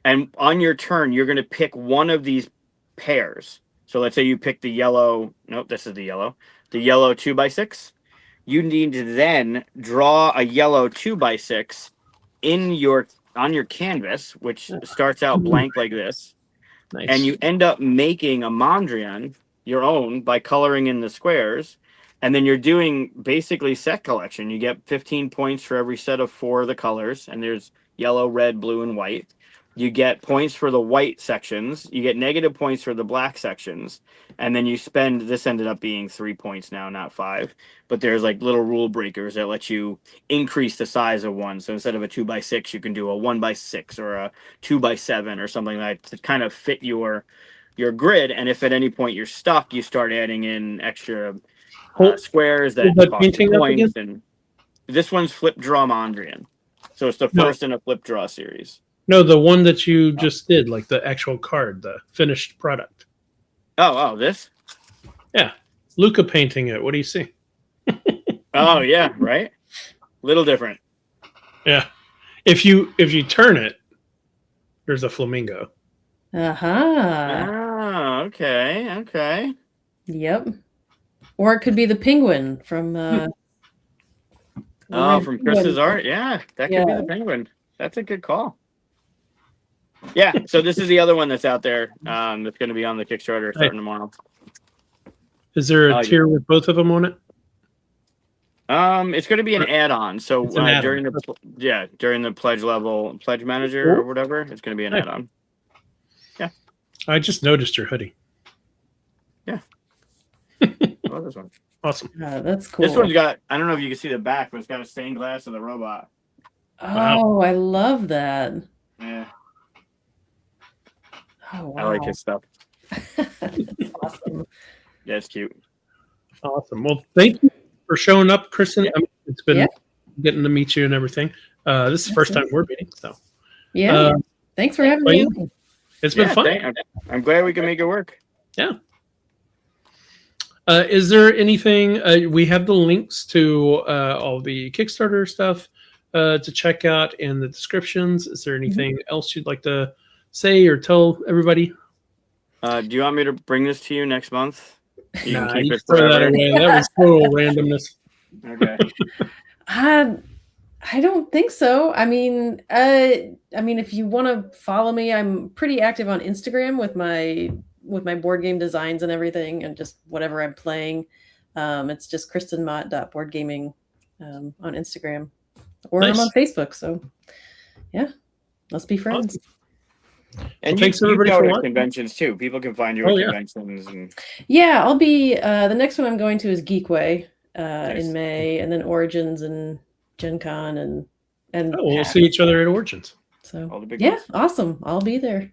And on your turn, you're going to pick one of these pairs. So let's say you pick the yellow. Nope, this is the yellow 2x6. You need to then draw a yellow 2x6 on your canvas, which starts out blank like this. Nice. And you end up making a Mondrian, your own, by coloring in the squares. And then you're doing basically set collection. You get 15 points for every set of 4 of the colors. And there's yellow, red, blue, and white. You get points for the white sections. You get negative points for the black sections. And then you spend, this ended up being 3 points now, not 5. But there's like little rule breakers that let you increase the size of one. So instead of a 2x6, you can do a 1x6 or a 2x7 or something like that to kind of fit your grid. And if at any point you're stuck, you start adding in extra squares that cost points. And this one's Flip Draw Mondrian. So it's the first in a Flip Draw series. No, the one that you just did, like the actual card, the finished product. Oh, this? Yeah, Luca painting it. What do you see? Oh yeah, right. Little different. Yeah, if you turn it, there's a flamingo. Oh, okay, okay. Yep. Or it could be the penguin from the Oh, Red from Penguin. Chris's art. Yeah, that could be Yeah. the penguin. That's a good call. Yeah, so this is the other one that's out there. That's going to be on the Kickstarter starting tomorrow. Is there a Oh, tier with both of them on it? It's going to be an add-on. So It's an add-on. during the pledge manager or whatever, it's going to be an add-on. Yeah. I just noticed your hoodie. Yeah. I love this one. Awesome. That's cool. This one's got, I don't know if you can see the back, but it's got a stained glass of the robot. Oh, Wow. I love that. Yeah. Oh, wow. I like his stuff. That's awesome. Yeah, it's cute. Awesome. Well, thank you for showing up, Kristen. Yeah. I mean, it's been getting to meet you and everything. This is the first time we're meeting, so Yeah. Thanks for having me on. it's been fun. I'm glad we can make it work. Yeah. Is there anything we have the links to all the Kickstarter stuff to check out in the descriptions? Is there anything else you'd like to say or tell everybody? Do you want me to bring this to you next month? You Nah, can keep you it throw that forever. away. That was total randomness. Okay. I don't think so. I mean, if you want to follow me, I'm pretty active on Instagram with my board game designs and everything, and just whatever I'm playing. It's just kristenmott.boardgaming on Instagram, or I'm on Facebook. So, yeah, let's be friends. Awesome. And thanks you everybody go for to watching. conventions too. People can find you at conventions. And Yeah, I'll be. The next one I'm going to is Geekway Nice. in May, and then Origins and Gen Con and We'll see each other at Origins. So all the big yeah, ones. awesome. I'll be there.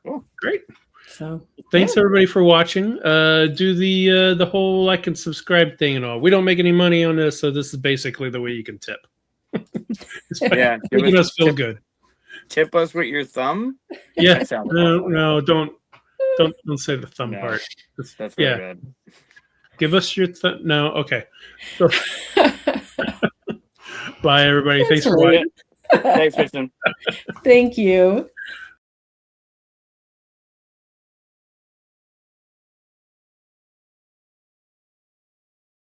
Cool. Great. So Thanks everybody for watching. Do the whole like and subscribe thing and all. We don't make any money on this, so this is basically the way you can tip. Yeah, Making us feel good. Tip us with your thumb. Yeah. That sounds No, don't say the thumb No. part. That's really Yeah. bad. Give us your no. Okay. So, bye everybody. Thanks for watching. Thanks, Kristen. Thank you.